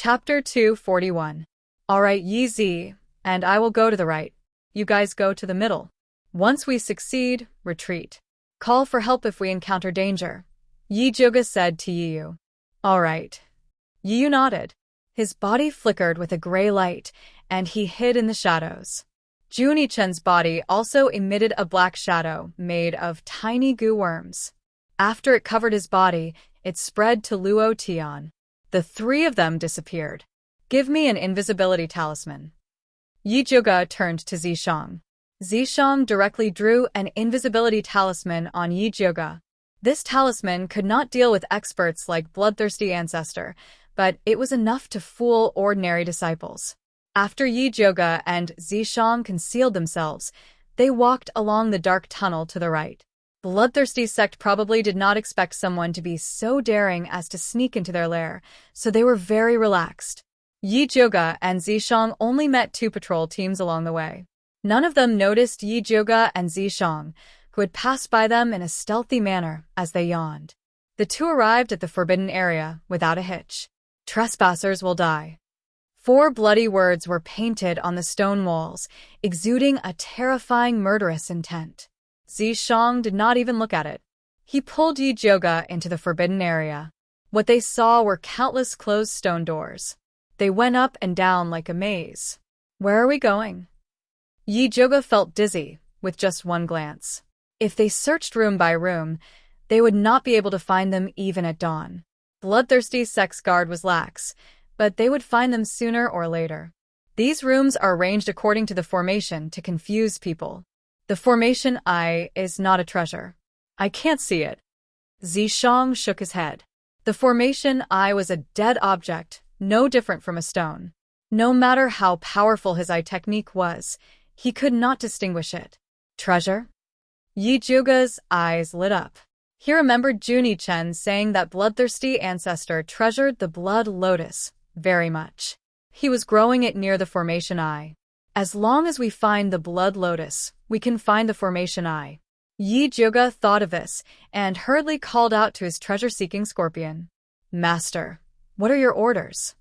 Chapter 241. Alright, Yi Z, and I will go to the right. You guys go to the middle. Once we succeed, retreat. Call for help if we encounter danger. Yi Juga said to Yiyu. Alright. Yiyu nodded. His body flickered with a gray light, and he hid in the shadows. Junichen's body also emitted a black shadow made of tiny goo worms. After it covered his body, it spread to Luo Tian. The three of them disappeared. Give me an invisibility talisman. Yi Juga turned to Zishang. Zishang directly drew an invisibility talisman on Yi Juga. This talisman could not deal with experts like Bloodthirsty Ancestor, but it was enough to fool ordinary disciples. After Yi Juga and Zishang concealed themselves, they walked along the dark tunnel to the right. Bloodthirsty sect probably did not expect someone to be so daring as to sneak into their lair, so they were very relaxed. Yi Juga and Zishang only met two patrol teams along the way. None of them noticed Yi Juga and Zishang, who had passed by them in a stealthy manner as they yawned. The two arrived at the forbidden area without a hitch. Trespassers will die. 4 bloody words were painted on the stone walls, exuding a terrifying murderous intent. Zishang did not even look at it. He pulled Yi Juga into the forbidden area. What they saw were countless closed stone doors. They went up and down like a maze. Where are we going? Yi Juga felt dizzy with just one glance. If they searched room by room, they would not be able to find them even at dawn. Bloodthirsty sect's guard was lax, but they would find them sooner or later. These rooms are arranged according to the formation to confuse people. The formation I is not a treasure. I can't see it. Zishang shook his head. The formation I was a dead object, no different from a stone. No matter how powerful his eye technique was, he could not distinguish it. Treasure? Yi Juga's eyes lit up. He remembered Junichen saying that Bloodthirsty Ancestor treasured the blood lotus very much. He was growing it near the formation I. As long as we find the blood lotus, we can find the formation I. Yi Juga thought of this and hurriedly called out to his treasure-seeking scorpion. Master, what are your orders?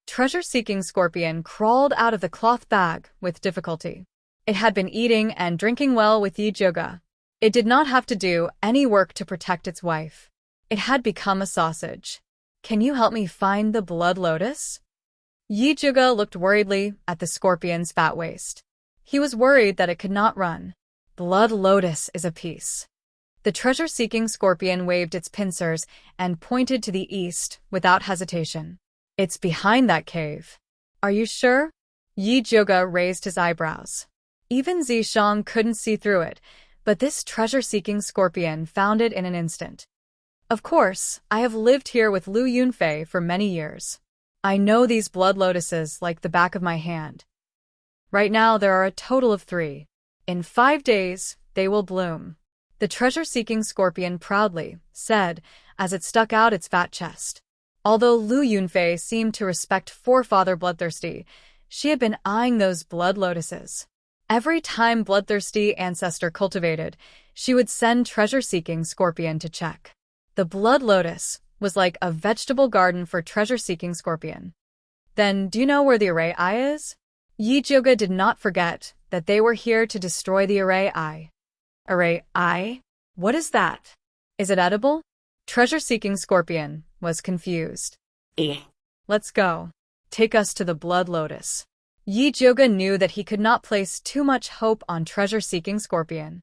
Treasure-seeking scorpion crawled out of the cloth bag with difficulty. It had been eating and drinking well with Yi Juga. It did not have to do any work to protect its wife. It had become a sausage. Can you help me find the blood lotus? Yi Juga looked worriedly at the scorpion's fat waist. He was worried that it could not run. Blood lotus is a piece. The treasure-seeking scorpion waved its pincers and pointed to the east without hesitation. It's behind that cave. Are you sure? Yi Juga raised his eyebrows. Even Zishang couldn't see through it, but this treasure-seeking scorpion found it in an instant. Of course, I have lived here with Lu Yunfei for many years. I know these blood lotuses like the back of my hand. Right now there are a total of 3. In 5 days, they will bloom. The treasure-seeking scorpion proudly said as it stuck out its fat chest. Although Lu Yunfei seemed to respect forefather Bloodthirsty, she had been eyeing those blood lotuses. Every time Bloodthirsty Ancestor cultivated, she would send treasure-seeking scorpion to check. The blood lotus was like a vegetable garden for treasure-seeking scorpion. Then, do you know where the array eye is? Yi Juga did not forget that they were here to destroy the array eye. Array eye? What is that? Is it edible? Treasure-seeking scorpion was confused. Let's go. Take us to the blood lotus. Yi Juga knew that he could not place too much hope on treasure-seeking scorpion.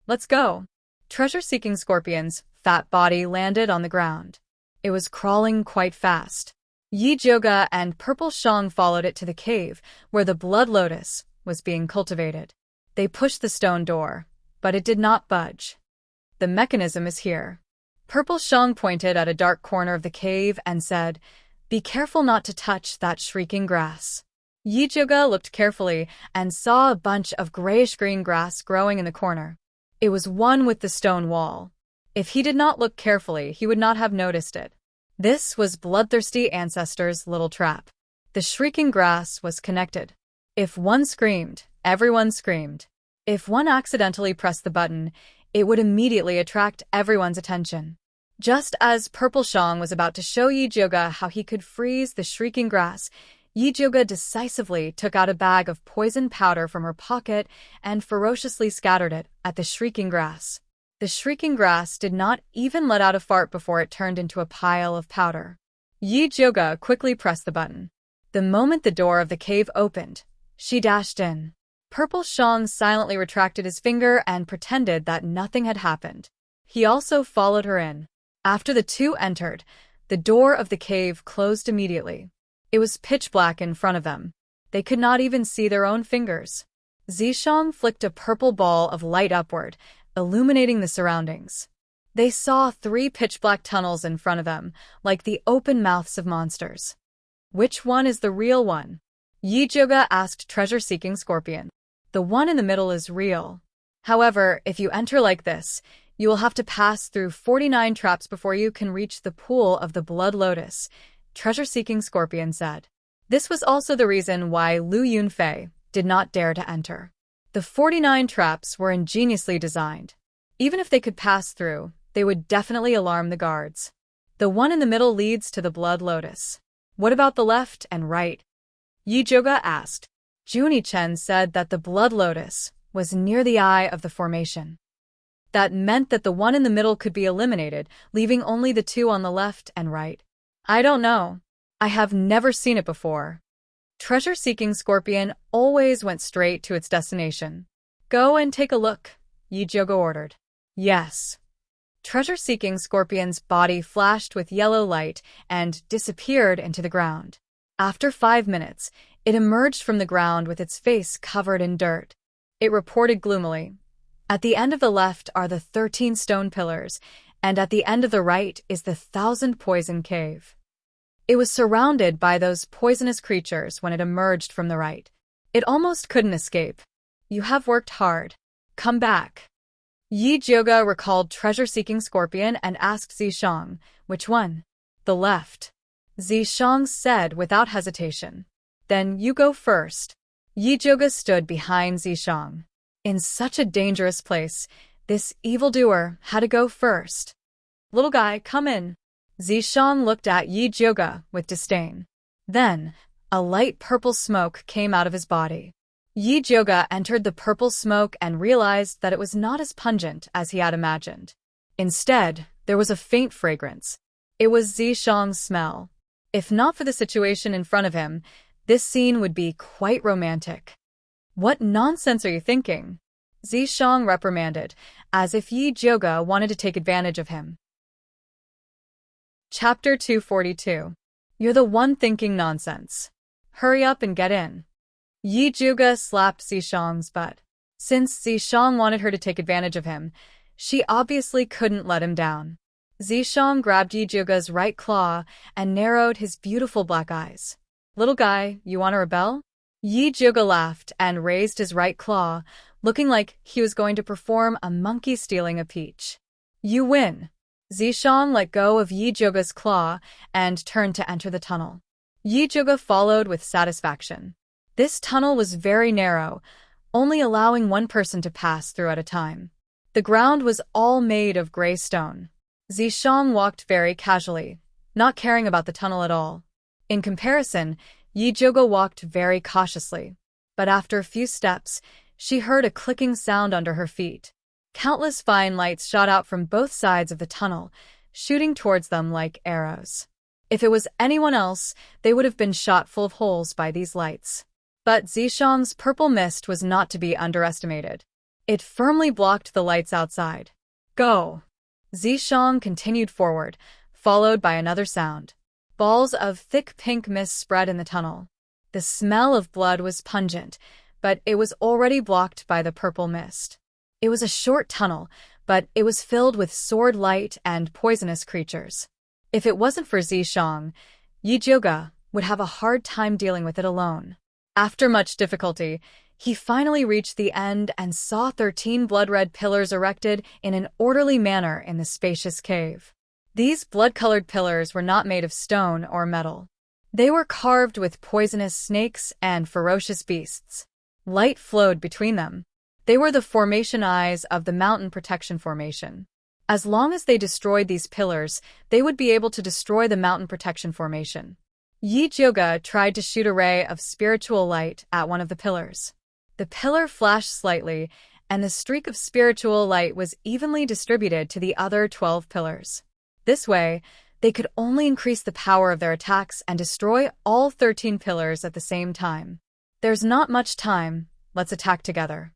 Let's go. Treasure-seeking scorpion's fat body landed on the ground. It was crawling quite fast. Yi Juga and Purple Shang followed it to the cave where the blood lotus was being cultivated. They pushed the stone door, but it did not budge. The mechanism is here. Purple Shang pointed at a dark corner of the cave and said, Be careful not to touch that shrieking grass. Yi Juga looked carefully and saw a bunch of grayish-green grass growing in the corner. It was one with the stone wall. If he did not look carefully, he would not have noticed it. This was Bloodthirsty Ancestor's little trap. The shrieking grass was connected. If one screamed, everyone screamed. If one accidentally pressed the button, it would immediately attract everyone's attention. Just as Purple Shang was about to show Yijioga how he could freeze the shrieking grass, Yijioga decisively took out a bag of poison powder from her pocket and ferociously scattered it at the shrieking grass. The shrieking grass did not even let out a fart before it turned into a pile of powder. Yijioga quickly pressed the button. The moment the door of the cave opened, she dashed in. Purple Shang silently retracted his finger and pretended that nothing had happened. He also followed her in. After the two entered, the door of the cave closed immediately. It was pitch black in front of them. They could not even see their own fingers. Zishang flicked a purple ball of light upward, illuminating the surroundings. They saw 3 pitch-black tunnels in front of them, like the open mouths of monsters. Which one is the real one? Yijioga asked treasure-seeking Scorpion. The one in the middle is real. However, if you enter like this, you will have to pass through 49 traps before you can reach the pool of the Blood Lotus, treasure-seeking Scorpion said. This was also the reason why Lu Yunfei did not dare to enter. The 49 traps were ingeniously designed. Even if they could pass through, they would definitely alarm the guards. The one in the middle leads to the Blood Lotus. What about the left and right? Yijioga asked. Junie Chen said that the Blood Lotus was near the eye of the formation. That meant that the one in the middle could be eliminated, leaving only the 2 on the left and right. I don't know. I have never seen it before. Treasure-seeking Scorpion always went straight to its destination. Go and take a look, Yijioga ordered. Yes. Treasure-seeking Scorpion's body flashed with yellow light and disappeared into the ground. After 5 minutes, it emerged from the ground with its face covered in dirt. It reported gloomily. At the end of the left are the 13 stone pillars, and at the end of the right is the 1,000 poison cave. It was surrounded by those poisonous creatures when it emerged from the right. It almost couldn't escape. You have worked hard. Come back. Yijioga recalled treasure-seeking Scorpion and asked Zishang, which one? The left. Zishang said without hesitation. Then you go first. Yijioga stood behind Zishang. In such a dangerous place, this evildoer had to go first. Little guy, come in. Zishang looked at Yijioga with disdain. Then, a light purple smoke came out of his body. Yijioga entered the purple smoke and realized that it was not as pungent as he had imagined. Instead, there was a faint fragrance. It was Zishang's smell. If not for the situation in front of him, this scene would be quite romantic. What nonsense are you thinking? Zishang reprimanded, as if Yijioga wanted to take advantage of him. Chapter 242. You're the one thinking nonsense. Hurry up and get in. Yijioga slapped Zishang's butt. Since Zishang wanted her to take advantage of him, she obviously couldn't let him down. Zishang grabbed Yijioga's right claw and narrowed his beautiful black eyes. Little guy, you want to rebel? Yijioga laughed and raised his right claw, looking like he was going to perform a monkey stealing a peach. You win. Zishang let go of Yijioga's claw and turned to enter the tunnel. Yijioga followed with satisfaction. This tunnel was very narrow, only allowing one person to pass through at a time. The ground was all made of gray stone. Zishang walked very casually, not caring about the tunnel at all. In comparison, Yijioga walked very cautiously. But after a few steps, she heard a clicking sound under her feet. Countless fine lights shot out from both sides of the tunnel, shooting towards them like arrows. If it was anyone else, they would have been shot full of holes by these lights. But Zishang's purple mist was not to be underestimated. It firmly blocked the lights outside. Go! Zishang continued forward, followed by another sound. Balls of thick pink mist spread in the tunnel. The smell of blood was pungent, but it was already blocked by the purple mist. It was a short tunnel, but it was filled with sword light and poisonous creatures. If it wasn't for Zishang, Yijioga would have a hard time dealing with it alone. After much difficulty, he finally reached the end and saw 13 blood-red pillars erected in an orderly manner in the spacious cave. These blood-colored pillars were not made of stone or metal. They were carved with poisonous snakes and ferocious beasts. Light flowed between them. They were the formation eyes of the mountain protection formation. As long as they destroyed these pillars, they would be able to destroy the mountain protection formation. Yi Jioga tried to shoot a ray of spiritual light at one of the pillars. The pillar flashed slightly, and the streak of spiritual light was evenly distributed to the other 12 pillars. This way, they could only increase the power of their attacks and destroy all 13 pillars at the same time. There's not much time, let's attack together.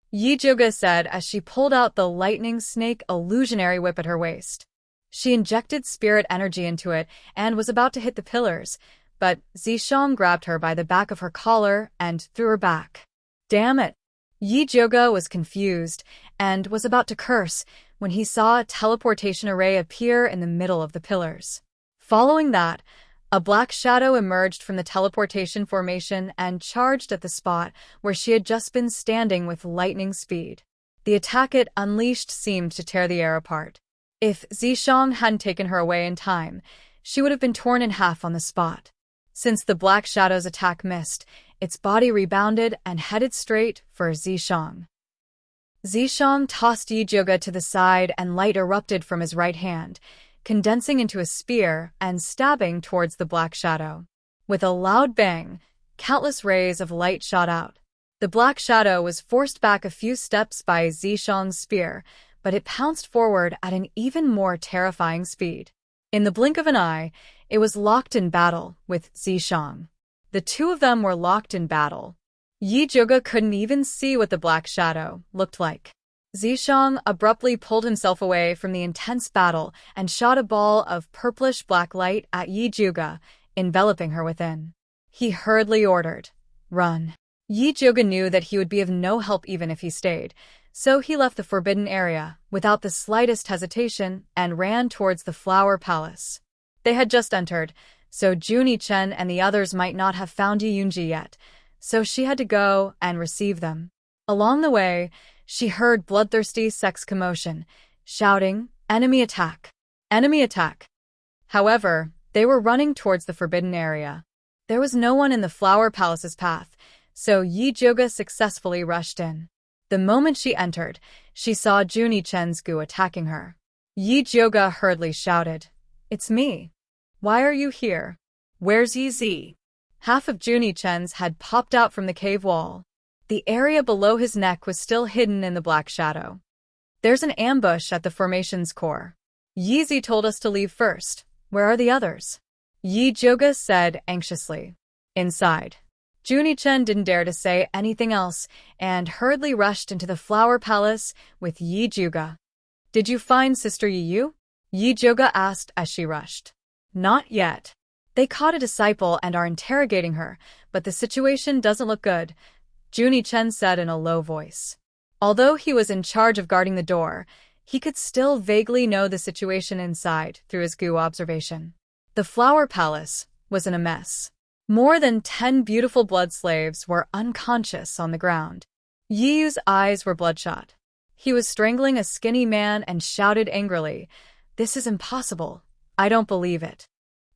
Yi Jioga said as she pulled out the lightning snake illusionary whip at her waist. She injected spirit energy into it and was about to hit the pillars, but Zishang grabbed her by the back of her collar and threw her back. Damn it! Yi Jioga was confused and was about to curse when he saw a teleportation array appear in the middle of the pillars. Following that, a black shadow emerged from the teleportation formation and charged at the spot where she had just been standing with lightning speed. The attack it unleashed seemed to tear the air apart. If Zishang hadn't taken her away in time, she would have been torn in half on the spot. Since the black shadow's attack missed, its body rebounded and headed straight for Zishang. Zishang tossed Yi Jioga to the side and light erupted from his right hand, condensing into a spear and stabbing towards the black shadow. With a loud bang, countless rays of light shot out. The black shadow was forced back a few steps by Zishang's spear, but it pounced forward at an even more terrifying speed. In the blink of an eye, it was locked in battle with Zishang. The two of them were locked in battle. Yi Jioga couldn't even see what the black shadow looked like. Zishang abruptly pulled himself away from the intense battle and shot a ball of purplish-black light at Yi Jioga, enveloping her within. He hurriedly ordered, "Run." Yi Jioga knew that he would be of no help even if he stayed, so he left the forbidden area without the slightest hesitation and ran towards the Flower Palace. They had just entered, so Junie Chen and the others might not have found Yi Yunji yet, so she had to go and receive them. Along the way, she heard bloodthirsty sex commotion, shouting, "Enemy attack! Enemy attack!" However, they were running towards the forbidden area. There was no one in the Flower Palace's path, so Yi Jioga successfully rushed in. The moment she entered, she saw Junie Chen's Gu attacking her. Yi Jioga hurriedly shouted, "It's me. Why are you here? Where's Yi Zi?" Half of Junie Chen's had popped out from the cave wall. The area below his neck was still hidden in the black shadow. "There's an ambush at the formation's core. Yi Zi told us to leave first. Where are the others?" Yi Jioga said anxiously. "Inside." Junie Chen didn't dare to say anything else and hurriedly rushed into the Flower Palace with Yi Jioga. "Did you find Sister Yi Yu?" Yi Jioga asked as she rushed. "Not yet. They caught a disciple and are interrogating her, but the situation doesn't look good," Junie Chen said in a low voice. Although he was in charge of guarding the door, he could still vaguely know the situation inside through his Gu observation. The Flower Palace was in a mess. More than 10 beautiful blood slaves were unconscious on the ground. Yi Yu's eyes were bloodshot. He was strangling a skinny man and shouted angrily, "This is impossible. I don't believe it."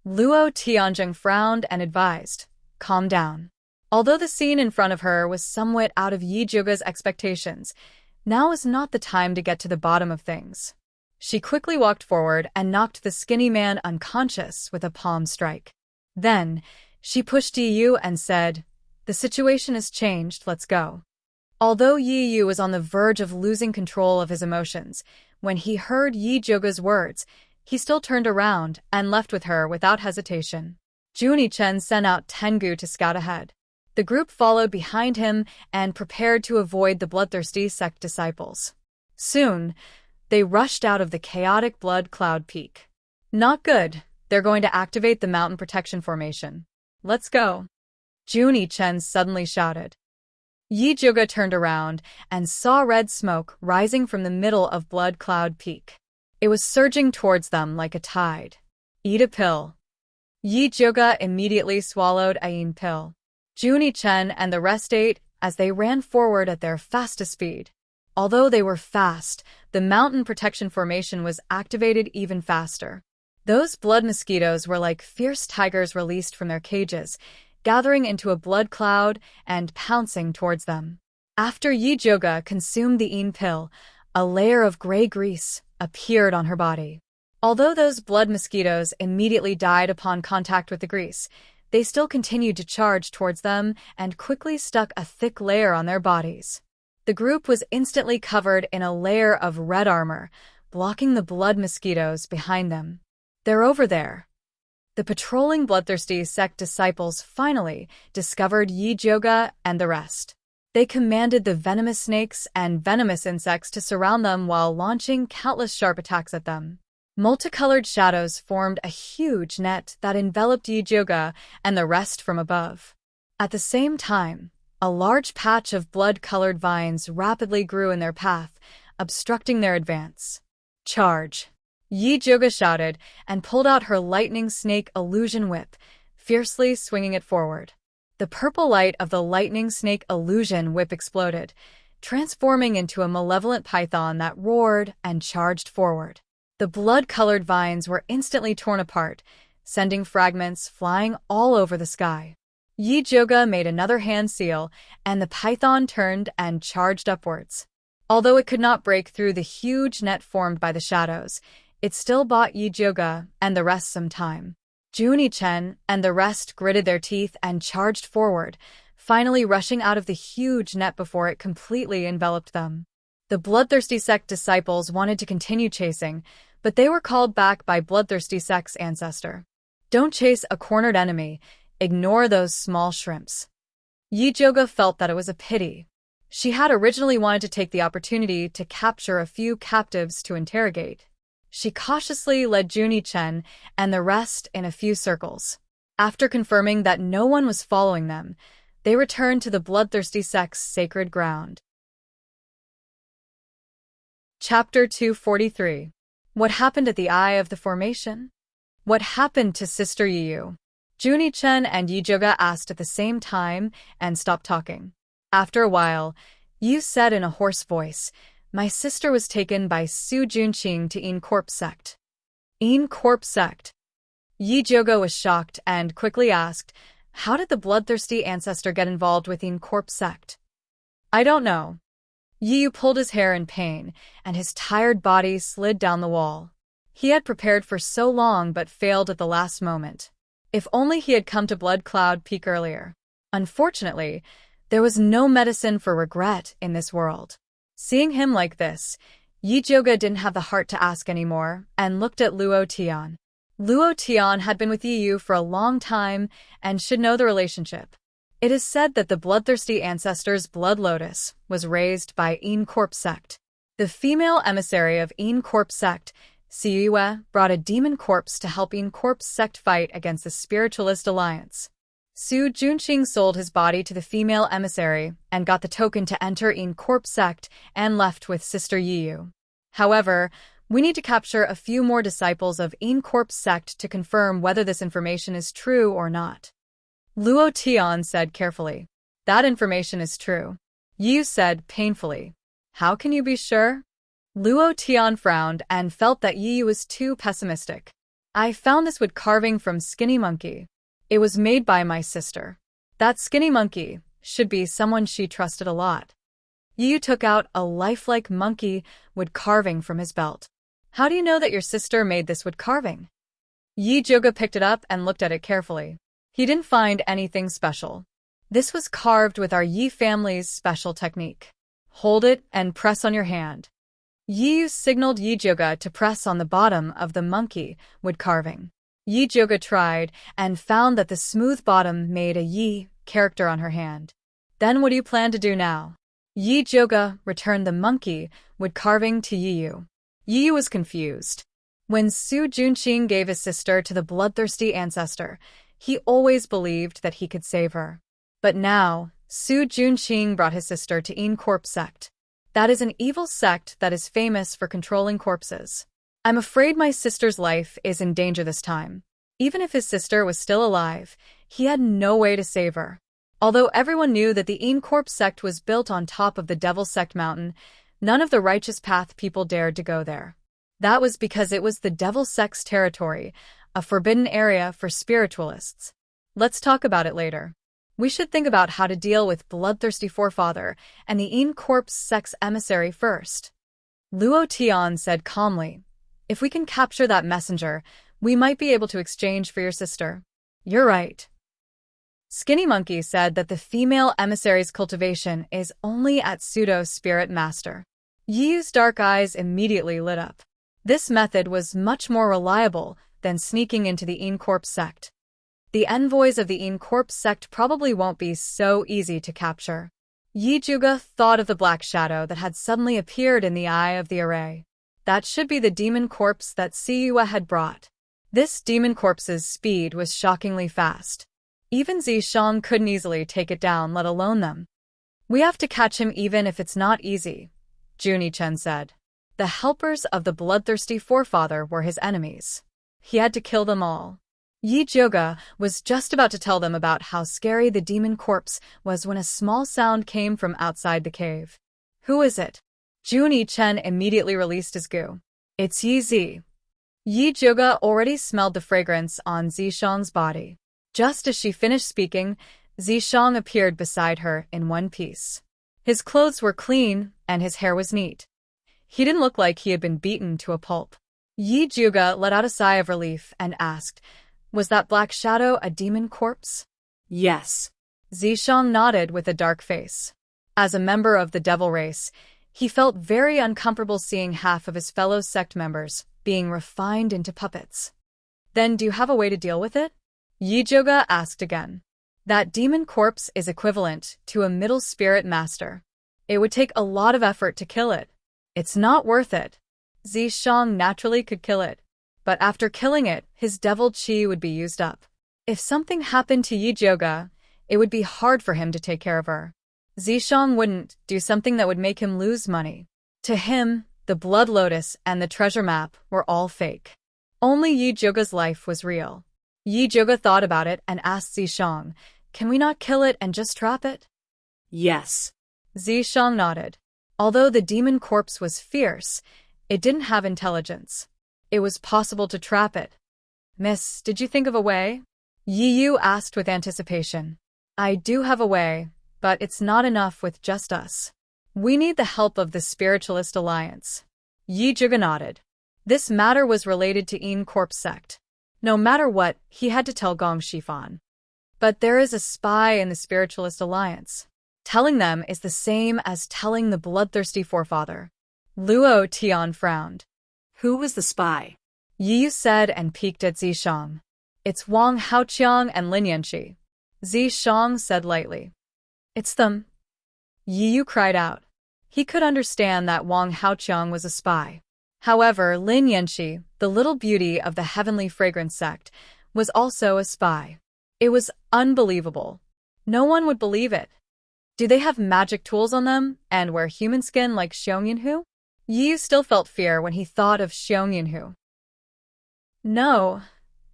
Luo Tianzheng frowned and advised, "Calm down." Although the scene in front of her was somewhat out of Yi Jioga's expectations, now was not the time to get to the bottom of things. She quickly walked forward and knocked the skinny man unconscious with a palm strike. Then, she pushed Yi Yu and said, "The situation has changed, let's go." Although Yi Yu was on the verge of losing control of his emotions, when he heard Yi Jioga's words, he still turned around and left with her without hesitation. Junie Chen sent out Tengu to scout ahead. The group followed behind him and prepared to avoid the bloodthirsty sect disciples. Soon, they rushed out of the chaotic blood cloud peak. "Not good. They're going to activate the mountain protection formation. Let's go." Junie Chen suddenly shouted. Yi Jioga turned around and saw red smoke rising from the middle of Blood Cloud Peak. It was surging towards them like a tide. "Eat a pill." Yi Jioga immediately swallowed a yin pill. Junie Chen and the rest ate as they ran forward at their fastest speed. Although they were fast, the mountain protection formation was activated even faster. Those blood mosquitoes were like fierce tigers released from their cages, gathering into a blood cloud and pouncing towards them. After Yi Jioga consumed the yin pill, a layer of gray grease appeared on her body. Although those blood mosquitoes immediately died upon contact with the grease, they still continued to charge towards them and quickly stuck a thick layer on their bodies. The group was instantly covered in a layer of red armor, blocking the blood mosquitoes behind them. "They're over there." The patrolling bloodthirsty sect disciples finally discovered Yi-Joga and the rest. They commanded the venomous snakes and venomous insects to surround them while launching countless sharp attacks at them. Multicolored shadows formed a huge net that enveloped Yi-Joga and the rest from above. At the same time, a large patch of blood-colored vines rapidly grew in their path, obstructing their advance. "Charge!" Yi-Joga shouted and pulled out her lightning snake illusion whip, fiercely swinging it forward. The purple light of the lightning snake illusion whip exploded, transforming into a malevolent python that roared and charged forward. The blood-colored vines were instantly torn apart, sending fragments flying all over the sky. Yi-Joga made another hand seal, and the python turned and charged upwards. Although it could not break through the huge net formed by the shadows, it still bought Yi-Joga and the rest some time. Juni-Chen and the rest gritted their teeth and charged forward, finally rushing out of the huge net before it completely enveloped them. The bloodthirsty sect disciples wanted to continue chasing, but they were called back by bloodthirsty sect's ancestor. "Don't chase a cornered enemy. Ignore those small shrimps." Yi-Joga felt that it was a pity. She had originally wanted to take the opportunity to capture a few captives to interrogate. She cautiously led Juni-Chen and the rest in a few circles. After confirming that no one was following them, they returned to the bloodthirsty sect's sacred ground. Chapter 243. What happened at the Eye of the Formation? What happened to Sister Yiyu? Juni-Chen and Yi-Joga asked at the same time and stopped talking. After a while, Yu said in a hoarse voice, "My sister was taken by Su Junqing to Encorp sect." Encorp sect? Yi-Joga was shocked and quickly asked, "How did the bloodthirsty ancestor get involved with Encorp sect?" "I don't know." Yu pulled his hair in pain, and his tired body slid down the wall. He had prepared for so long but failed at the last moment. If only he had come to Blood Cloud Peak earlier. Unfortunately, there was no medicine for regret in this world. Seeing him like this, Yi-Joga didn't have the heart to ask anymore and looked at Luo Tian. Luo Tian had been with Yi for a long time and should know the relationship. It is said that the bloodthirsty ancestor's blood lotus was raised by Encorp sect. The female emissary of Encorp sect, Siyue, brought a demon corpse to help Encorp sect fight against the Spiritualist Alliance. Su Junqing sold his body to the female emissary and got the token to enter Encorp sect and left with Sister Yiyu. However, we need to capture a few more disciples of Encorp sect to confirm whether this information is true or not. Luo Tian said carefully. "That information is true." Yu said painfully. "How can you be sure?" Luo Tian frowned and felt that Yi was too pessimistic. "I found this wood carving from Skinny Monkey. It was made by my sister. That Skinny Monkey should be someone she trusted a lot." Yi took out a lifelike monkey wood carving from his belt. "How do you know that your sister made this wood carving?" Yi-Joga picked it up and looked at it carefully. He didn't find anything special. "This was carved with our Yi family's special technique. Hold it and press on your hand." Yi signaled Yi-Joga to press on the bottom of the monkey wood carving. Yi-Joga tried and found that the smooth bottom made a Yi character on her hand. "Then what do you plan to do now?" Yi-Joga returned the monkey wood carving to Yiyu. Yiyu was confused. When Su Junqing gave his sister to the bloodthirsty ancestor, he always believed that he could save her. But now, Su Junqing brought his sister to Encorp sect. That is an evil sect that is famous for controlling corpses. "I'm afraid my sister's life is in danger this time." Even if his sister was still alive, he had no way to save her. Although everyone knew that the Encorp sect was built on top of the Devil Sect Mountain, none of the Righteous Path people dared to go there. That was because it was the Devil Sect's territory, a forbidden area for spiritualists. Let's talk about it later. We should think about how to deal with Bloodthirsty Forefather and the Encorp sect's emissary first. Luo Tian said calmly, "If we can capture that messenger, we might be able to exchange for your sister." "You're right." Skinny Monkey said that the female emissary's cultivation is only at Pseudo-Spirit Master. Yi's dark eyes immediately lit up. This method was much more reliable than sneaking into the Encorp sect. The envoys of the Encorp sect probably won't be so easy to capture. Yi Juga thought of the black shadow that had suddenly appeared in the eye of the array. That should be the demon corpse that Siyue had brought. This demon corpse's speed was shockingly fast. Even Zishang couldn't easily take it down, let alone them. "We have to catch him even if it's not easy," Junie Chen said. The helpers of the bloodthirsty forefather were his enemies. He had to kill them all. Yi Juga was just about to tell them about how scary the demon corpse was when a small sound came from outside the cave. "Who is it?" Junie Chen immediately released his goo. "It's Yi Zi." Yi Juga already smelled the fragrance on Zishang's body. Just as she finished speaking, Zishang appeared beside her in one piece. His clothes were clean, and his hair was neat. He didn't look like he had been beaten to a pulp. Yi Juga let out a sigh of relief and asked, "Was that black shadow a demon corpse?" "Yes." Zishang nodded with a dark face. As a member of the devil race, he felt very uncomfortable seeing half of his fellow sect members being refined into puppets. "Then do you have a way to deal with it?" Yi Juga asked again. "That demon corpse is equivalent to a middle spirit master. It would take a lot of effort to kill it. It's not worth it." Zishang naturally could kill it, but after killing it, his devil chi would be used up. If something happened to Yi Juga, it would be hard for him to take care of her. Zishang wouldn't do something that would make him lose money. To him, the blood lotus and the treasure map were all fake. Only Yi Juga's life was real. Yi Juga thought about it and asked Zishang, "Can we not kill it and just trap it?" "Yes." Zishang nodded. Although the demon corpse was fierce, it didn't have intelligence. It was possible to trap it. "Miss, did you think of a way?" Yi Yu asked with anticipation. "I do have a way, but it's not enough with just us. We need the help of the Spiritualist Alliance." Yi Juga nodded. This matter was related to Encorp sect. No matter what, he had to tell Gong Shifan. But there is a spy in the Spiritualist Alliance. Telling them is the same as telling the bloodthirsty forefather. Luo Tian frowned. "Who was the spy?" Yi Yu said and peeked at Zishang. "It's Wang Haoqiang and Lin Yanxi." Zishang said lightly. "It's them." Yi Yu cried out. He could understand that Wang Haoqiang was a spy. However, Lin Yanxi, the little beauty of the heavenly fragrance sect, was also a spy. It was unbelievable. No one would believe it. Do they have magic tools on them and wear human skin like Xiong Yunhu? Yi Yu still felt fear when he thought of Xiong Yunhu. No,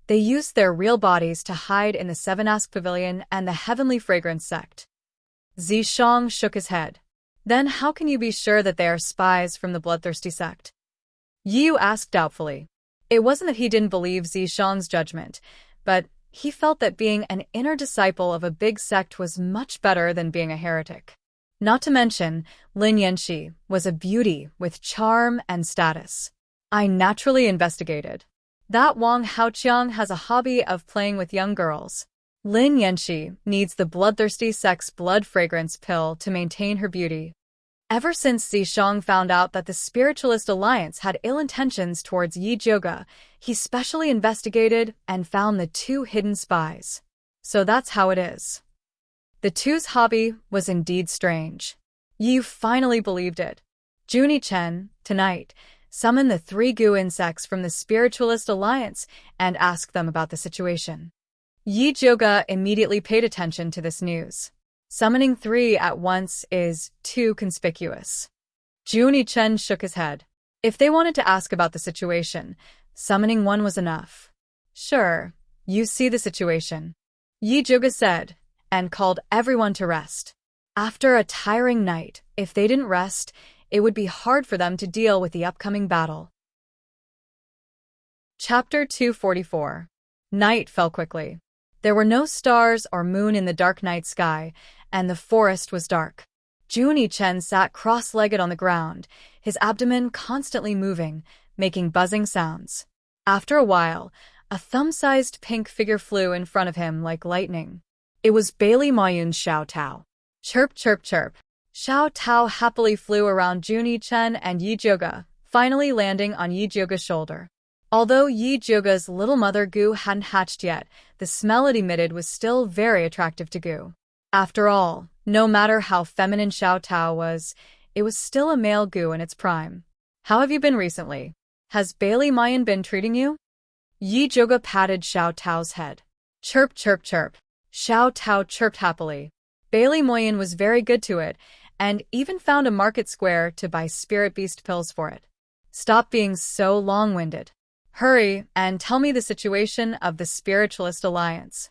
they used their real bodies to hide in the Seven-Ask Pavilion and the heavenly fragrance sect. Zishang shook his head. "Then how can you be sure that they are spies from the bloodthirsty sect?" Yi Yu asked doubtfully. It wasn't that he didn't believe Zishang's judgment, but he felt that being an inner disciple of a big sect was much better than being a heretic. Not to mention, Lin Yanxi was a beauty with charm and status. I naturally investigated. That Wang Haoqiang has a hobby of playing with young girls. Lin Yanxi needs the bloodthirsty sect's blood fragrance pill to maintain her beauty. Ever since Zishang found out that the Spiritualist Alliance had ill intentions towards Yi Juga, he specially investigated and found the two hidden spies. So that's how it is. The two's hobby was indeed strange. Yi finally believed it. Junie Chen, tonight, summon the 3 goo insects from the Spiritualist Alliance and ask them about the situation. Yi Juga immediately paid attention to this news. Summoning 3 at once is too conspicuous. Junie Chen shook his head. If they wanted to ask about the situation, summoning 1 was enough. "Sure, you see the situation," Yi Juga said, and called everyone to rest. After a tiring night, if they didn't rest, it would be hard for them to deal with the upcoming battle. Chapter 244. Night fell quickly. There were no stars or moon in the dark night sky, and the forest was dark. Junie Chen sat cross-legged on the ground, his abdomen constantly moving, making buzzing sounds. After a while, a thumb-sized pink figure flew in front of him like lightning. It was Bailey Mayun's Xiao Tao. Chirp, chirp, chirp. Xiao Tao happily flew around Junie Chen and Yi Zhuge, finally landing on Yi Zhuge's shoulder. Although Yi Zhuge's little mother Gu hadn't hatched yet, the smell it emitted was still very attractive to Gu. After all, no matter how feminine Xiao Tao was, it was still a male Gu in its prime. How have you been recently? Has Bailey Mayun been treating you? Yi Zhuge patted Xiao Tao's head. Chirp, chirp, chirp. Xiao Tao chirped happily. Bailey Mayun was very good to it, and even found a market square to buy spirit beast pills for it. Stop being so long-winded. Hurry and tell me the situation of the Spiritualist Alliance.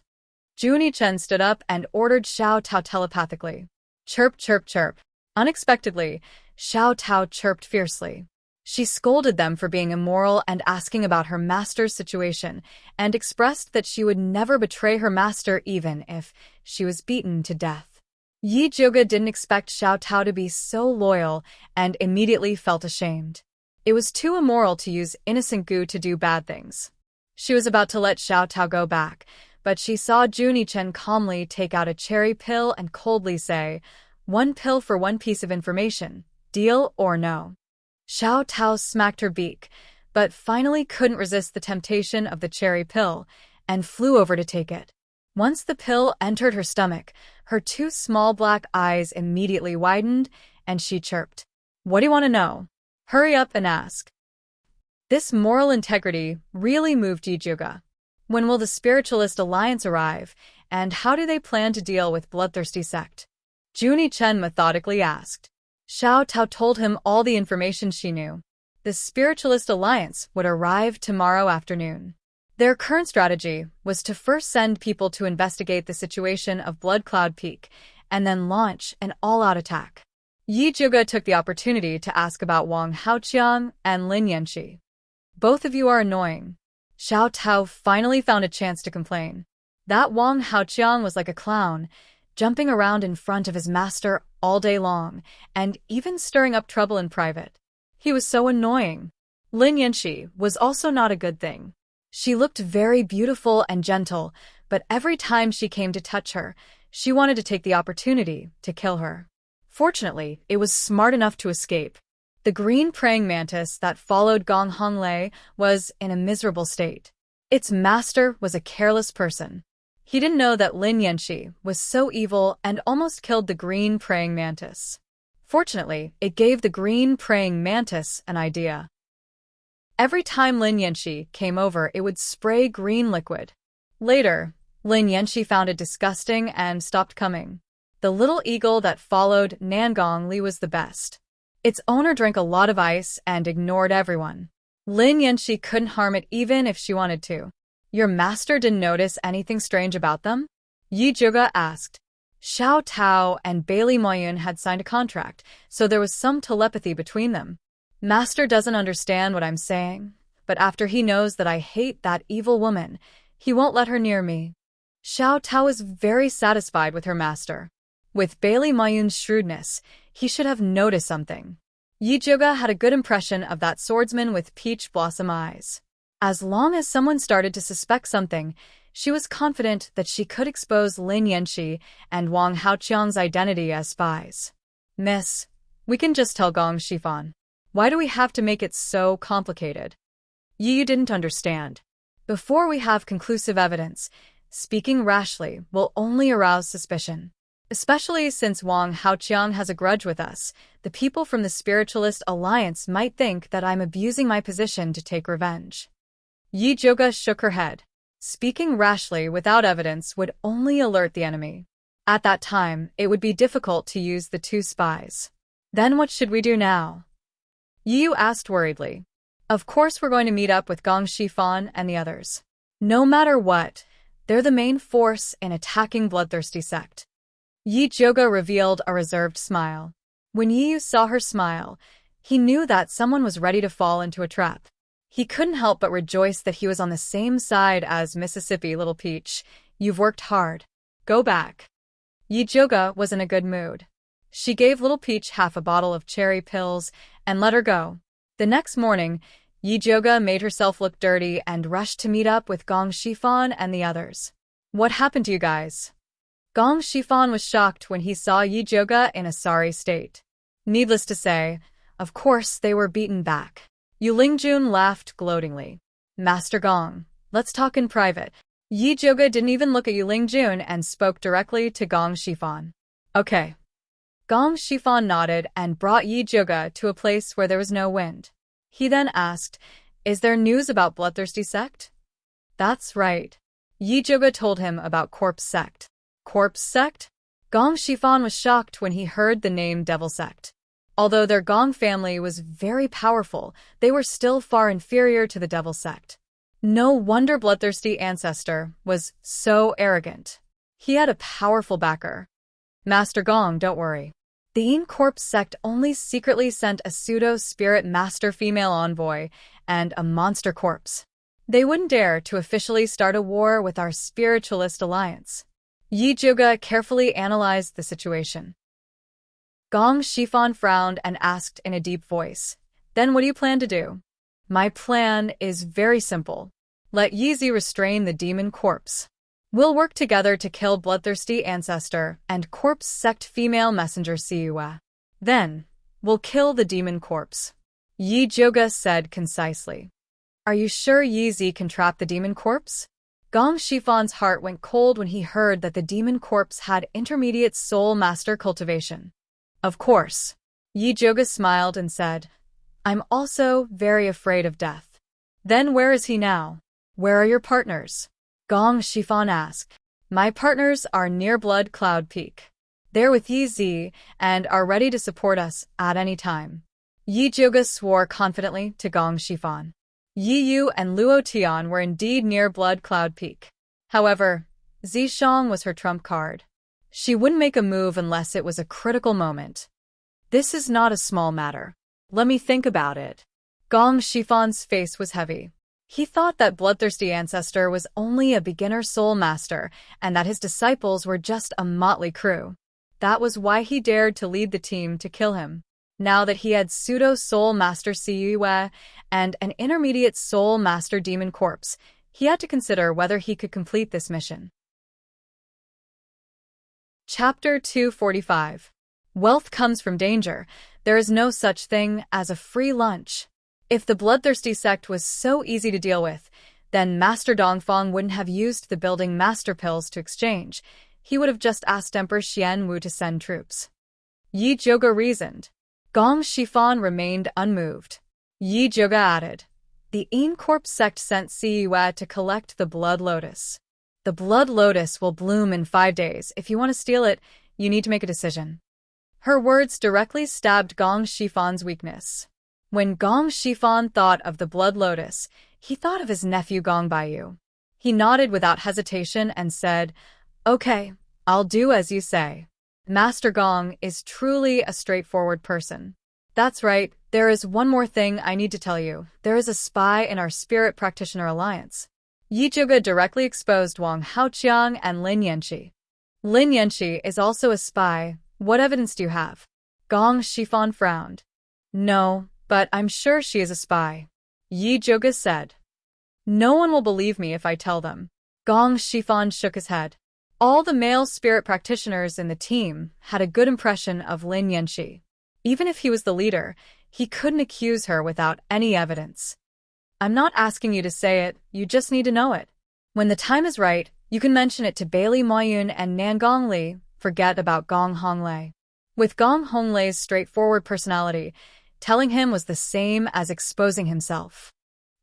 Junie Chen stood up and ordered Xiao Tao telepathically. Chirp, chirp, chirp. Unexpectedly, Xiao Tao chirped fiercely. She scolded them for being immoral and asking about her master's situation, and expressed that she would never betray her master even if she was beaten to death. Yi Zhuge didn't expect Xiao Tao to be so loyal and immediately felt ashamed. It was too immoral to use innocent Gu to do bad things. She was about to let Xiao Tao go back, but she saw Junie Chen calmly take out a cherry pill and coldly say, "One pill for one piece of information, deal or no?" Xiao Tao smacked her beak, but finally couldn't resist the temptation of the cherry pill, and flew over to take it. Once the pill entered her stomach, her two small black eyes immediately widened, and she chirped. "What do you want to know? Hurry up and ask." This moral integrity really moved Yi Zhuge. When will the Spiritualist Alliance arrive, and how do they plan to deal with bloodthirsty sect? Junie Chen methodically asked. Xiao Tao told him all the information she knew. The Spiritualist Alliance would arrive tomorrow afternoon. Their current strategy was to first send people to investigate the situation of Blood Cloud Peak, and then launch an all-out attack. Yi Zhuge took the opportunity to ask about Wang Haoqiang and Lin Yanxi. "Both of you are annoying." Xiao Tao finally found a chance to complain. That Wang Haoqiang was like a clown, jumping around in front of his master all day long, and even stirring up trouble in private. He was so annoying. Lin Yanxi was also not a good thing. She looked very beautiful and gentle, but every time she came to touch her, she wanted to take the opportunity to kill her. Fortunately, it was smart enough to escape. The green praying mantis that followed Gong Honglei was in a miserable state. Its master was a careless person. He didn't know that Lin Yanxi was so evil and almost killed the green praying mantis. Fortunately, it gave the green praying mantis an idea. Every time Lin Yanxi came over, it would spray green liquid. Later, Lin Yanxi found it disgusting and stopped coming. The little eagle that followed Nangong Li was the best. Its owner drank a lot of ice and ignored everyone. Lin Yanxi couldn't harm it even if she wanted to. "Your master didn't notice anything strange about them?" Yi Zhuge asked. Xiao Tao and Bailey Mayun had signed a contract, so there was some telepathy between them. "Master doesn't understand what I'm saying, but after he knows that I hate that evil woman, he won't let her near me." Xiao Tao was very satisfied with her master. With Bailey Mayun's shrewdness, he should have noticed something. Yi Zhuge had a good impression of that swordsman with peach blossom eyes. As long as someone started to suspect something, she was confident that she could expose Lin Yanxi and Wang Haoqiang's identity as spies. "Miss, we can just tell Gong Shifan. Why do we have to make it so complicated?" Yi didn't understand. "Before we have conclusive evidence, speaking rashly will only arouse suspicion. Especially since Wang Haoqiang has a grudge with us, the people from the Spiritualist Alliance might think that I'm abusing my position to take revenge." Yi Zhuge shook her head. Speaking rashly without evidence would only alert the enemy. At that time, it would be difficult to use the two spies. "Then what should we do now?" Yi asked worriedly. "Of course we're going to meet up with Gong Shifan and the others. No matter what, they're the main force in attacking Bloodthirsty Sect." Yi Zhuge revealed a reserved smile. When Yi saw her smile, he knew that someone was ready to fall into a trap. He couldn't help but rejoice that he was on the same side as Mississippi Little Peach. "You've worked hard. Go back." Yi Zhuge was in a good mood. She gave Little Peach half a bottle of cherry pills and let her go. The next morning, Yi-Joga made herself look dirty and rushed to meet up with Gong Shifan and the others. What happened to you guys? Gong Shifan was shocked when he saw Yi-Joga in a sorry state. Needless to say, of course they were beaten back. Yu Lingjun laughed gloatingly. Master Gong, let's talk in private. Yi-Joga didn't even look at Yu Lingjun and spoke directly to Gong Shifan. Okay. Gong Shifan nodded and brought Yi-Joga to a place where there was no wind. He then asked, is there news about Bloodthirsty Sect? That's right. Yi-Joga told him about Corpse Sect. Corpse Sect? Gong Shifan was shocked when he heard the name Devil Sect. Although their Gong family was very powerful, they were still far inferior to the Devil Sect. No wonder Bloodthirsty Ancestor was so arrogant. He had a powerful backer. Master Gong, don't worry. The Corpse Sect only secretly sent a pseudo-spirit master female envoy and a monster corpse. They wouldn't dare to officially start a war with our spiritualist alliance. Yi-Joga carefully analyzed the situation. Gong Shifan frowned and asked in a deep voice, then what do you plan to do? My plan is very simple. Let Yizi restrain the demon corpse. We'll work together to kill Bloodthirsty Ancestor and Corpse Sect female messenger Siua. Then, we'll kill the demon corpse. Yi-Joga said concisely. Are you sure Yizi can trap the demon corpse? Gong Shifan's heart went cold when he heard that the demon corpse had intermediate soul master cultivation. Of course. Yi-Joga smiled and said, I'm also very afraid of death. Then where is he now? Where are your partners? Gong Shifan asked. My partners are near Blood Cloud Peak. They're with Yi-Zi and are ready to support us at any time. Yi-Joga swore confidently to Gong Shifan. Yi-Yu and Luo Tian were indeed near Blood Cloud Peak. However, Zishang was her trump card. She wouldn't make a move unless it was a critical moment. This is not a small matter. Let me think about it. Gong Shifan's face was heavy. He thought that Bloodthirsty Ancestor was only a beginner soul master and that his disciples were just a motley crew. That was why he dared to lead the team to kill him. Now that he had pseudo-soul master Siyue and an intermediate soul master demon corpse, he had to consider whether he could complete this mission. Chapter 245. Wealth comes from danger. There is no such thing as a free lunch. If the Bloodthirsty Sect was so easy to deal with, then Master Dongfang wouldn't have used the building master pills to exchange. He would have just asked Emperor Xian Wu to send troops. Yi-Joga reasoned. Gong Shifan remained unmoved. Yi-Joga added, the Corpse Sect sent Siyue to collect the Blood Lotus. The Blood Lotus will bloom in 5 days. If you want to steal it, you need to make a decision. Her words directly stabbed Gong Shifan's weakness. When Gong Shifan thought of the Blood Lotus, he thought of his nephew Gong Baiyu. He nodded without hesitation and said, okay, I'll do as you say. Master Gong is truly a straightforward person. That's right, there is one more thing I need to tell you. There is a spy in our Spirit Practitioner Alliance. Yi-Joga directly exposed Wang Haoqiang and Lin Yanqi. Lin Yanqi is also a spy. What evidence do you have? Gong Shifan frowned. No, but I'm sure she is a spy. Yi-Joga said. No one will believe me if I tell them. Gong Shifan shook his head. All the male spirit practitioners in the team had a good impression of Lin Yanqi. Even if he was the leader, he couldn't accuse her without any evidence. I'm not asking you to say it, you just need to know it. When the time is right, you can mention it to Bailey Moyun and Nangong Li. Forget about Gong Honglei. With Gong Honglei's straightforward personality, telling him was the same as exposing himself.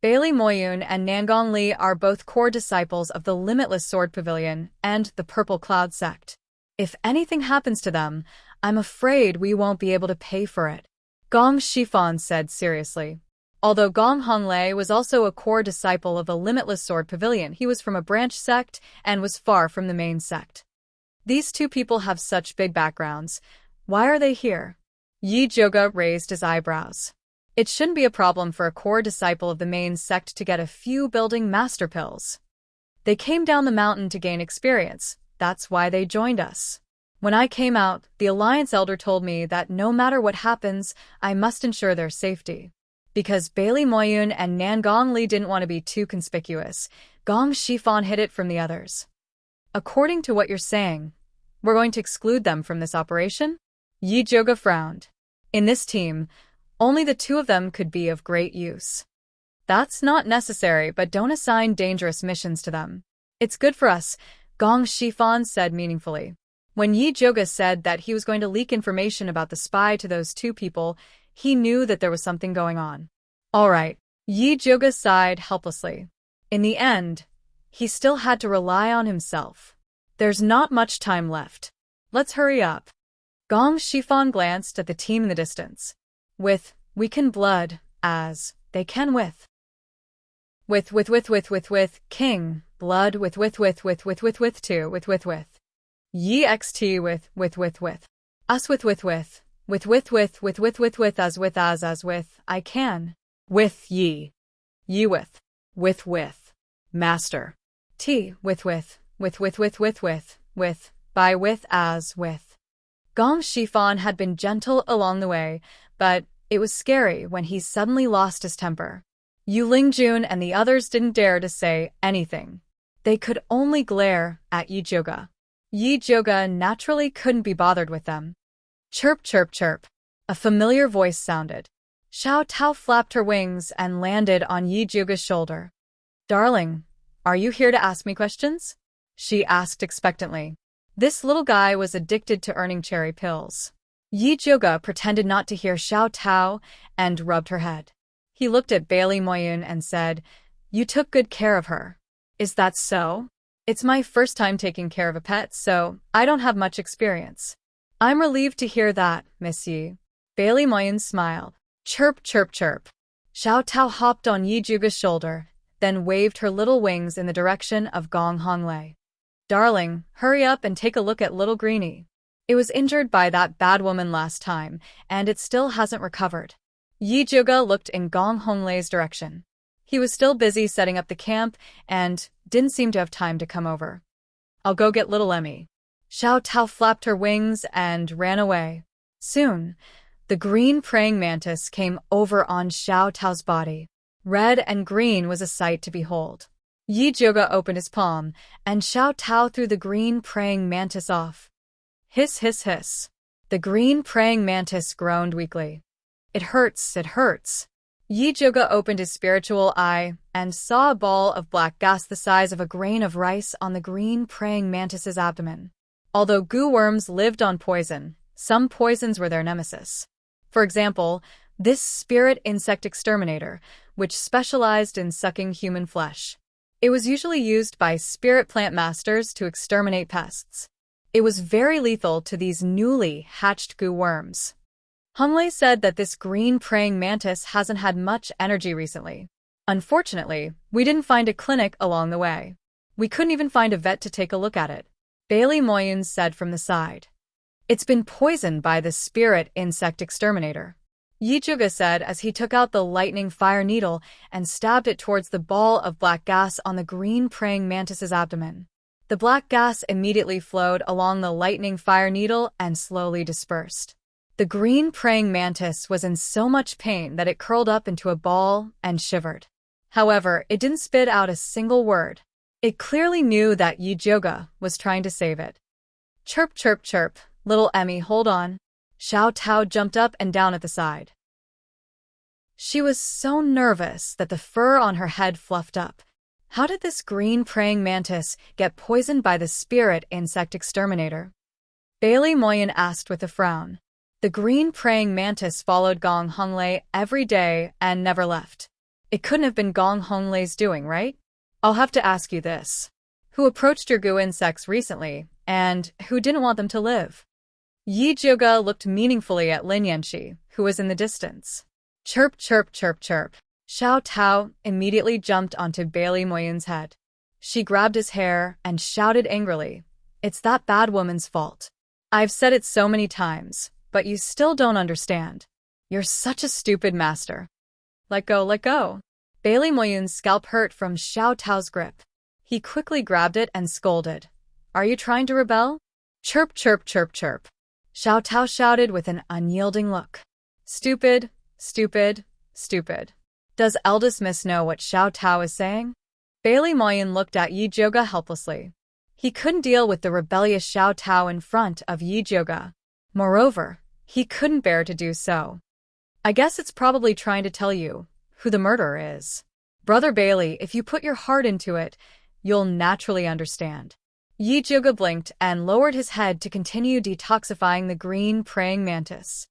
Bailey Moyun and Nangong Li are both core disciples of the Limitless Sword Pavilion and the Purple Cloud Sect. If anything happens to them, I'm afraid we won't be able to pay for it. Gong Shifan said seriously. Although Gong Honglei was also a core disciple of the Limitless Sword Pavilion, he was from a branch sect and was far from the main sect. These two people have such big backgrounds. Why are they here? Yi-Joga raised his eyebrows. It shouldn't be a problem for a core disciple of the main sect to get a few building master pills. They came down the mountain to gain experience. That's why they joined us. When I came out, the Alliance Elder told me that no matter what happens, I must ensure their safety. Because Bailey Moyun and Nan Gongli didn't want to be too conspicuous, Gong Shifan hid it from the others. According to what you're saying, we're going to exclude them from this operation? Yi Zhuge frowned. In this team, only the two of them could be of great use. That's not necessary, but don't assign dangerous missions to them. It's good for us, Gong Shifan said meaningfully. When Yi Zhuge said that he was going to leak information about the spy to those two people, he knew that there was something going on. All right, Yi Zhuge sighed helplessly. In the end, he still had to rely on himself. There's not much time left. Let's hurry up. Gong Shifan glanced at the team in the distance. With, we can blood, as, they can with. With, king, blood, with, two, with. Yi xt with, us as with, I can. With ye. Yi with, master. T with, by with as with. Gong Shifan had been gentle along the way, but it was scary when he suddenly lost his temper. Yu Lingjun and the others didn't dare to say anything. They could only glare at Yi Zhuge. Yi Zhuge naturally couldn't be bothered with them. Chirp, chirp, chirp. A familiar voice sounded. Xiao Tao flapped her wings and landed on Yi Zhuge's shoulder. Darling, are you here to ask me questions? She asked expectantly. This little guy was addicted to earning cherry pills. Yi Zhuge pretended not to hear Xiao Tao and rubbed her head. He looked at Bailey Moyun and said, You took good care of her. Is that so? It's my first time taking care of a pet, so I don't have much experience. I'm relieved to hear that, Miss Yi. Bailey Moyun smiled. Chirp, chirp, chirp. Xiao Tao hopped on Yi Zhuge's shoulder, then waved her little wings in the direction of Gong Honglei. Darling, hurry up and take a look at little Greenie. It was injured by that bad woman last time, and it still hasn't recovered. Yi Zhuge looked in Gong Honglei's direction. He was still busy setting up the camp and didn't seem to have time to come over. I'll go get little Emmy. Xiao Tao flapped her wings and ran away. Soon, the green praying mantis came over on Xiao Tao's body. Red and green was a sight to behold. Yi Zhuge opened his palm, and Xiao Tao threw the green praying mantis off. Hiss, hiss, hiss. The green praying mantis groaned weakly. It hurts, it hurts. Yi Zhuge opened his spiritual eye and saw a ball of black gas the size of a grain of rice on the green praying mantis's abdomen. Although goo worms lived on poison, some poisons were their nemesis. For example, this spirit insect exterminator, which specialized in sucking human flesh. It was usually used by spirit plant masters to exterminate pests. It was very lethal to these newly hatched goo worms. Honglei said that this green praying mantis hasn't had much energy recently. Unfortunately, we didn't find a clinic along the way. We couldn't even find a vet to take a look at it. Bailey Moyun said from the side. It's been poisoned by the spirit insect exterminator. Yi Zhuge said as he took out the lightning fire needle and stabbed it towards the ball of black gas on the green praying mantis's abdomen. The black gas immediately flowed along the lightning fire needle and slowly dispersed. The green praying mantis was in so much pain that it curled up into a ball and shivered. However, it didn't spit out a single word. It clearly knew that Yi Zhuge was trying to save it. Chirp, chirp, chirp. Little Emmy, hold on. Xiao Tao jumped up and down at the side. She was so nervous that the fur on her head fluffed up. How did this green praying mantis get poisoned by the spirit insect exterminator? Bailey Moyun asked with a frown. The green praying mantis followed Gong Honglei every day and never left. It couldn't have been Gong Honglei's doing, right? I'll have to ask you this. Who approached your goo insects recently, and who didn't want them to live? Yi Zhuge looked meaningfully at Lin Yanxi, who was in the distance. Chirp, chirp, chirp, chirp. Xiao Tao immediately jumped onto Bailey Moyun's head. She grabbed his hair and shouted angrily, It's that bad woman's fault. I've said it so many times, but you still don't understand. You're such a stupid master. Let go, let go. Bailey Moyun's scalp hurt from Xiao Tao's grip. He quickly grabbed it and scolded. Are you trying to rebel? Chirp, chirp, chirp, chirp. Xiao Tao shouted with an unyielding look. Stupid, stupid, stupid. Does eldest miss know what Xiao Tao is saying? Bailey Moyen looked at Yi Zhuge helplessly. He couldn't deal with the rebellious Xiao Tao in front of Yi Zhuge. Moreover, he couldn't bear to do so. I guess it's probably trying to tell you who the murderer is. Brother Bailey, if you put your heart into it, you'll naturally understand. Yi Zhuge blinked and lowered his head to continue detoxifying the green praying mantis.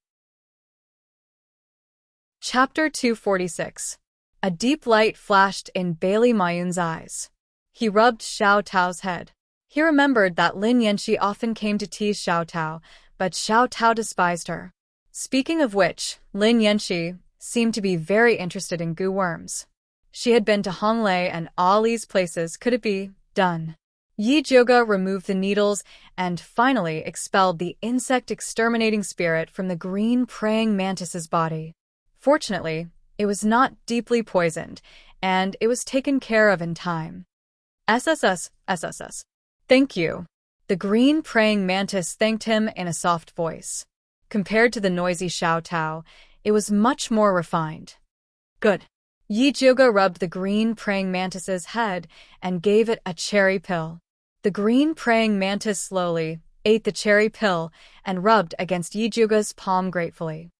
Chapter 246. A deep light flashed in Bailey Mayun's eyes. He rubbed Xiao Tao's head. He remembered that Lin Yanxi often came to tease Xiao Tao, but Xiao Tao despised her. Speaking of which, Lin Yanxi seemed to be very interested in goo worms. She had been to Honglei and all these places. Could it be done? Yi Zhuge removed the needles and finally expelled the insect-exterminating spirit from the green praying mantis's body. Fortunately, it was not deeply poisoned, and it was taken care of in time. SSS. Thank you. The green praying mantis thanked him in a soft voice. Compared to the noisy Xiao Tao, it was much more refined. Good. Yi Zhuge rubbed the green praying mantis's head and gave it a cherry pill. The green praying mantis slowly ate the cherry pill and rubbed against Yi Zhuge's palm gratefully.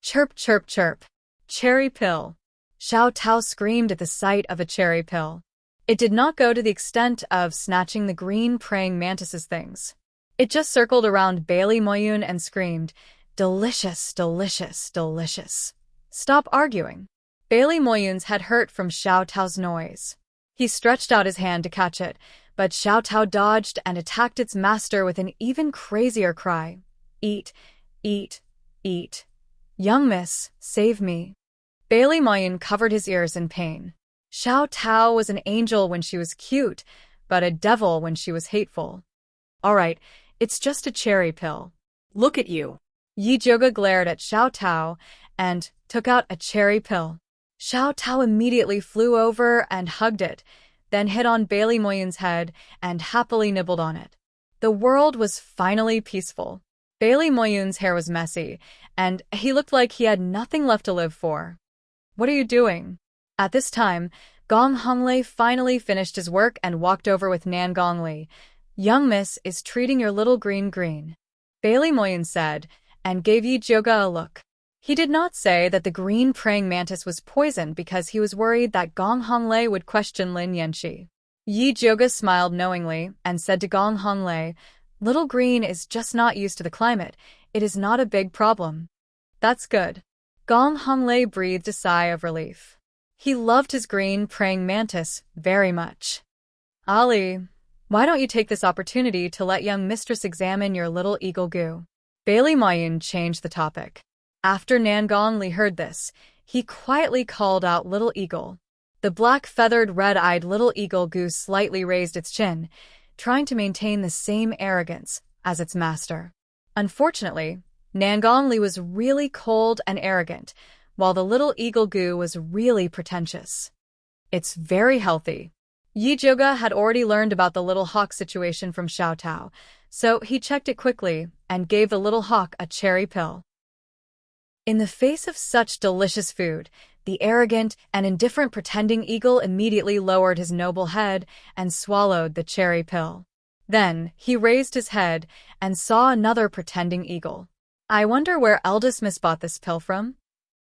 Chirp, chirp, chirp. Cherry pill. Xiao Tao screamed at the sight of a cherry pill. It did not go to the extent of snatching the green praying mantis's things. It just circled around Bailey Moyun and screamed, "Delicious, delicious, delicious." Stop arguing. Bailey Moyun's head hurt from Xiao Tao's noise. He stretched out his hand to catch it, but Xiao Tao dodged and attacked its master with an even crazier cry. Eat, eat, eat. Young miss, save me. Bailey Moyun covered his ears in pain. Xiao Tao was an angel when she was cute, but a devil when she was hateful. All right, it's just a cherry pill. Look at you. Yi Zhuge glared at Xiao Tao and took out a cherry pill. Xiao Tao immediately flew over and hugged it, then hit on Bailey Moyun's head and happily nibbled on it. The world was finally peaceful. Bailey Moyun's hair was messy, and he looked like he had nothing left to live for. What are you doing? At this time, Gong Honglei finally finished his work and walked over with Nan Gongli. Young miss is treating your little green. Bailey Moyun said, and gave Yi Zhuge a look. He did not say that the green praying mantis was poisoned because he was worried that Gong Honglei would question Lin Yanxi. Yi Zhuge smiled knowingly and said to Gong Honglei, "Little green is just not used to the climate. It is not a big problem." That's good. Gong Honglei breathed a sigh of relief. He loved his green praying mantis very much. Ali, why don't you take this opportunity to let young mistress examine your little eagle goo? Bailey Moyun changed the topic. After Nan Gongli heard this, he quietly called out Little Eagle. The black-feathered, red-eyed little eagle goo slightly raised its chin, trying to maintain the same arrogance as its master. Unfortunately, Nan Gongli was really cold and arrogant, while the little eagle goo was really pretentious. It's very healthy. Yi Zhuge had already learned about the little hawk situation from Xiao Tao, so he checked it quickly and gave the little hawk a cherry pill. In the face of such delicious food, the arrogant and indifferent pretending eagle immediately lowered his noble head and swallowed the cherry pill. Then he raised his head and saw another pretending eagle. I wonder where eldest miss bought this pill from?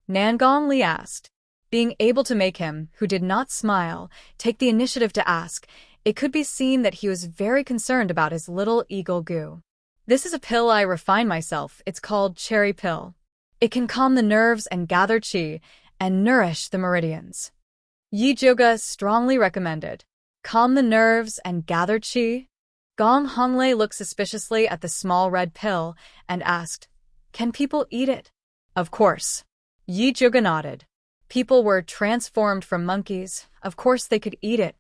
Nan Gongli asked. Being able to make him, who did not smile, take the initiative to ask, it could be seen that he was very concerned about his little eagle goo. This is a pill I refine myself. It's called cherry pill. It can calm the nerves and gather qi and nourish the meridians. Yi Zhuge strongly recommended. Calm the nerves and gather qi? Gong Honglei looked suspiciously at the small red pill and asked, "Can people eat it?" Of course. Yi Zhuge nodded. People were transformed from monkeys. Of course they could eat it.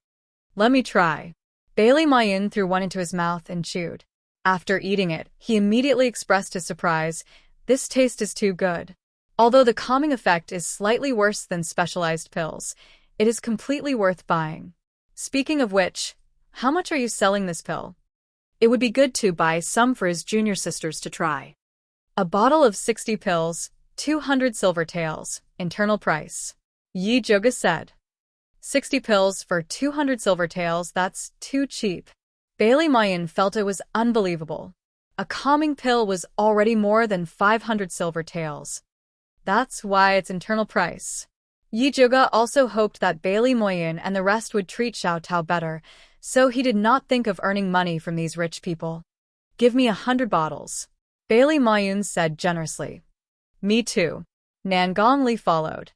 Let me try. Bailey Moyun threw one into his mouth and chewed. After eating it, he immediately expressed his surprise. This taste is too good. Although the calming effect is slightly worse than specialized pills, it is completely worth buying. Speaking of which, how much are you selling this pill? It would be good to buy some for his junior sisters to try. A bottle of 60 pills, 200 silver taels, internal price. Yi Zhuge said. 60 pills for 200 silver taels, that's too cheap. Bailey Mayan felt it was unbelievable. A calming pill was already more than 500 silver taels. That's why it's internal price. Yi Zhuge also hoped that Bailey Moyun and the rest would treat Xiao Tao better, so he did not think of earning money from these rich people. Give me 100 bottles. Bailey Moyun said generously. Me too. Nan Gongli followed.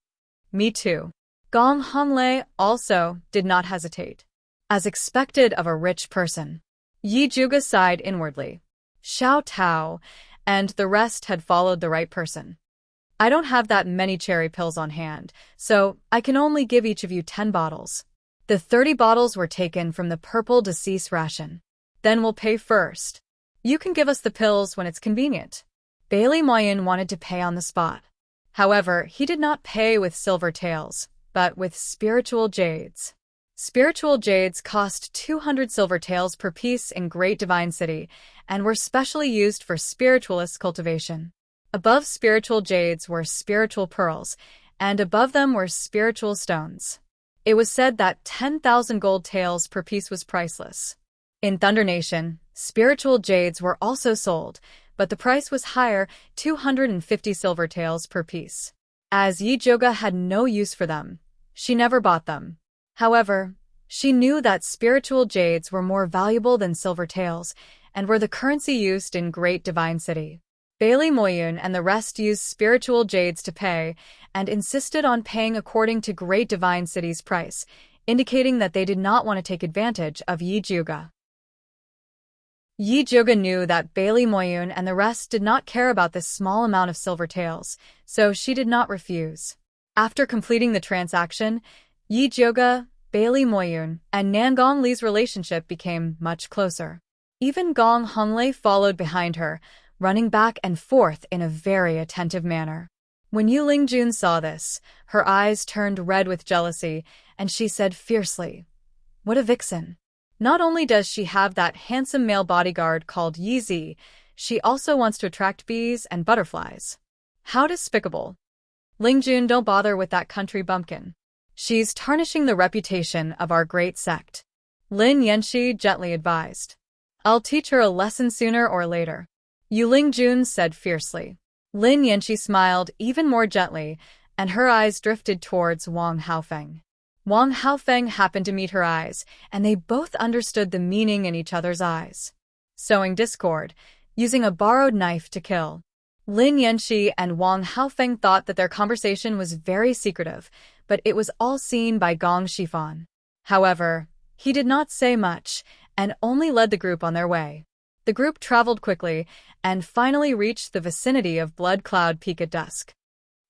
Me too. Gong Honglei also did not hesitate. As expected of a rich person. Yi Zhuge sighed inwardly. Xiao Tao and the rest had followed the right person. I don't have that many cherry pills on hand, so I can only give each of you 10 bottles. The 30 bottles were taken from the purple deceased ration. Then we'll pay first. You can give us the pills when it's convenient. Bailey Moyun wanted to pay on the spot. However, he did not pay with silver taels, but with spiritual jades. Spiritual jades cost 200 silver taels per piece in Great Divine City and were specially used for spiritualist cultivation. Above spiritual jades were spiritual pearls, and above them were spiritual stones. It was said that 10,000 gold taels per piece was priceless. In Thunder Nation, spiritual jades were also sold, but the price was higher, 250 silver taels per piece. As Yi Zhuge had no use for them, she never bought them. However, she knew that spiritual jades were more valuable than silver taels and were the currency used in Great Divine City. Bailey Moyun and the rest used spiritual jades to pay and insisted on paying according to Great Divine City's price, indicating that they did not want to take advantage of Yi Zhuge. Yi Zhuge knew that Bailey Moyun and the rest did not care about this small amount of silver taels, so she did not refuse. After completing the transaction, Yi Zhuge, Bailey Moyun, and Nan Gongli's relationship became much closer. Even Gong Honglei followed behind her, running back and forth in a very attentive manner. When Yu Lingjun saw this, her eyes turned red with jealousy, and she said fiercely, "What a vixen! Not only does she have that handsome male bodyguard called Yi Zi, she also wants to attract bees and butterflies. How despicable! Lingjun, don't bother with that country bumpkin. She's tarnishing the reputation of our great sect," Lin Yanxi gently advised. "I'll teach her a lesson sooner or later," Yu Lingjun said fiercely. Lin Yanxi smiled even more gently, and her eyes drifted towards Wang Haofeng. Wang Haofeng happened to meet her eyes, and they both understood the meaning in each other's eyes. Sowing discord, using a borrowed knife to kill. Lin Yanxi and Wang Haofeng thought that their conversation was very secretive, but it was all seen by Gong Shifan. However, he did not say much, and only led the group on their way. The group traveled quickly, and finally reached the vicinity of Blood Cloud Peak at dusk.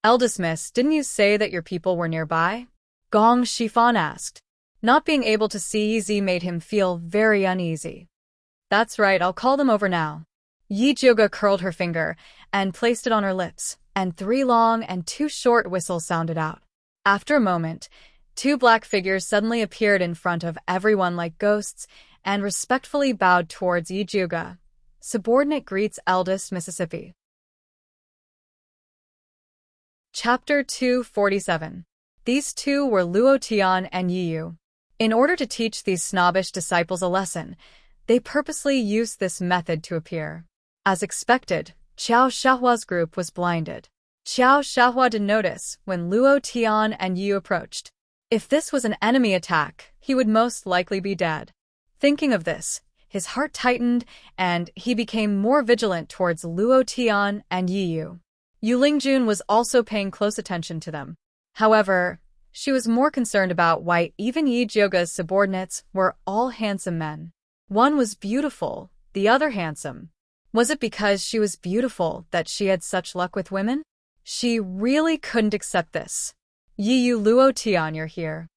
"Eldest Miss, didn't you say that your people were nearby?" Gong Shifan asked. Not being able to see Yi Zi made him feel very uneasy. "That's right, I'll call them over now." Yi Zhuge curled her finger and placed it on her lips, and 3 long and 2 short whistles sounded out. After a moment, 2 black figures suddenly appeared in front of everyone like ghosts and respectfully bowed towards Yi Zhuge. Subordinate greets eldest Mississippi. Chapter 247. These two were Luo Tian and Yi Yu. In order to teach these snobbish disciples a lesson, they purposely used this method to appear. As expected, Qiao Shahua's group was blinded. Qiao Shahua didn't notice when Luo Tian and Yi Yu approached. If this was an enemy attack, he would most likely be dead. Thinking of this, his heart tightened, and he became more vigilant towards Luo Tian and Yi Yu. Yu Lingjun was also paying close attention to them. However, she was more concerned about why even Yi Zhuge's subordinates were all handsome men. One was beautiful, the other handsome. Was it because she was beautiful that she had such luck with women? She really couldn't accept this. "Yi Yu, Luo Tian, you're here."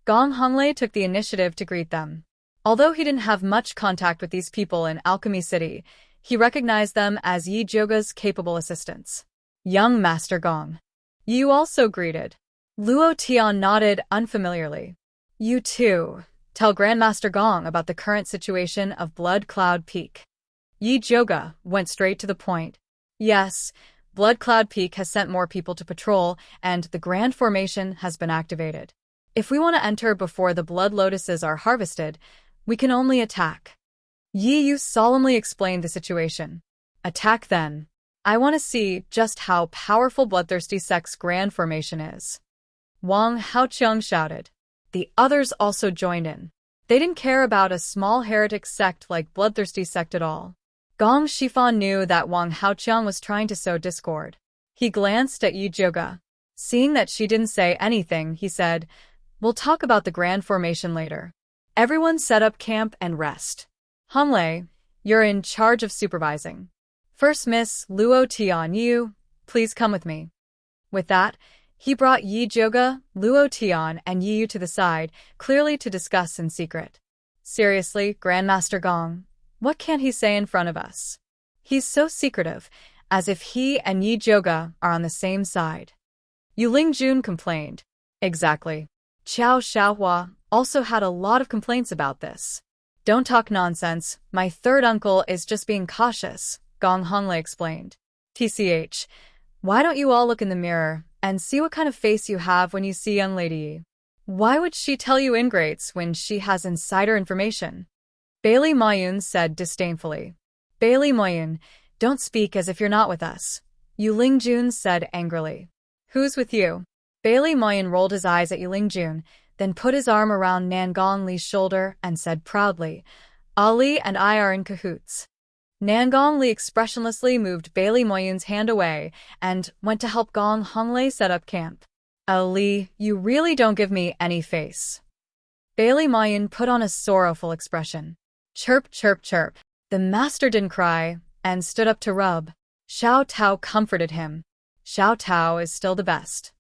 Gong Honglei took the initiative to greet them. Although he didn't have much contact with these people in Alchemy City, he recognized them as Yi Zhuge's capable assistants. "Young Master Gong." Yi Yu also greeted. Luo Tian nodded unfamiliarly. "You too. Tell Grandmaster Gong about the current situation of Blood Cloud Peak. Yi Zhuge went straight to the point. Yes, Blood Cloud Peak has sent more people to patrol, and the Grand Formation has been activated. If we want to enter before the Blood Lotuses are harvested, we can only attack. Yi Yu solemnly explained the situation. Attack then. I want to see just how powerful Bloodthirsty Sect's Grand Formation is. Wang Haoqiang shouted. The others also joined in. They didn't care about a small heretic sect like Bloodthirsty Sect at all. Gong Shifan knew that Wang Haoqiang was trying to sow discord. He glanced at Yi Zhuge. Seeing that she didn't say anything, he said, "We'll talk about the Grand Formation later. Everyone set up camp and rest. Honglei, you're in charge of supervising. First Miss Luo Tian Yu, please come with me." With that, he brought Yi Zhuge, Luo Tian, and Yi Yu to the side, clearly to discuss in secret. Seriously, Grandmaster Gong, what can't he say in front of us? He's so secretive, as if he and Yi Zhuge are on the same side. Yu Lingjun complained. Exactly. Qiao Xiaohua also had a lot of complaints about this. Don't talk nonsense, my third uncle is just being cautious, Gong Honglei explained. TCH, why don't you all look in the mirror and see what kind of face you have when you see young lady Yi? Why would she tell you ingrates when she has insider information? Bailey Moyun said disdainfully. Bailey Moyun, don't speak as if you're not with us, Yu Lingjun said angrily. Who's with you? Bailey Moyun rolled his eyes at Yu Lingjun, then put his arm around Nangong Li's shoulder and said proudly, Ali and I are in cahoots. Nangong Li expressionlessly moved Bailey Moyun's hand away and went to help Gong Honglei set up camp. Ali, you really don't give me any face. Bailey Moyun put on a sorrowful expression. Chirp, chirp, chirp. The master didn't cry and stood up to rub. Xiao Tao comforted him. Xiao Tao is still the best.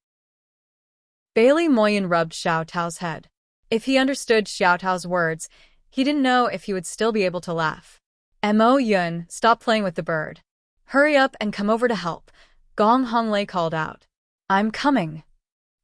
Bailey Moyun rubbed Xiao Tao's head. If he understood Xiao Tao's words, he didn't know if he would still be able to laugh. Mo Yun, stop playing with the bird. Hurry up and come over to help, Gong Honglei called out. I'm coming.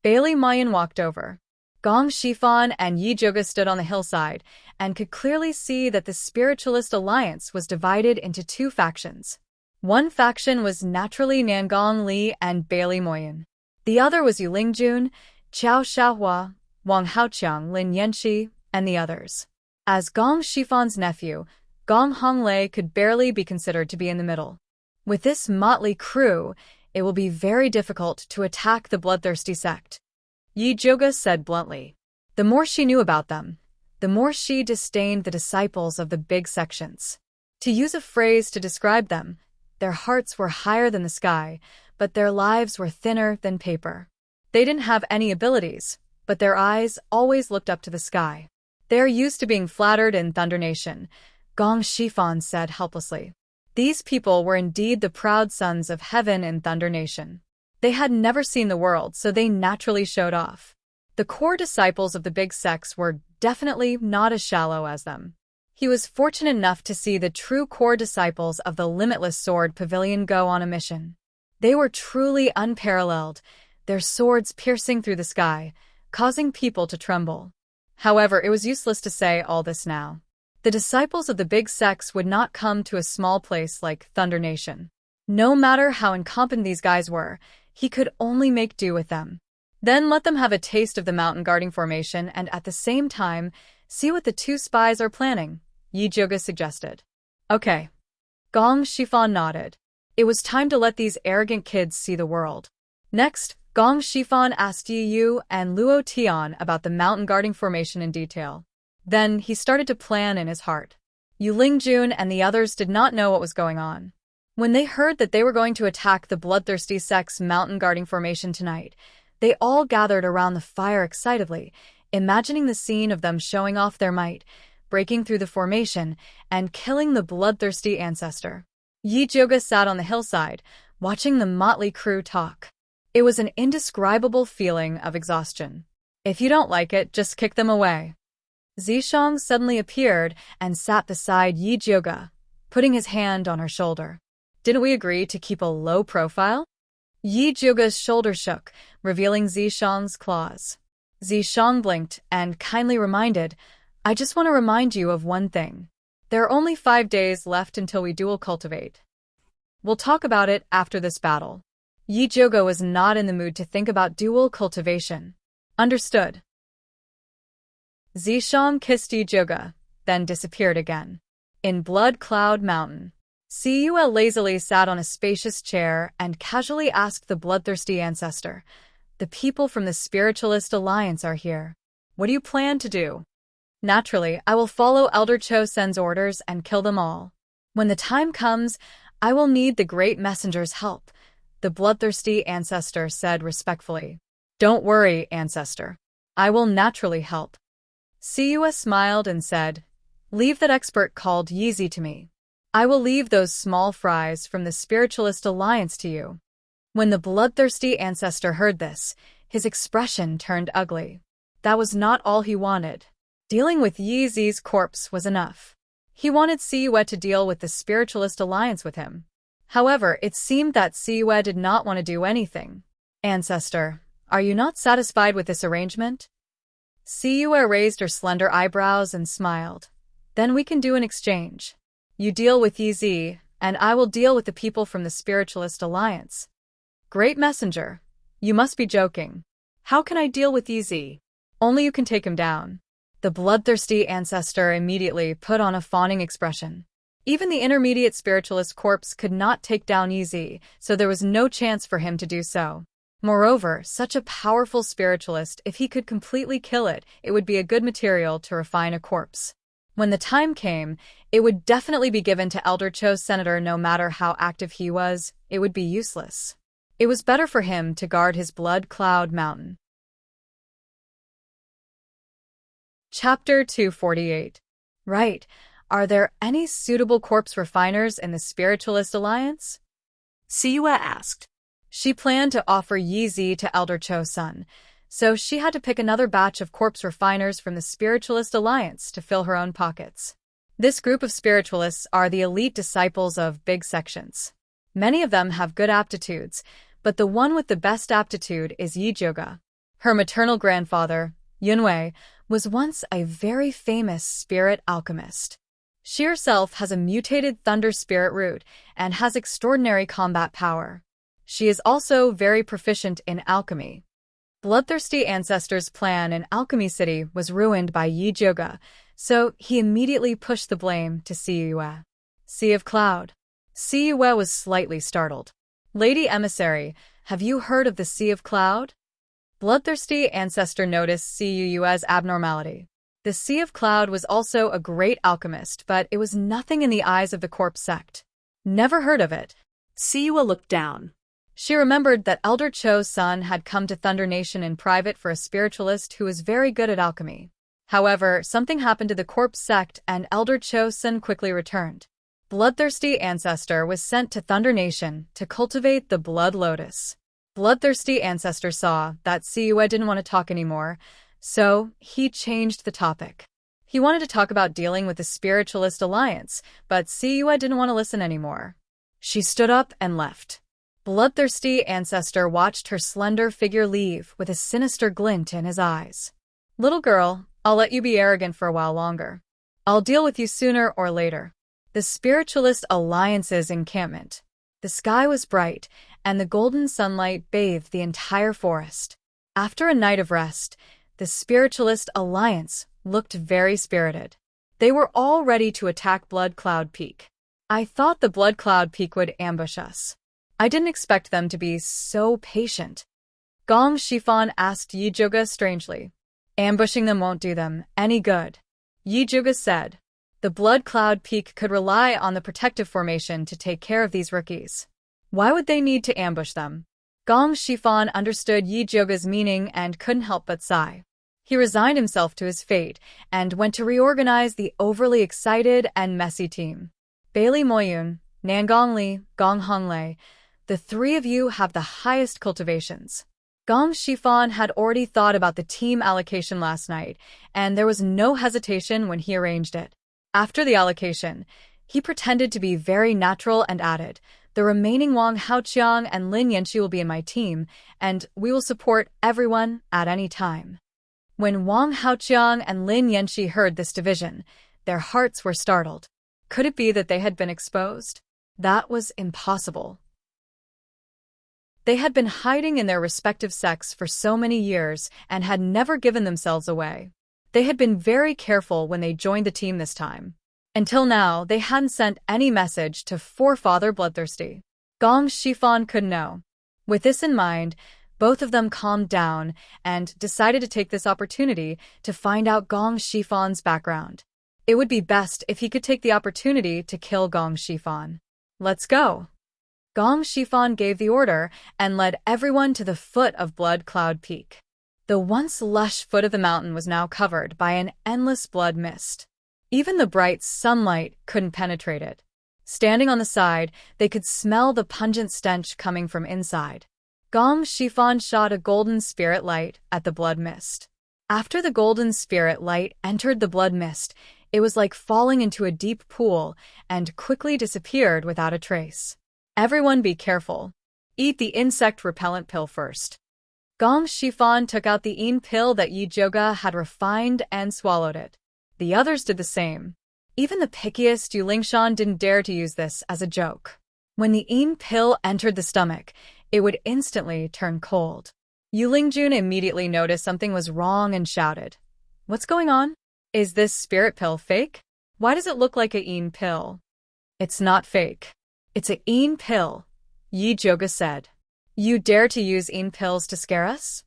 Bailey Moyun walked over. Gong Shifan and Yi Zhuge stood on the hillside and could clearly see that the Spiritualist Alliance was divided into two factions. One faction was naturally Nangong Li and Bailey Moyun. The other was Yu Lingjun, Qiao Xiaohua, Wang Haoqiang, Lin Yanxi, and the others. As Gong Shifan's nephew, Gong Honglei could barely be considered to be in the middle. With this motley crew, it will be very difficult to attack the bloodthirsty sect. Yi Zhuge said bluntly. The more she knew about them, the more she disdained the disciples of the big sections. To use a phrase to describe them, their hearts were higher than the sky, but their lives were thinner than paper. They didn't have any abilities, but their eyes always looked up to the sky. They are used to being flattered in Thunder Nation, Gong Shifan said helplessly. These people were indeed the proud sons of heaven in Thunder Nation. They had never seen the world, so they naturally showed off. The core disciples of the big sects were definitely not as shallow as them. He was fortunate enough to see the true core disciples of the Limitless Sword Pavilion go on a mission. They were truly unparalleled, their swords piercing through the sky, causing people to tremble. However, it was useless to say all this now. The disciples of the big sects would not come to a small place like Thunder Nation. No matter how incompetent these guys were, he could only make do with them. Then let them have a taste of the mountain guarding formation and at the same time, see what the two spies are planning, Yi Zhuge suggested. Okay. Gong Shifan nodded. It was time to let these arrogant kids see the world. Next, Gong Shifan asked Yi Yu and Luo Tian about the mountain guarding formation in detail. Then he started to plan in his heart. Yu Lingjun and the others did not know what was going on. When they heard that they were going to attack the bloodthirsty sect's mountain guarding formation tonight, they all gathered around the fire excitedly, imagining the scene of them showing off their might, breaking through the formation, and killing the bloodthirsty ancestor. Yi Zhuge sat on the hillside, watching the motley crew talk. It was an indescribable feeling of exhaustion. If you don't like it, just kick them away. Zishang suddenly appeared and sat beside Yi Zhuge, putting his hand on her shoulder. Didn't we agree to keep a low profile? Yi Zhuge's shoulder shook, revealing Zishang's claws. Zishang blinked and kindly reminded, I just want to remind you of one thing. There are only 5 days left until we dual cultivate. We'll talk about it after this battle. Yi Zhuge was not in the mood to think about dual cultivation. Understood. Zishang kissed Yi Zhuge, then disappeared again. In Blood Cloud Mountain, Siyue lazily sat on a spacious chair and casually asked the bloodthirsty ancestor, "The people from the Spiritualist Alliance are here. What do you plan to do?" "Naturally, I will follow Elder Cho Sen's orders and kill them all. When the time comes, I will need the Great Messenger's help," the bloodthirsty ancestor said respectfully. "Don't worry, ancestor. I will naturally help." Siyue smiled and said, "Leave that expert called Yizi to me. I will leave those small fries from the Spiritualist Alliance to you." When the bloodthirsty ancestor heard this, his expression turned ugly. That was not all he wanted. Dealing with Yizi's corpse was enough. He wanted Siyue to deal with the Spiritualist Alliance with him. However, it seemed that Siyue did not want to do anything. "Ancestor, are you not satisfied with this arrangement?" Siyue raised her slender eyebrows and smiled. "Then we can do an exchange. You deal with Yizi, and I will deal with the people from the Spiritualist Alliance." "Great Messenger, you must be joking. How can I deal with Yizi? Only you can take him down." The bloodthirsty ancestor immediately put on a fawning expression. Even the intermediate spiritualist corpse could not take down Yizi, so there was no chance for him to do so. Moreover, such a powerful spiritualist, if he could completely kill it, it would be a good material to refine a corpse. When the time came, it would definitely be given to Elder Cho's senator. No matter how active he was, it would be useless. It was better for him to guard his Blood Cloud Mountain. Chapter 248. Right. Are there any suitable corpse refiners in the Spiritualist Alliance? Siyue asked. She planned to offer Yizi to Elder Cho's son, so she had to pick another batch of corpse refiners from the Spiritualist Alliance to fill her own pockets. This group of spiritualists are the elite disciples of big sections. Many of them have good aptitudes, but the one with the best aptitude is Yi Zhuge. Her maternal grandfather, Yunwei, was once a very famous spirit alchemist. She herself has a mutated thunder spirit root and has extraordinary combat power. She is also very proficient in alchemy. Bloodthirsty Ancestor's plan in Alchemy City was ruined by Yi Zhuge, so he immediately pushed the blame to Siyue. Sea of Cloud. Siyue was slightly startled. "Lady Emissary, have you heard of the Sea of Cloud?" Bloodthirsty Ancestor noticed Siyue's abnormality. The Sea of Cloud was also a great alchemist, but it was nothing in the eyes of the corpse sect. "Never heard of it." Siyue looked down. She remembered that Elder Cho's son had come to Thunder Nation in private for a spiritualist who was very good at alchemy. However, something happened to the corpse sect and Elder Cho's son quickly returned. Bloodthirsty Ancestor was sent to Thunder Nation to cultivate the Blood Lotus. Bloodthirsty Ancestor saw that Siyue didn't want to talk anymore, so he changed the topic. He wanted to talk about dealing with the Spiritualist Alliance, but Siyue didn't want to listen anymore. She stood up and left. Bloodthirsty Ancestor watched her slender figure leave with a sinister glint in his eyes. "Little girl, I'll let you be arrogant for a while longer. I'll deal with you sooner or later." The Spiritualist Alliance's encampment. The sky was bright, and the golden sunlight bathed the entire forest. After a night of rest, the Spiritualist Alliance looked very spirited. They were all ready to attack Blood Cloud Peak. "I thought the Blood Cloud Peak would ambush us. I didn't expect them to be so patient." Gong Shifan asked Yi Zhuge strangely. "Ambushing them won't do them any good," Yi Zhuge said. "The Blood Cloud Peak could rely on the protective formation to take care of these rookies. Why would they need to ambush them?" Gong Shifan understood Yi Zhuge's meaning and couldn't help but sigh. He resigned himself to his fate and went to reorganize the overly excited and messy team. "Bailey Moyun, Nangong Li, Gong Honglei, the three of you have the highest cultivations." Gong Shifan had already thought about the team allocation last night, and there was no hesitation when he arranged it. After the allocation, he pretended to be very natural and added, "The remaining Wang Haoqiang and Lin Yanqi will be in my team, and we will support everyone at any time." When Wang Haoqiang and Lin Yanxi heard this division, their hearts were startled. Could it be that they had been exposed? That was impossible. They had been hiding in their respective sects for so many years and had never given themselves away. They had been very careful when they joined the team this time. Until now, they hadn't sent any message to Forefather Bloodthirsty. Gong Shifan could know. With this in mind, both of them calmed down and decided to take this opportunity to find out Gong Shifan's background. It would be best if he could take the opportunity to kill Gong Shifan. Let's go. Gong Shifan gave the order and led everyone to the foot of Blood Cloud Peak. The once lush foot of the mountain was now covered by an endless blood mist. Even the bright sunlight couldn't penetrate it. Standing on the side, they could smell the pungent stench coming from inside. Gong Shifan shot a golden spirit light at the blood mist. After the golden spirit light entered the blood mist, it was like falling into a deep pool and quickly disappeared without a trace. Everyone be careful. Eat the insect repellent pill first. Gong Shifan took out the yin pill that Yi Zhouge had refined and swallowed it. The others did the same. Even the pickiest Yu Lingshan didn't dare to use this as a joke. When the yin pill entered the stomach, it would instantly turn cold. Yu Lingjun immediately noticed something was wrong and shouted, "What's going on? Is this spirit pill fake? Why does it look like a yin pill?" "It's not fake. It's a yin pill," Yi Zhouge said. "You dare to use yin pills to scare us?"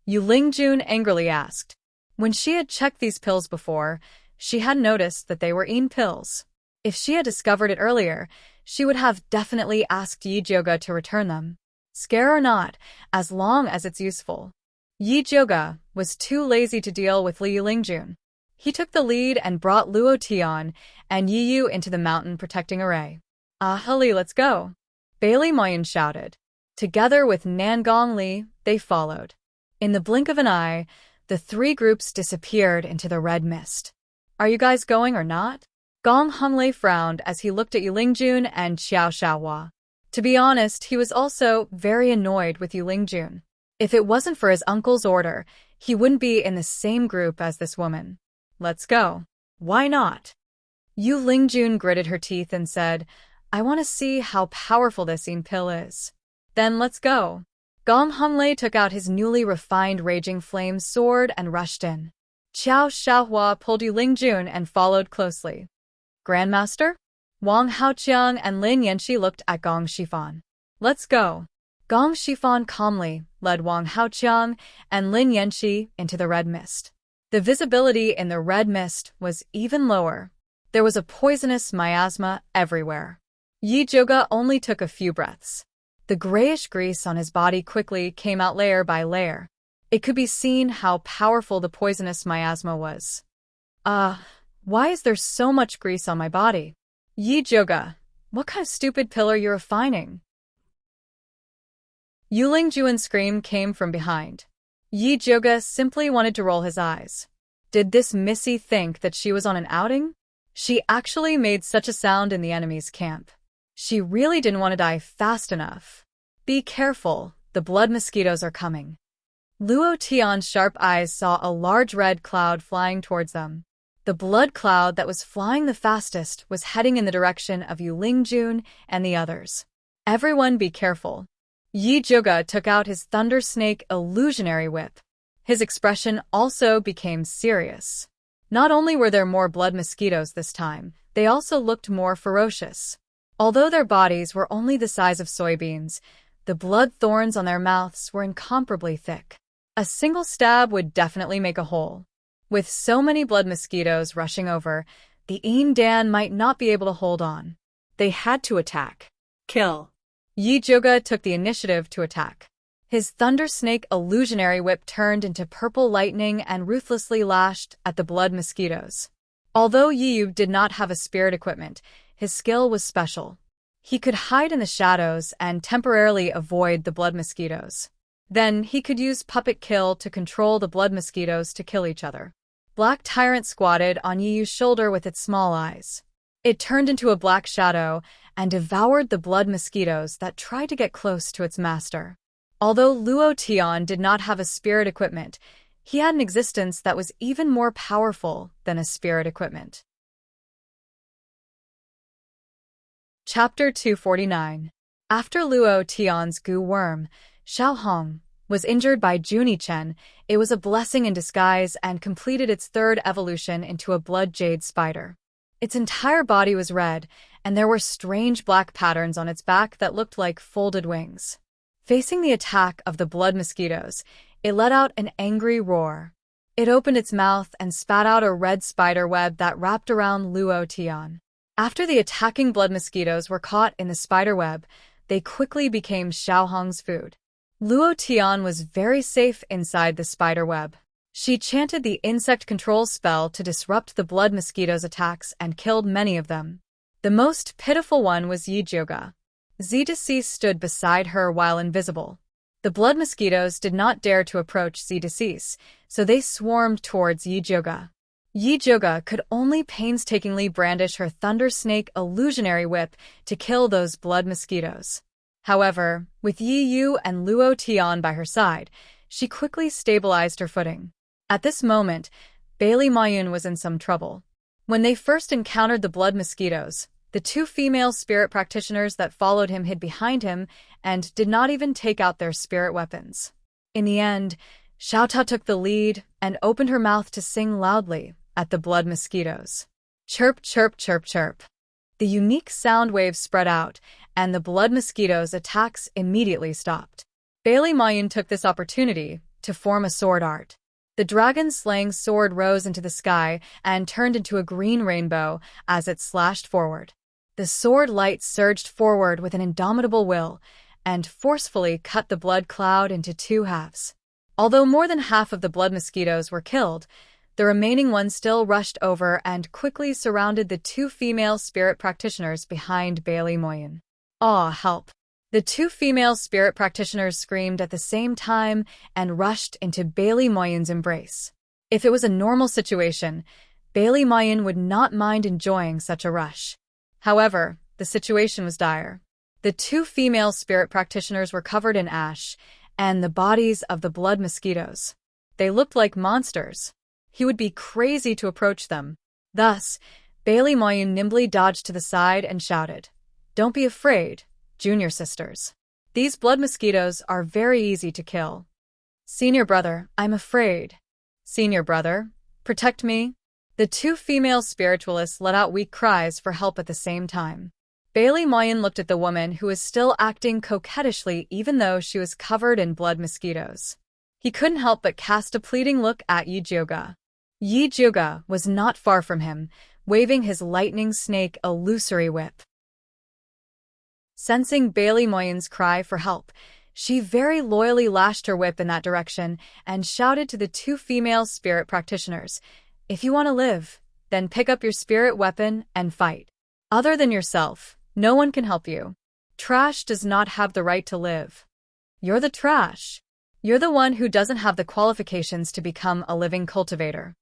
Yu Lingjun angrily asked. When she had checked these pills before, she had noticed that they were yin pills. If she had discovered it earlier, she would have definitely asked Yi Zhouge to return them. Scare or not, as long as it's useful. Yi Zhouge was too lazy to deal with Yu Lingjun. He took the lead and brought Luo Tian and Yi Yu into the mountain protecting array. "Ahali, let's go," Bailey Moyen shouted. Together with Nangong Li, they followed. In the blink of an eye, the three groups disappeared into the red mist. "Are you guys going or not?" Gong Honglei frowned as he looked at Yu Lingjun and Xiao Xiaohua. To be honest, he was also very annoyed with Yu Lingjun. If it wasn't for his uncle's order, he wouldn't be in the same group as this woman. "Let's go." "Why not?" Yu Lingjun gritted her teeth and said, "I want to see how powerful this yin pill is." "Then let's go." Gong Honglei took out his newly refined Raging Flame sword and rushed in. Xiao Xiaohua pulled Yu Lingjun and followed closely. "Grandmaster?" Wang Haoqiang and Lin Yanxi looked at Gong Shifan. "Let's go." Gong Shifan calmly led Wang Haoqiang and Lin Yanxi into the red mist. The visibility in the red mist was even lower. There was a poisonous miasma everywhere. Yi Zhouge only took a few breaths. The grayish grease on his body quickly came out layer by layer. It could be seen how powerful the poisonous miasma was. Why is there so much grease on my body?" "Yi Zhouge, what kind of stupid pill are you refining?" Yu Lingjuan's scream came from behind. Yi Zhouge simply wanted to roll his eyes. Did this Missy think that she was on an outing? She actually made such a sound in the enemy's camp. She really didn't want to die fast enough. "Be careful, the blood mosquitoes are coming." Luo Tian's sharp eyes saw a large red cloud flying towards them. The blood cloud that was flying the fastest was heading in the direction of Yu Lingjun and the others. "Everyone be careful." Yi Zhouge took out his Thunder Snake illusionary whip. His expression also became serious. Not only were there more blood mosquitoes this time, they also looked more ferocious. Although their bodies were only the size of soybeans, the blood thorns on their mouths were incomparably thick. A single stab would definitely make a hole. With so many blood mosquitoes rushing over, the Yin Dan might not be able to hold on. They had to attack. Kill. Yi Zhouge took the initiative to attack. His Thunder Snake illusionary whip turned into purple lightning and ruthlessly lashed at the blood mosquitoes. Although Yi Yu did not have a spirit equipment, his skill was special. He could hide in the shadows and temporarily avoid the blood mosquitoes. Then he could use Puppet Kill to control the blood mosquitoes to kill each other. Black Tyrant squatted on Yi Yu's shoulder with its small eyes. It turned into a black shadow and devoured the blood mosquitoes that tried to get close to its master. Although Luo Tian did not have a spirit equipment, He had an existence that was even more powerful than a spirit equipment. Chapter 249. After Luo Tian's goo worm, Xiao Hong, was injured by Junie Chen, it was a blessing in disguise and completed its third evolution into a blood jade spider. Its entire body was red, and there were strange black patterns on its back that looked like folded wings. Facing the attack of the blood mosquitoes, it let out an angry roar. It opened its mouth and spat out a red spider web that wrapped around Luo Tian. After the attacking blood mosquitoes were caught in the spider web, they quickly became Xiao Hong's food. Luo Tian was very safe inside the spider web. She chanted the insect control spell to disrupt the blood mosquitoes' attacks and killed many of them. The most pitiful one was Yijioga. Zideci stood beside her while invisible. The blood mosquitoes did not dare to approach Zideci, so they swarmed towards Yijioga. Yijioga could only painstakingly brandish her thunder snake illusionary whip to kill those blood mosquitoes. However, with Yi Yu and Luo Tian by her side, she quickly stabilized her footing. At this moment, Bailey Mayun was in some trouble. When they first encountered the blood mosquitoes, the two female spirit practitioners that followed him hid behind him and did not even take out their spirit weapons. In the end, Xiaota took the lead and opened her mouth to sing loudly at the blood mosquitoes. Chirp, chirp, chirp, chirp. The unique sound waves spread out, and the blood mosquitoes' attacks immediately stopped. Bailey Mayun took this opportunity to form a sword art. The dragon-slaying sword rose into the sky and turned into a green rainbow as it slashed forward. The sword light surged forward with an indomitable will and forcefully cut the blood cloud into two halves. Although more than half of the blood mosquitoes were killed, the remaining ones still rushed over and quickly surrounded the two female spirit practitioners behind Bailey Mayun. "Aw, help!" The two female spirit practitioners screamed at the same time and rushed into Bailey Mayun's embrace. If it was a normal situation, Bailey Mayun would not mind enjoying such a rush. However, the situation was dire. The two female spirit practitioners were covered in ash and the bodies of the blood mosquitoes. They looked like monsters. He would be crazy to approach them. Thus, Bailey Mayun nimbly dodged to the side and shouted, "Don't be afraid, junior sisters. These blood mosquitoes are very easy to kill." "Senior brother, I'm afraid." "Senior brother, protect me." The two female spiritualists let out weak cries for help at the same time. Bailey Mayun looked at the woman who was still acting coquettishly even though she was covered in blood mosquitoes. He couldn't help but cast a pleading look at Yijioga. Yijioga was not far from him, waving his lightning snake illusory whip. Sensing Bailey Mayun's cry for help, she very loyally lashed her whip in that direction and shouted to the two female spirit practitioners, "If you want to live, then pick up your spirit weapon and fight. Other than yourself, no one can help you. Trash does not have the right to live. You're the trash. You're the one who doesn't have the qualifications to become a living cultivator."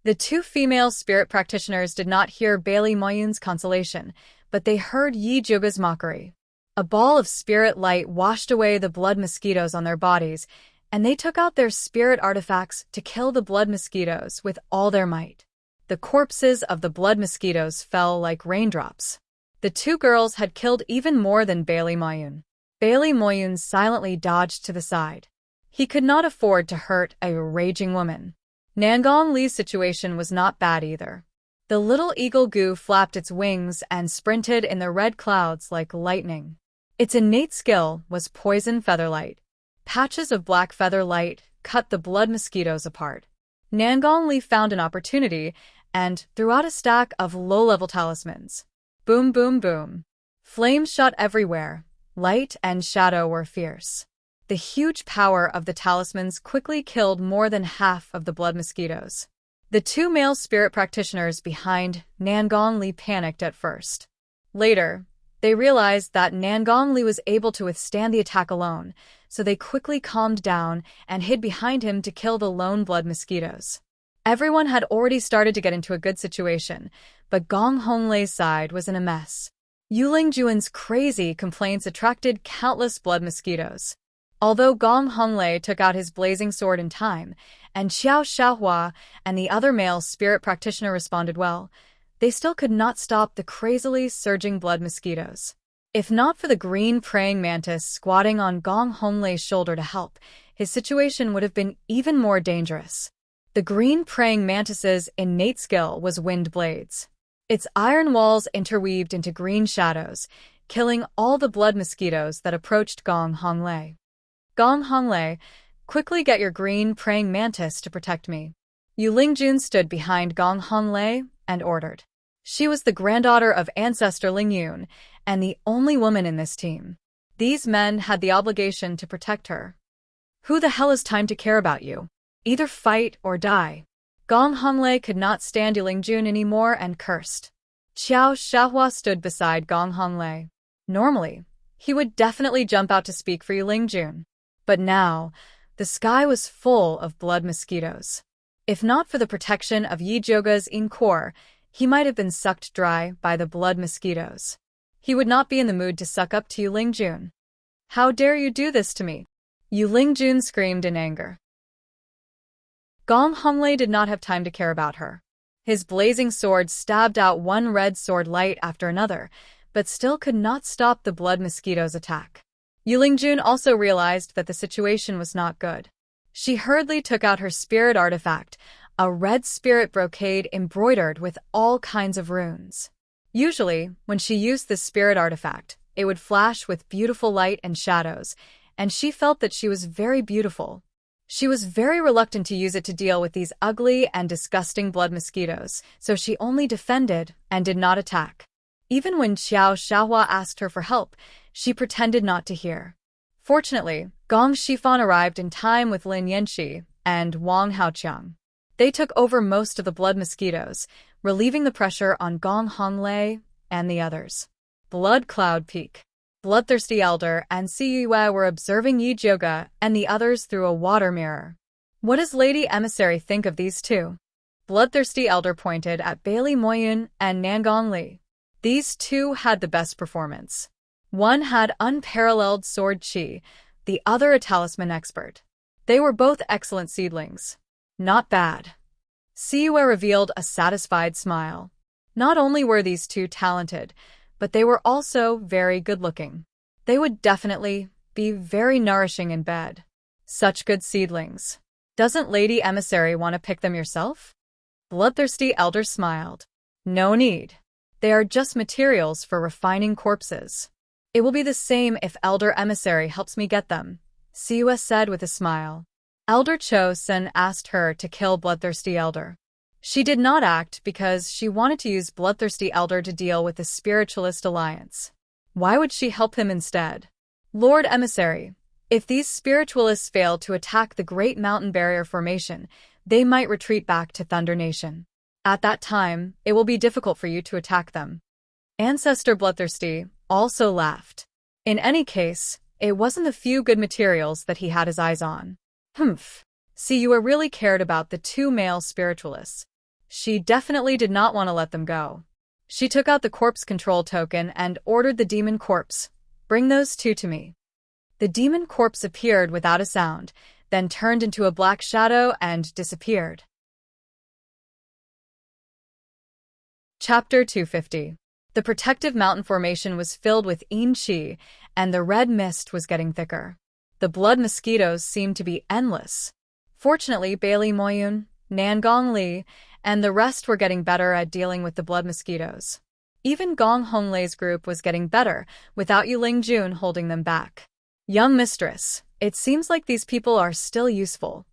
The two female spirit practitioners did not hear Bailey Mayun's consolation, but they heard Yijioga's mockery. A ball of spirit light washed away the blood mosquitoes on their bodies, and they took out their spirit artifacts to kill the blood mosquitoes with all their might. The corpses of the blood mosquitoes fell like raindrops. The two girls had killed even more than Bailey Mayun. Bailey Mayun silently dodged to the side. He could not afford to hurt a raging woman. Nangong Li's situation was not bad either. The little eagle goo flapped its wings and sprinted in the red clouds like lightning. Its innate skill was poison feather light. Patches of black feather light cut the blood mosquitoes apart. Nangong Li found an opportunity and threw out a stack of low-level talismans. Boom, boom, boom. Flames shot everywhere. Light and shadow were fierce. The huge power of the talismans quickly killed more than half of the blood mosquitoes. The two male spirit practitioners behind Nangong Li panicked at first. Later, they realized that Nangong Li was able to withstand the attack alone, so they quickly calmed down and hid behind him to kill the lone blood mosquitoes. Everyone had already started to get into a good situation, but Gong Honglei's side was in a mess. Yuling Juan's crazy complaints attracted countless blood mosquitoes. Although Gong Honglei took out his blazing sword in time, and Xiao Xiaohua and the other male spirit practitioner responded well, they still could not stop the crazily surging blood mosquitoes. If not for the green praying mantis squatting on Gong Honglei's shoulder to help, his situation would have been even more dangerous. The green praying mantis's innate skill was wind blades. Its iron walls interweaved into green shadows, killing all the blood mosquitoes that approached Gong Honglei. Gong Honglei, quickly get your green praying mantis to protect me. Yu Lingjun stood behind Gong Honglei and ordered. She was the granddaughter of ancestor Lingyun and the only woman in this team. These men had the obligation to protect her. Who the hell has time to care about you? Either fight or die. Gong Honglei could not stand Yu Lingjun anymore and cursed. Xiao Xiaohua stood beside Gong Honglei. Normally, he would definitely jump out to speak for Yu Lingjun. But now, the sky was full of blood mosquitoes. If not for the protection of Yi Zhouge's yin core, he might have been sucked dry by the blood mosquitoes. He would not be in the mood to suck up to Yu Lingjun. How dare you do this to me? Yu Lingjun screamed in anger. Gong Honglei did not have time to care about her. His blazing sword stabbed out one red sword light after another, but still could not stop the blood mosquito's attack. Yu Lingjun also realized that the situation was not good. She hurriedly took out her spirit artifact, a red spirit brocade embroidered with all kinds of runes. Usually, when she used this spirit artifact, it would flash with beautiful light and shadows, and she felt that she was very beautiful. She was very reluctant to use it to deal with these ugly and disgusting blood mosquitoes, so she only defended and did not attack. Even when Xiao Xiaohua asked her for help, she pretended not to hear. Fortunately, Gong Shifan arrived in time with Lin Yanxi and Wang Haoqiang. They took over most of the blood mosquitoes, relieving the pressure on Gong Honglei and the others. Blood Cloud Peak. Bloodthirsty Elder and Si Yue were observing Yi Zhouge and the others through a water mirror. What does Lady Emissary think of these two? Bloodthirsty Elder pointed at Bailey Moyun and Nangong Li. These two had the best performance. One had unparalleled sword chi, the other a talisman expert. They were both excellent seedlings. Not bad. Si Yue revealed a satisfied smile. Not only were these two talented, but they were also very good-looking. They would definitely be very nourishing in bed. Such good seedlings. Doesn't Lady Emissary want to pick them yourself? Bloodthirsty Elder smiled. No need. They are just materials for refining corpses. It will be the same if Elder Emissary helps me get them, Si Yue said with a smile. Elder Cho Sen asked her to kill Bloodthirsty Elder. She did not act because she wanted to use Bloodthirsty Elder to deal with the Spiritualist Alliance. Why would she help him instead? Lord Emissary, if these Spiritualists fail to attack the Great Mountain Barrier Formation, they might retreat back to Thunder Nation. At that time, it will be difficult for you to attack them. Ancestor Bloodthirsty also laughed. In any case, it wasn't the few good materials that he had his eyes on. Si Yue really cared about the two male spiritualists. She definitely did not want to let them go. She took out the corpse control token and ordered the demon corpse. Bring those two to me. The demon corpse appeared without a sound, then turned into a black shadow and disappeared. Chapter 250. The protective mountain formation was filled with yin qi, and the red mist was getting thicker. The blood mosquitoes seemed to be endless. Fortunately, Bailey Moyun, Nangong Li, and the rest were getting better at dealing with the blood mosquitoes. Even Gong Honglei's group was getting better, without Yu Lingjun holding them back. Young mistress, it seems like these people are still useful,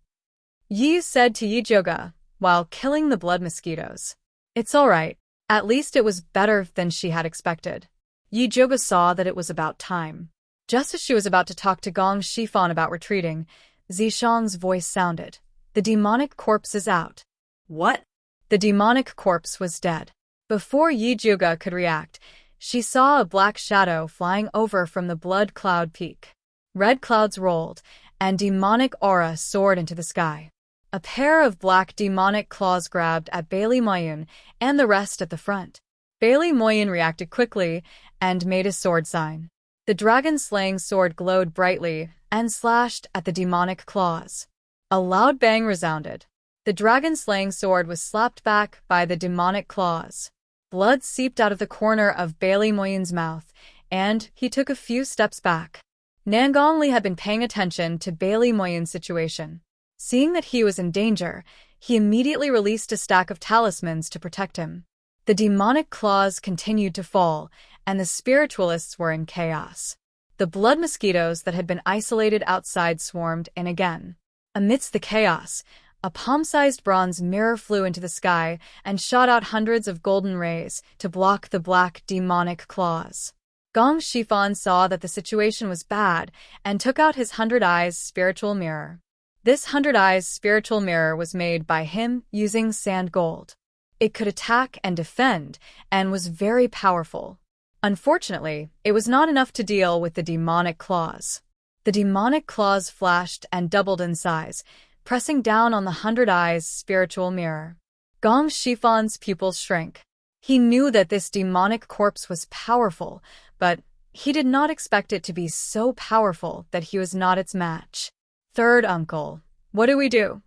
Yi said to Yi Zhouge, while killing the blood mosquitoes. It's all right. At least it was better than she had expected. Yi Zhouge saw that it was about time. Just as she was about to talk to Gong Shifan about retreating, Zishang's voice sounded. The demonic corpse is out. What? The demonic corpse was dead. Before Yi Zhouge could react, she saw a black shadow flying over from the blood cloud peak. Red clouds rolled, and demonic aura soared into the sky. A pair of black demonic claws grabbed at Bailey Moyun and the rest at the front. Bailey Moyun reacted quickly and made a sword sign. The dragon-slaying sword glowed brightly and slashed at the demonic claws. A loud bang resounded. The dragon-slaying sword was slapped back by the demonic claws. Blood seeped out of the corner of Bailey Moyun's mouth, and he took a few steps back. Nangongli had been paying attention to Bailey Moyun's situation. Seeing that he was in danger, he immediately released a stack of talismans to protect him. The demonic claws continued to fall, and the spiritualists were in chaos. The blood mosquitoes that had been isolated outside swarmed in again. Amidst the chaos, a palm-sized bronze mirror flew into the sky and shot out hundreds of golden rays to block the black demonic claws. Gong Shifan saw that the situation was bad and took out his 100 Eyes spiritual mirror. This 100 Eyes spiritual mirror was made by him using sand gold. It could attack and defend and was very powerful. Unfortunately, it was not enough to deal with the demonic claws. The demonic claws flashed and doubled in size, pressing down on the 100 Eyes spiritual mirror. Gong Shifan's pupils shrank. He knew that this demonic corpse was powerful, but he did not expect it to be so powerful that he was not its match. Third uncle, what do we do?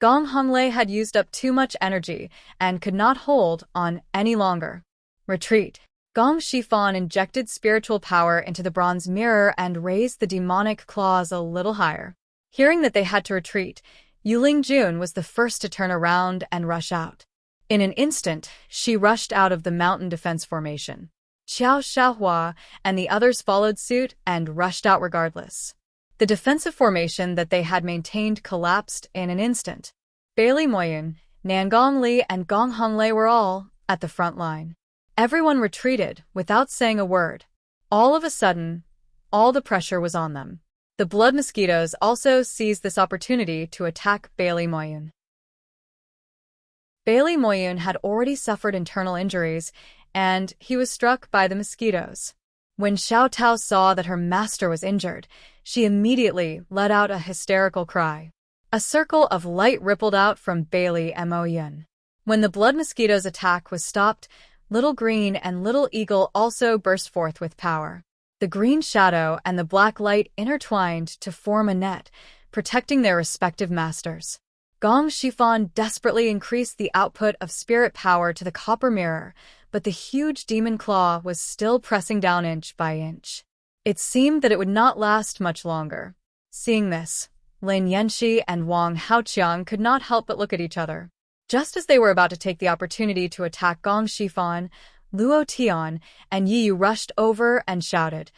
Gong Honglei had used up too much energy and could not hold on any longer. Retreat. Gong Shifan injected spiritual power into the bronze mirror and raised the demonic claws a little higher. Hearing that they had to retreat, Yuling Jun was the first to turn around and rush out. In an instant, she rushed out of the mountain defense formation. Qiao Xiaohua and the others followed suit and rushed out regardless. The defensive formation that they had maintained collapsed in an instant. Bailey Moyun, Nangong Li, and Gong Honglei were all at the front line. Everyone retreated without saying a word. All of a sudden, all the pressure was on them. The blood mosquitoes also seized this opportunity to attack Bailey Moyun. Bailey Moyun had already suffered internal injuries, and he was struck by the mosquitoes. When Xiao Tao saw that her master was injured, she immediately let out a hysterical cry. A circle of light rippled out from Bailey Moyun. When the blood mosquito's attack was stopped, Little Green and Little Eagle also burst forth with power. The green shadow and the black light intertwined to form a net, protecting their respective masters. Gong Shifan desperately increased the output of spirit power to the copper mirror, but the huge demon claw was still pressing down inch by inch. It seemed that it would not last much longer. Seeing this, Lin Yanxi and Wang Haoqiang could not help but look at each other. Just as they were about to take the opportunity to attack Gong Shifan, Luo Tian and Yi Yu rushed over and shouted,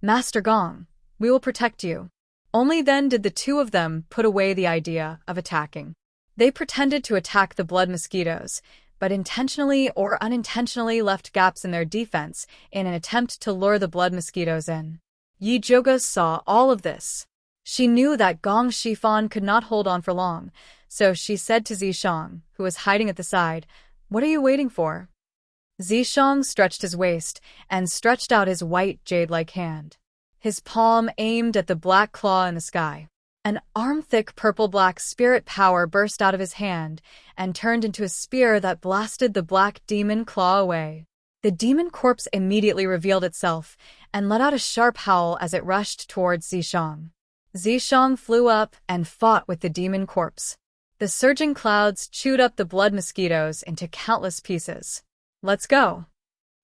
"Master Gong, we will protect you." Only then did the two of them put away the idea of attacking. They pretended to attack the blood mosquitoes, but intentionally or unintentionally left gaps in their defense in an attempt to lure the blood mosquitoes in. Yi Zhoga saw all of this. She knew that Gong Shifan could not hold on for long, so she said to Zishang, who was hiding at the side, "What are you waiting for?" Zishang stretched his waist and stretched out his white jade-like hand. His palm aimed at the black claw in the sky. An arm-thick purple-black spirit power burst out of his hand and turned into a spear that blasted the black demon claw away. The demon corpse immediately revealed itself and let out a sharp howl as it rushed towards Zishang. Zishang flew up and fought with the demon corpse. The surging clouds chewed up the blood mosquitoes into countless pieces. "Let's go."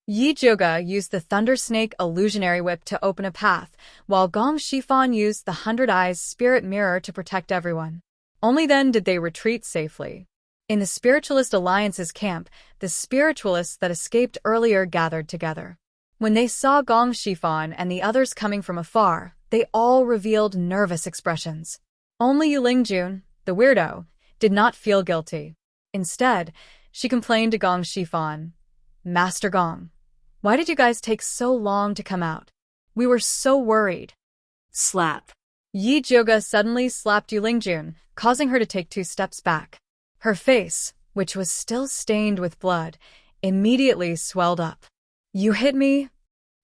Yi Zhoga used the Thunder Snake illusionary whip to open a path, while Gong Shifan used the 100 Eyes spirit mirror to protect everyone. Only then did they retreat safely. In the Spiritualist Alliance's camp, the spiritualists that escaped earlier gathered together. When they saw Gong Shifan and the others coming from afar, they all revealed nervous expressions. Only Yuling Jun, the weirdo, did not feel guilty. Instead, she complained to Gong Shifan, "Master Gong, why did you guys take so long to come out? We were so worried." Slap. Yi Zhoga suddenly slapped Yuling Jun, causing her to take 2 steps back. Her face, which was still stained with blood, immediately swelled up. "You hit me?"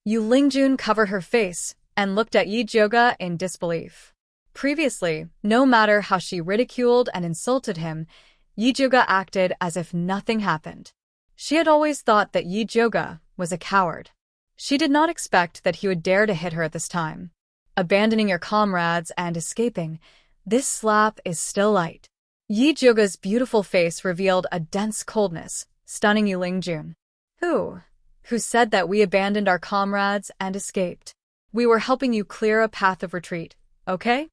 Yuling Jun covered her face and looked at Yi Zhoga in disbelief. Previously, no matter how she ridiculed and insulted him, Yi Zhoga acted as if nothing happened. She had always thought that Yi Zhoga was a coward. She did not expect that he would dare to hit her at this time. Abandoning your comrades and escaping, this slap is still light. Yi Juga's beautiful face revealed a dense coldness, stunning Yu Lingjun. Who said that we abandoned our comrades and escaped? We were helping you clear a path of retreat, okay?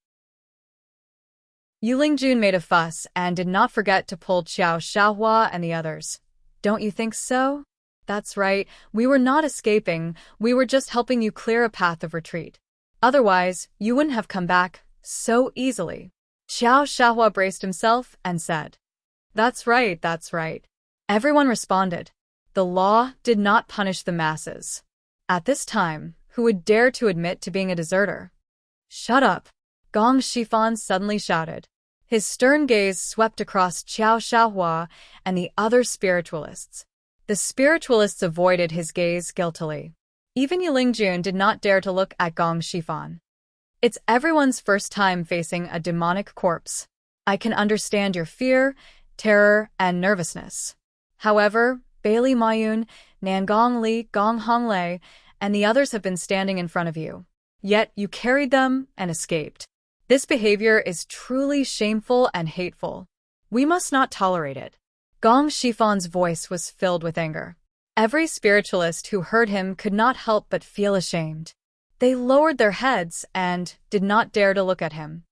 Yu Lingjun made a fuss and did not forget to pull Qiao Xiaohua and the others. Don't you think so? That's right, we were not escaping, we were just helping you clear a path of retreat. Otherwise, you wouldn't have come back so easily. Qiao Xiaohua braced himself and said, That's right, that's right. Everyone responded. The law did not punish the masses. At this time, who would dare to admit to being a deserter? Shut up, Gong Shifan suddenly shouted. His stern gaze swept across Qiao Xiaohua and the other spiritualists. The spiritualists avoided his gaze guiltily. Even Yu Lingjun did not dare to look at Gong Shifan. It's everyone's first time facing a demonic corpse. I can understand your fear, terror, and nervousness. However, Bailey Mayun, Nangong Li, Gong Honglei, and the others have been standing in front of you. Yet you carried them and escaped. This behavior is truly shameful and hateful. We must not tolerate it. Gong Shifan's voice was filled with anger. Every spiritualist who heard him could not help but feel ashamed. They lowered their heads and did not dare to look at him.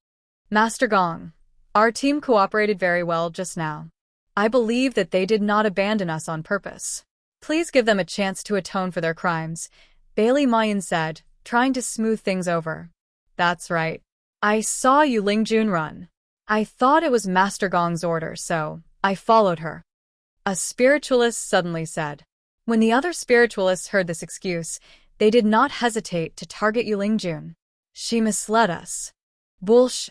Master Gong, our team cooperated very well just now. I believe that they did not abandon us on purpose. Please give them a chance to atone for their crimes, Bailey Mayun said, trying to smooth things over. That's right. I saw Yu Lingjun run. I thought it was Master Gong's order, so I followed her. A spiritualist suddenly said. When the other spiritualists heard this excuse, they did not hesitate to target Yu Lingjun. She misled us. Bullsh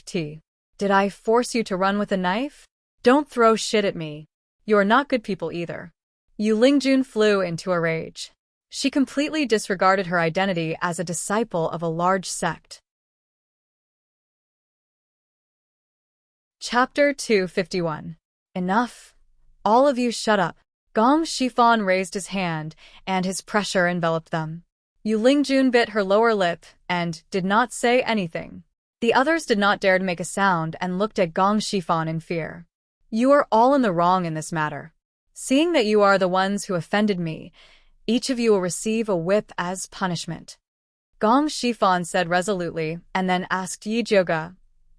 *T. Did I force you to run with a knife? Don't throw shit at me. You're not good people either. Yu Lingjun flew into a rage. She completely disregarded her identity as a disciple of a large sect. Chapter 251. Enough. All of you shut up. Gong Shifan raised his hand, and his pressure enveloped them. Yu Lingjun bit her lower lip and did not say anything. The others did not dare to make a sound and looked at Gong Shifan in fear. You are all in the wrong in this matter. Seeing that you are the ones who offended me, each of you will receive a whip as punishment. Gong Shifan said resolutely and then asked Yi Juga,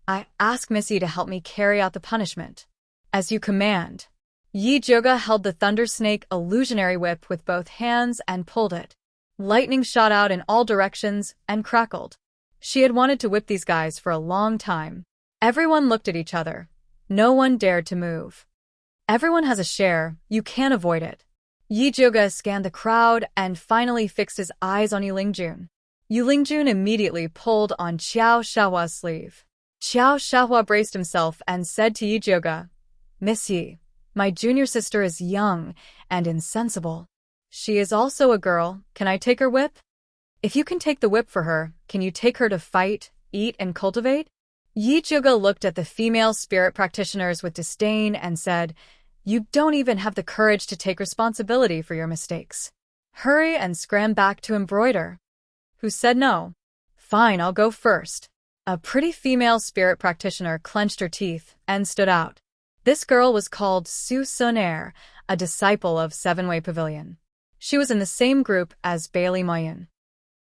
I ask Missy to help me carry out the punishment. As you command. Yi Juga held the Thunder Snake illusionary whip with both hands and pulled it. Lightning shot out in all directions and crackled. She had wanted to whip these guys for a long time. Everyone looked at each other. No one dared to move. Everyone has a share, you can't avoid it. Yi Juga scanned the crowd and finally fixed his eyes on Yu Lingjun. Yu Lingjun immediately pulled on Qiao Xiaohua's sleeve. Qiao Xiaohua braced himself and said to Yi Juga, Miss Yi, my junior sister is young and insensible. She is also a girl, can I take her whip? If you can take the whip for her, can you take her to fight, eat, and cultivate? Yi Juga looked at the female spirit practitioners with disdain and said, You don't even have the courage to take responsibility for your mistakes. Hurry and scram back to embroider. Who said no? Fine, I'll go first. A pretty female spirit practitioner clenched her teeth and stood out. This girl was called Su Sun Air, a disciple of Seven-Way Pavilion. She was in the same group as Bailey Mayun.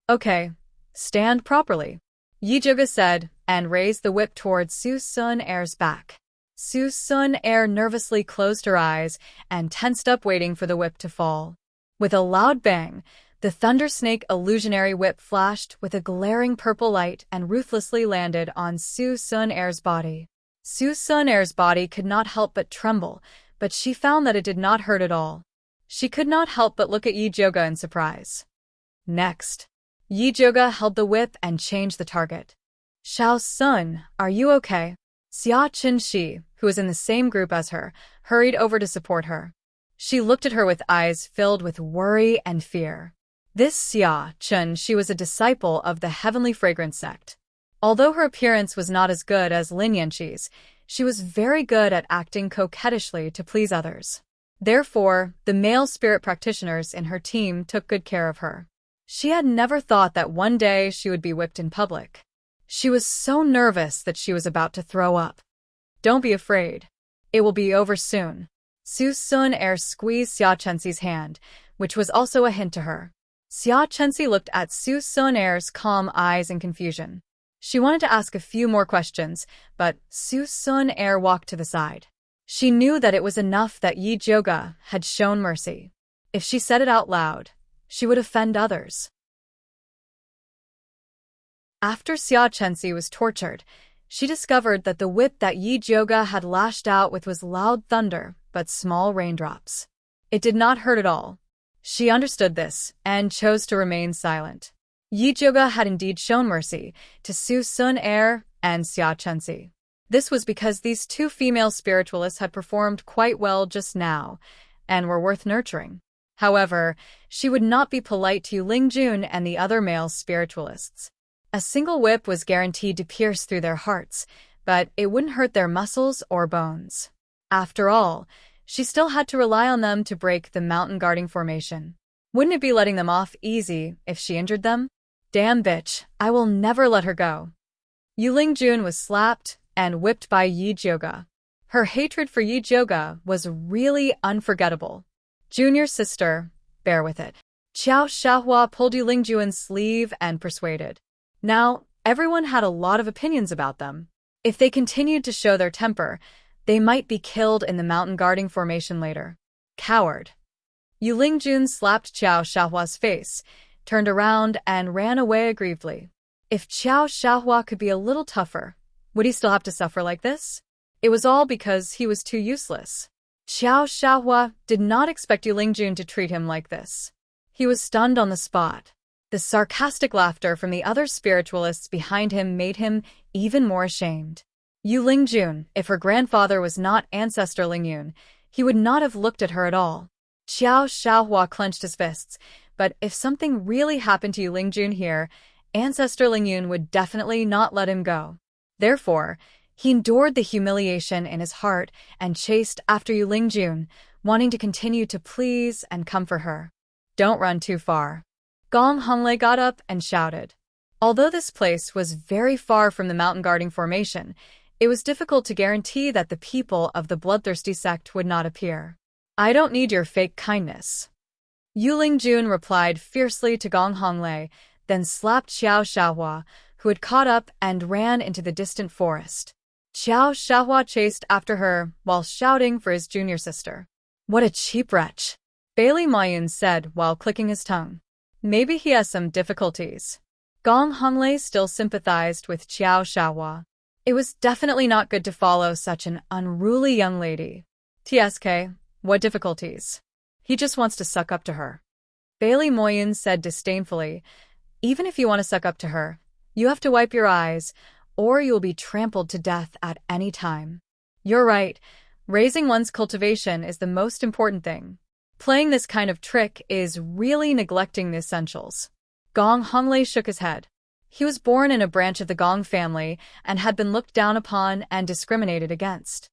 Okay, stand properly, Yi Juga said, and raised the whip towards Su Sun Air's back. Su Sun Air nervously closed her eyes and tensed up waiting for the whip to fall. With a loud bang, the Thunder Snake illusionary whip flashed with a glaring purple light and ruthlessly landed on Su Sun Air's body. Su Sun Air's body could not help but tremble, but she found that it did not hurt at all. She could not help but look at Yi Juga in surprise. Next, Yi Juga held the whip and changed the target. Xiao Sun, are you okay? Xia Qinshi, who was in the same group as her, hurried over to support her. She looked at her with eyes filled with worry and fear. This Xia Qinshi was a disciple of the Heavenly Fragrance sect. Although her appearance was not as good as Lin Yanqi's, she was very good at acting coquettishly to please others. Therefore, the male spirit practitioners in her team took good care of her. She had never thought that one day she would be whipped in public. She was so nervous that she was about to throw up. Don't be afraid. It will be over soon. Su Sun Er squeezed Xia Chenxi's hand, which was also a hint to her. Xia Chenxi looked at Su Sun Er's calm eyes in confusion. She wanted to ask a few more questions, but Su Sun Er walked to the side. She knew that it was enough that Yi Zhouge had shown mercy. If she said it out loud, she would offend others. After Xia Chenxi was tortured, she discovered that the whip that Yi Zhouge had lashed out with was loud thunder, but small raindrops. It did not hurt at all. She understood this and chose to remain silent. Yi Zhouge had indeed shown mercy to Su Sun Er and Xia Chenxi. This was because these two female spiritualists had performed quite well just now and were worth nurturing. However, she would not be polite to Lingjun and the other male spiritualists. A single whip was guaranteed to pierce through their hearts, but it wouldn't hurt their muscles or bones. After all, she still had to rely on them to break the mountain guarding formation. Wouldn't it be letting them off easy if she injured them? Damn bitch, I will never let her go. Yu Lingjun was slapped and whipped by Yi Zhouge. Her hatred for Yi Zhouge was really unforgettable. Junior sister, bear with it. Qiao Xiahua pulled Yu Lingjun's sleeve and persuaded. Now, everyone had a lot of opinions about them. If they continued to show their temper, they might be killed in the mountain guarding formation later. Coward. Yu Lingjun slapped Qiao Xiahua's face, turned around, and ran away aggrievedly. If Qiao Xiahua could be a little tougher, would he still have to suffer like this? It was all because he was too useless. Qiao Xiahua did not expect Yu Lingjun to treat him like this. He was stunned on the spot. The sarcastic laughter from the other spiritualists behind him made him even more ashamed. Yu Lingjun, if her grandfather was not Ancestor Lingyun, he would not have looked at her at all. Qiao Xiahua clenched his fists, but if something really happened to Yu Lingjun here, Ancestor Lingyun would definitely not let him go. Therefore, he endured the humiliation in his heart and chased after Yu Lingjun, wanting to continue to please and comfort her. Don't run too far. Gong Honglei got up and shouted. Although this place was very far from the mountain guarding formation, it was difficult to guarantee that the people of the bloodthirsty sect would not appear. I don't need your fake kindness. Yu Lingjun replied fiercely to Gong Honglei, then slapped Qiao Xiahua, who had caught up and ran into the distant forest. Qiao Xiahua chased after her while shouting for his junior sister. What a cheap wretch, Bailey Moyun said while clicking his tongue. Maybe he has some difficulties. Gong Honglei still sympathized with Qiao Xiahua. It was definitely not good to follow such an unruly young lady. TSK, what difficulties? He just wants to suck up to her. Bailey Moyun said disdainfully, even if you want to suck up to her, you have to wipe your eyes, or you will be trampled to death at any time. You're right, raising one's cultivation is the most important thing. Playing this kind of trick is really neglecting the essentials. Gong Honglei shook his head. He was born in a branch of the Gong family and had been looked down upon and discriminated against.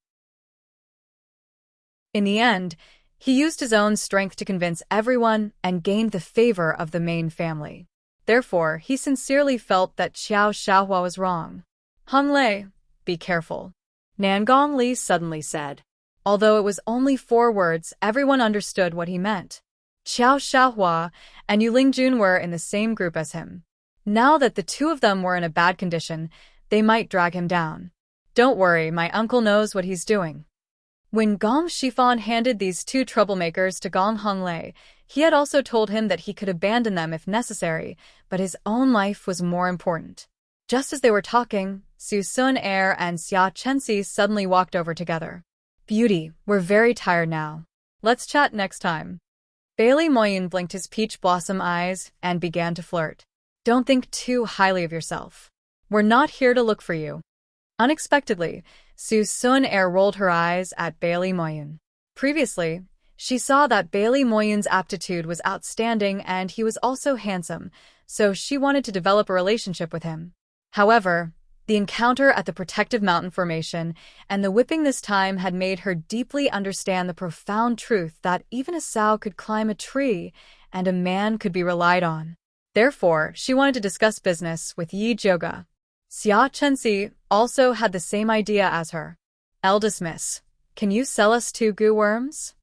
In the end, he used his own strength to convince everyone and gained the favor of the main family. Therefore, he sincerely felt that Qiao Xiahua was wrong. Honglei, be careful, Nangong Li suddenly said. Although it was only 4 words, everyone understood what he meant. Qiao Xiahua and Yu Lingjun were in the same group as him. Now that the two of them were in a bad condition, they might drag him down. Don't worry, my uncle knows what he's doing. When Gong Shifan handed these 2 troublemakers to Gong Honglei, he had also told him that he could abandon them if necessary, but his own life was more important. Just as they were talking, Su Sun Er and Xia Chenxi suddenly walked over together. Beauty, we're very tired now. Let's chat next time. Bailey Moyun blinked his peach blossom eyes and began to flirt. Don't think too highly of yourself. We're not here to look for you. Unexpectedly, Su Sun Er rolled her eyes at Bailey Moyun. Previously, she saw that Bailey Moyun's aptitude was outstanding and he was also handsome, so she wanted to develop a relationship with him. However, The encounter at the protective mountain formation and the whipping this time had made her deeply understand the profound truth that even a sow could climb a tree and a man could be relied on. Therefore, she wanted to discuss business with Yi Joga. Xia Chenxi also had the same idea as her. Eldest miss, can you sell us 2 goo worms?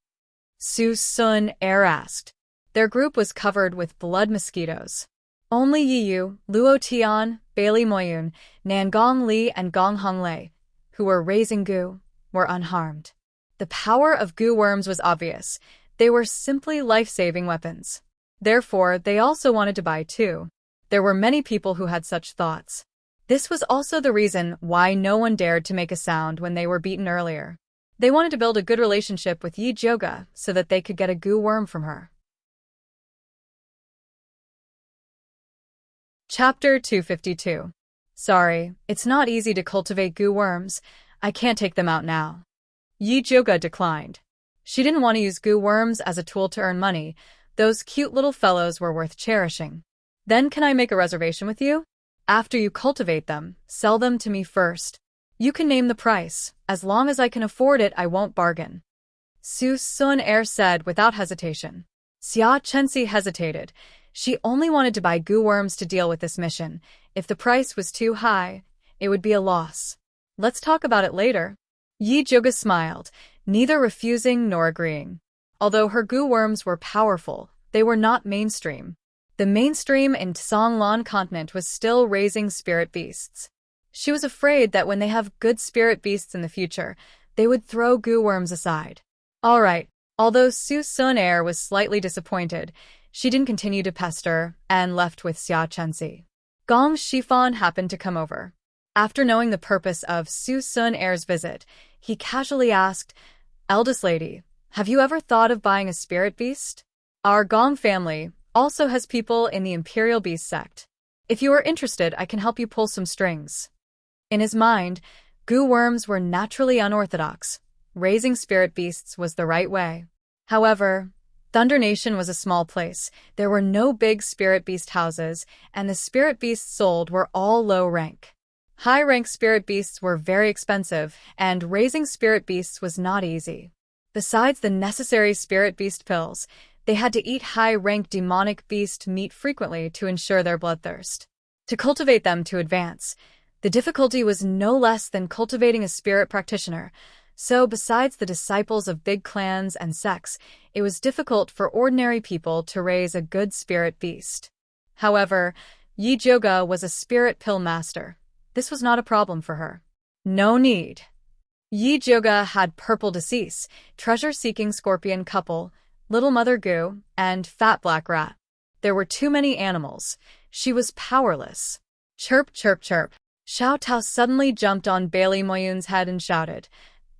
Su Sun Air asked. Their group was covered with blood mosquitoes. Only Yi Yu, Luo Tian, Bailey Moyun, Nangong Li and Gong Honglei, who were raising goo, were unharmed. The power of goo worms was obvious. They were simply life-saving weapons. Therefore, they also wanted to buy 2. There were many people who had such thoughts. This was also the reason why no one dared to make a sound when they were beaten earlier. They wanted to build a good relationship with Yi Joga so that they could get a goo worm from her. Chapter 252. Sorry, it's not easy to cultivate goo worms. I can't take them out now. Yi Joga declined. She didn't want to use goo worms as a tool to earn money. Those cute little fellows were worth cherishing. Then can I make a reservation with you? After you cultivate them, sell them to me first. You can name the price. As long as I can afford it, I won't bargain. Su Sun Air said without hesitation. Xia Chenxi hesitated. She only wanted to buy goo worms to deal with this mission. If the price was too high, it would be a loss. Let's talk about it later. Yi Joga smiled, neither refusing nor agreeing. Although her goo worms were powerful, they were not mainstream. The mainstream in Songlan continent was still raising spirit beasts. She was afraid that when they have good spirit beasts in the future, they would throw goo worms aside. All right. Although Su Sun Air was slightly disappointed, she didn't continue to pester and left with Xia Chenxi. Gong Shifan happened to come over. After knowing the purpose of Su Sun Air's visit, he casually asked, "Eldest lady, have you ever thought of buying a spirit beast? Our Gong family also has people in the Imperial Beast sect. If you are interested, I can help you pull some strings." In his mind, goo worms were naturally unorthodox. Raising spirit beasts was the right way. However, Thunder Nation was a small place. There were no big spirit beast houses, and the spirit beasts sold were all low rank. High-rank spirit beasts were very expensive, and raising spirit beasts was not easy. Besides the necessary spirit beast pills, they had to eat high-rank demonic beast meat frequently to ensure their bloodthirst. To cultivate them to advance, the difficulty was no less than cultivating a spirit practitioner. So, besides the disciples of big clans and sects, it was difficult for ordinary people to raise a good spirit beast. However, Yi Joga was a spirit pill master. This was not a problem for her. No need. Yi Joga had Purple Decease, treasure-seeking scorpion couple, Little Mother Goo, and Fat Black Rat. There were too many animals. She was powerless. Chirp, chirp, chirp. Xiao Tao suddenly jumped on Bailey Moyun's head and shouted,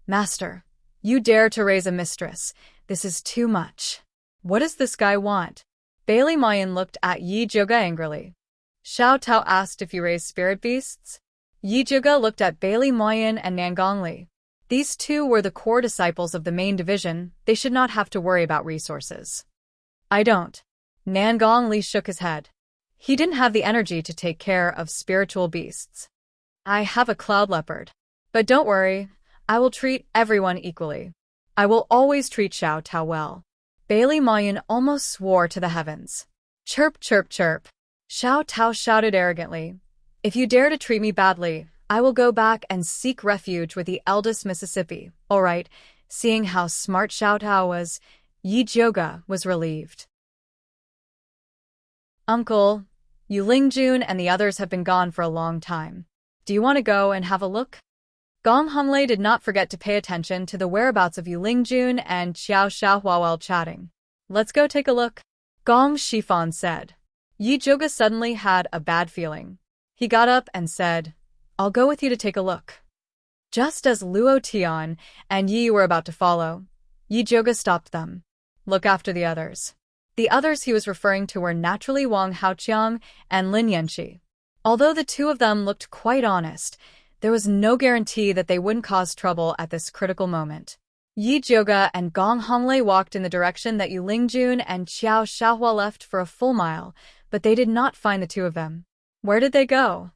"Master, you dare to raise a mistress. This is too much. What does this guy want?" Bailey Moyun looked at Yi Joga angrily. Xiao Tao asked if you raise spirit beasts. Yi Joga looked at Bailey Moyun and Nangong Li. These two were the core disciples of the main division. They should not have to worry about resources. I don't. Nangong Li shook his head. He didn't have the energy to take care of spiritual beasts. I have a cloud leopard. But don't worry. I will treat everyone equally. I will always treat Xiao Tao well. Bailey Moyun almost swore to the heavens. Chirp, chirp, chirp. Xiao Tao shouted arrogantly. If you dare to treat me badly, I will go back and seek refuge with the eldest Mississippi. All right. Seeing how smart Xiao Tao was, Yi Joga was relieved. Uncle, Yu Lingjun and the others have been gone for a long time. Do you want to go and have a look? Gong Honglei did not forget to pay attention to the whereabouts of Yu Lingjun and Xiao Xiaohua while chatting. Let's go take a look, Gong Shifan said. Yi Joga suddenly had a bad feeling. He got up and said, I'll go with you to take a look. Just as Luo Tian and Yi were about to follow, Yi Joga stopped them. Look after the others. The others he was referring to were naturally Wang Haoqiang and Lin Yanxi. Although the two of them looked quite honest, there was no guarantee that they wouldn't cause trouble at this critical moment. Yi Joga and Gong Honglei walked in the direction that Yu Lingjun and Xiao Xiaohua left for a full mile, but they did not find the two of them. Where did they go?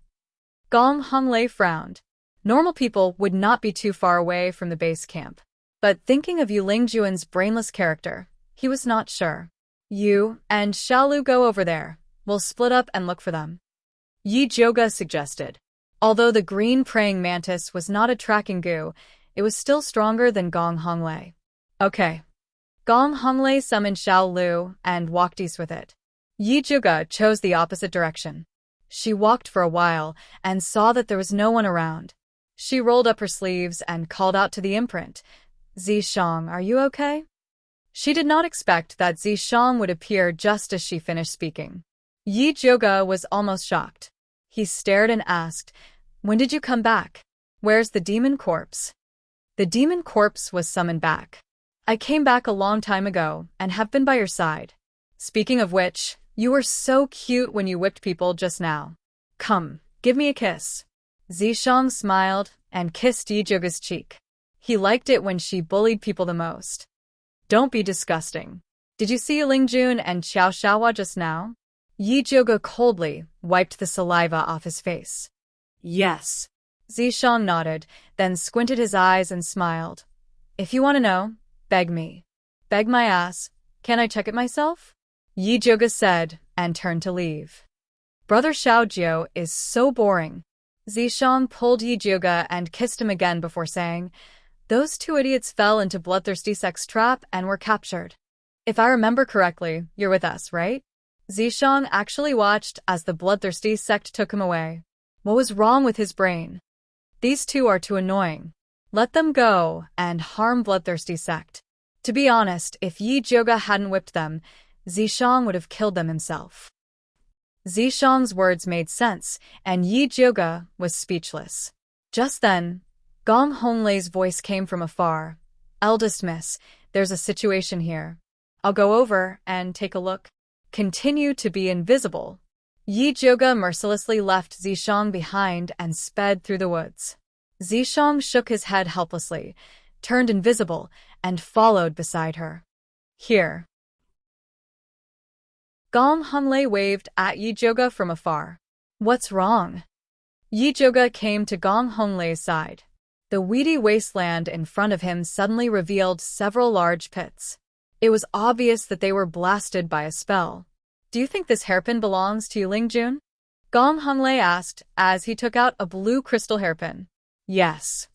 Gong Honglei frowned. Normal people would not be too far away from the base camp. But thinking of Yu Lingjuan's brainless character, he was not sure. You and Xiaolu go over there. We'll split up and look for them. Yi Zhouge suggested. Although the green praying mantis was not a tracking goo, it was still stronger than Gong Honglei. Okay. Gong Honglei summoned Xiaolu and walked east with it. Yi Zhouge chose the opposite direction. She walked for a while and saw that there was no one around. She rolled up her sleeves and called out to the imprint. Zishang, are you okay? She did not expect that Zishang would appear just as she finished speaking. Yi Zhouge was almost shocked. He stared and asked, "When did you come back? Where's the demon corpse?" The demon corpse was summoned back. "I came back a long time ago and have been by your side. Speaking of which, you were so cute when you whipped people just now. Come, give me a kiss." Zishang smiled and kissed Yi Zhouge's cheek. He liked it when she bullied people the most. "Don't be disgusting. Did you see Lingjun and Xiao Xiaohua just now?" Yi Zhouge coldly wiped the saliva off his face. Yes. Zishang nodded, then squinted his eyes and smiled. "If you want to know, beg me." "Beg my ass. Can I check it myself?" Yi Zhouge said and turned to leave. Brother Xiaojiu is so boring. Zishang pulled Yi Zhouge and kissed him again before saying, "Those two idiots fell into bloodthirsty sex trap and were captured. If I remember correctly, you're with us, right?" Zishang actually watched as the bloodthirsty sect took him away. What was wrong with his brain? These two are too annoying. Let them go and harm bloodthirsty sect. To be honest, if Yi Zhouge hadn't whipped them, Zishang would have killed them himself. Zishang's words made sense, and Yi Zhouge was speechless. Just then, Gong Honglei's voice came from afar. "Eldest miss, there's a situation here. I'll go over and take a look." Continue to be invisible. Yi Zhouge mercilessly left Zishang behind and sped through the woods. Zishang shook his head helplessly, turned invisible, and followed beside her. "Here." Gong Honglei waved at Yi Zhouge from afar. "What's wrong?" Yi Zhouge came to Gong Honglei's side. The weedy wasteland in front of him suddenly revealed several large pits. It was obvious that they were blasted by a spell. "Do you think this hairpin belongs to Yu Lingjun?" Gong Honglei asked as he took out a blue crystal hairpin. "Yes."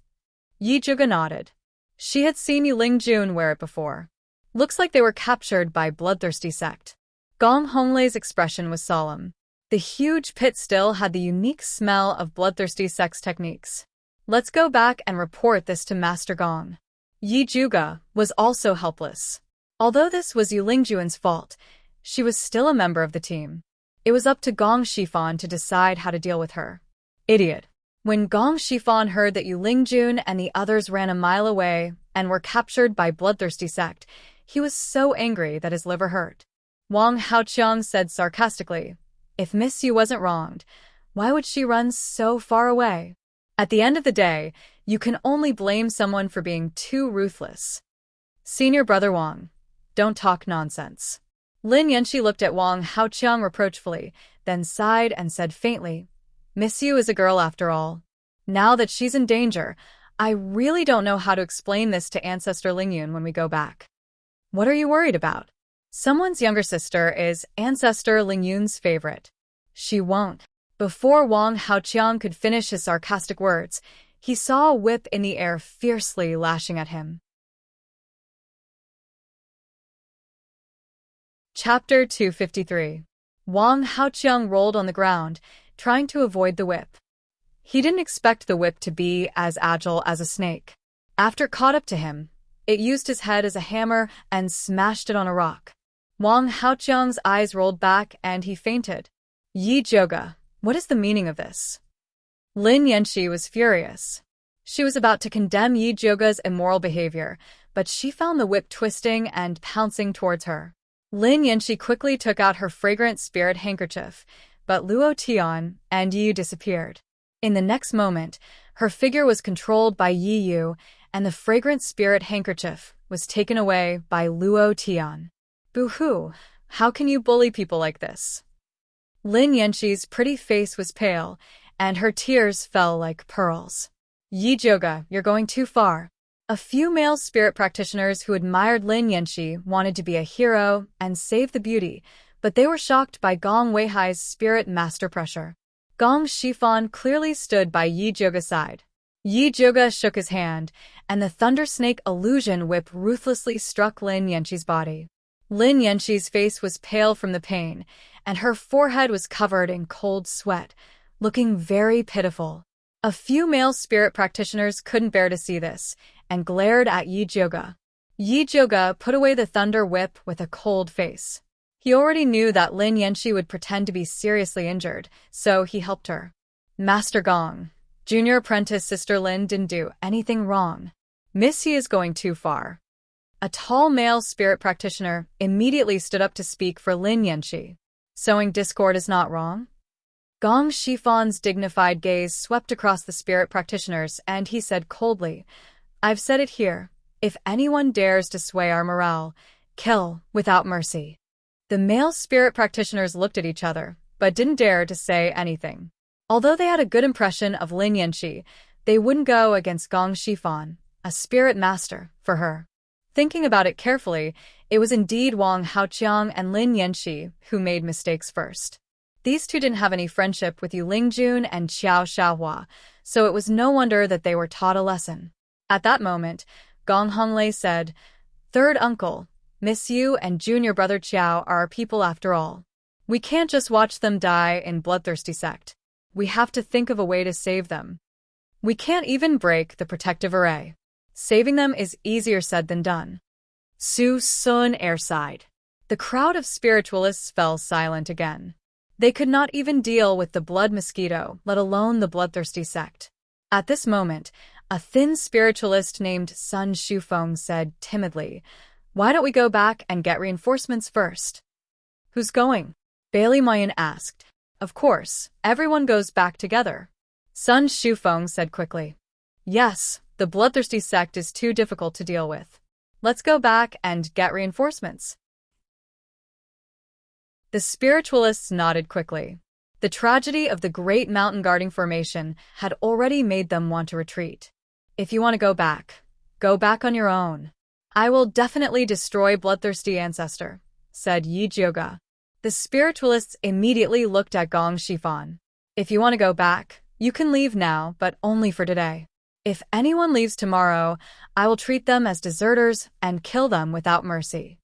Yi Zhouge nodded. She had seen Yu Lingjun wear it before. "Looks like they were captured by bloodthirsty sect." Gong Honglei's expression was solemn. The huge pit still had the unique smell of bloodthirsty sect's techniques. "Let's go back and report this to Master Gong." Yi Zhouge was also helpless. Although this was Yu Lingjuan's fault, she was still a member of the team. It was up to Gong Shifan to decide how to deal with her. Idiot. When Gong Shifan heard that Yu Lingjun and the others ran a mile away and were captured by bloodthirsty sect, he was so angry that his liver hurt. Wang Haoqiang said sarcastically, "If Miss Yu wasn't wronged, why would she run so far away?" At the end of the day, you can only blame someone for being too ruthless. Senior Brother Wang, don't talk nonsense. Lin Yanxi looked at Wang Haoqiang reproachfully, then sighed and said faintly, "Miss Yu is a girl after all. Now that she's in danger, I really don't know how to explain this to Ancestor Lingyun when we go back." "What are you worried about? Someone's younger sister is Ancestor Lingyun's favorite. She won't." Before Wang Haoqiang could finish his sarcastic words, he saw a whip in the air fiercely lashing at him. Chapter 253. Wang Haoqiang rolled on the ground, trying to avoid the whip. He didn't expect the whip to be as agile as a snake. After it caught up to him, it used his head as a hammer and smashed it on a rock. Wang Haoqiang's eyes rolled back and he fainted. "Yi Zhouge, what is the meaning of this?" Lin Yanxi was furious. She was about to condemn Yi Zhouge's immoral behavior, but she found the whip twisting and pouncing towards her. Lin Yanxi quickly took out her fragrant spirit handkerchief, but Luo Tian and Yi Yu disappeared. In the next moment, her figure was controlled by Yi Yu, and the fragrant spirit handkerchief was taken away by Luo Tian. "Boo-hoo, how can you bully people like this?" Lin Yanxi's pretty face was pale, and her tears fell like pearls. Yi Zhuge, you're going too far. A few male spirit practitioners who admired Lin Yanxi wanted to be a hero and save the beauty, but they were shocked by Gong Weihai's spirit master pressure. Gong Shifan clearly stood by Yi Zhuge's side. Yi Zhuge shook his hand, and the thunder snake illusion whip ruthlessly struck Lin Yanxi's body. Lin Yanxi's face was pale from the pain, and her forehead was covered in cold sweat, looking very pitiful. A few male spirit practitioners couldn't bear to see this, and glared at Yi Zhuge. Yi Zhuge put away the thunder whip with a cold face. He already knew that Lin Yanxi would pretend to be seriously injured, so he helped her. Master Gong, junior apprentice Sister Lin didn't do anything wrong. Miss He is going too far. A tall male spirit practitioner immediately stood up to speak for Lin Yanxi. Sowing discord is not wrong? Gong Shifan's dignified gaze swept across the spirit practitioners, and he said coldly, I've said it here. If anyone dares to sway our morale, kill without mercy. The male spirit practitioners looked at each other, but didn't dare to say anything. Although they had a good impression of Lin Yanxi, they wouldn't go against Gong Shifan, a spirit master, for her. Thinking about it carefully, it was indeed Wang Haoqiang and Lin Yanxi who made mistakes first. These two didn't have any friendship with Yu Lingjun and Qiao Xiaohua, so it was no wonder that they were taught a lesson. At that moment, Gong Honglei said, Third uncle, Miss Yu and junior brother Qiao are our people after all. We can't just watch them die in bloodthirsty sect. We have to think of a way to save them. We can't even break the protective array. Saving them is easier said than done. Su Sun Air sighed. The crowd of spiritualists fell silent again. They could not even deal with the blood mosquito, let alone the bloodthirsty sect. At this moment, a thin spiritualist named Sun Shufeng said timidly, Why don't we go back and get reinforcements first? Who's going? Bailey Mayan asked. Of course, everyone goes back together. Sun Shufeng said quickly. Yes, the bloodthirsty sect is too difficult to deal with. Let's go back and get reinforcements. The spiritualists nodded quickly. The tragedy of the Great Mountain Guarding Formation had already made them want to retreat. If you want to go back on your own. I will definitely destroy Bloodthirsty Ancestor, said Yi Zhuge. The spiritualists immediately looked at Gong Shifan. If you want to go back, you can leave now, but only for today. If anyone leaves tomorrow, I will treat them as deserters and kill them without mercy.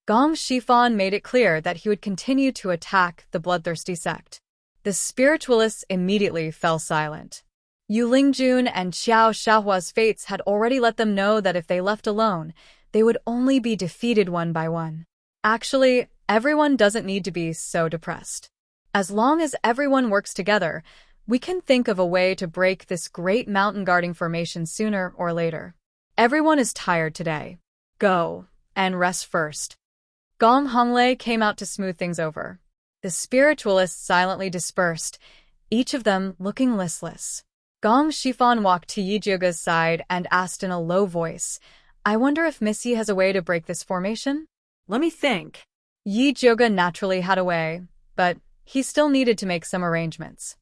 Gong Shifan made it clear that he would continue to attack the bloodthirsty sect. The spiritualists immediately fell silent. Yu Lingjun and Qiao Xiaohua's fates had already let them know that if they left alone, they would only be defeated one by one. Actually, everyone doesn't need to be so depressed. As long as everyone works together, we can think of a way to break this great mountain guarding formation sooner or later. Everyone is tired today. Go and rest first. Gong Honglei came out to smooth things over. The spiritualists silently dispersed, each of them looking listless. Gong Shifan walked to Yi Zhuge's side and asked in a low voice, I wonder if Miss Yi has a way to break this formation? Let me think. Yi Zhuge naturally had a way, but he still needed to make some arrangements.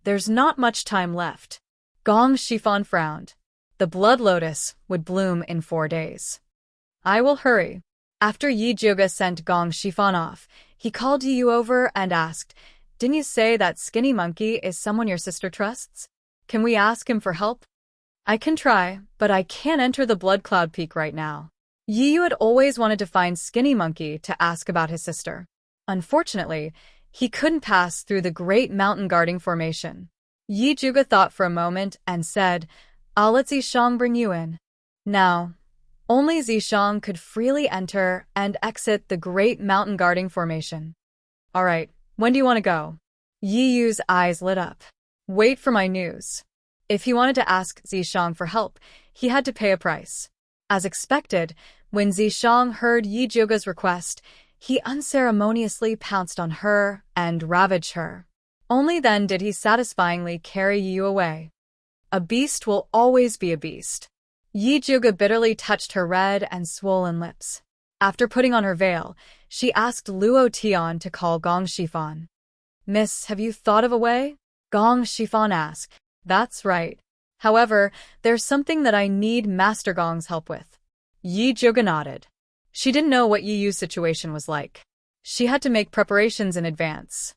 There's not much time left. Gong Shifan frowned. The blood lotus would bloom in 4 days. I will hurry. After Yi Zhuge sent Gong Shifan off, he called Yu over and asked, Didn't you say that Skinny Monkey is someone your sister trusts? Can we ask him for help? I can try, but I can't enter the Blood Cloud Peak right now. Yu had always wanted to find Skinny Monkey to ask about his sister. Unfortunately, he couldn't pass through the Great Mountain Guarding Formation. Yi Zhuge thought for a moment and said, I'll let Zishang bring you in. Now, only Zishang could freely enter and exit the Great Mountain Guarding Formation. All right, when do you want to go? Yi Yu's eyes lit up. Wait for my news. If he wanted to ask Zishang for help, he had to pay a price. As expected, when Zishang heard Yi Zhuge's request, he unceremoniously pounced on her and ravaged her. Only then did he satisfyingly carry Yu away. A beast will always be a beast. Yi Zhuge bitterly touched her red and swollen lips. After putting on her veil, she asked Luo Tian to call Gong Shifan. Miss, have you thought of a way? Gong Shifan asked. That's right. However, there's something that I need Master Gong's help with. Yi Zhuge nodded. She didn't know what Yi Yu's situation was like. She had to make preparations in advance.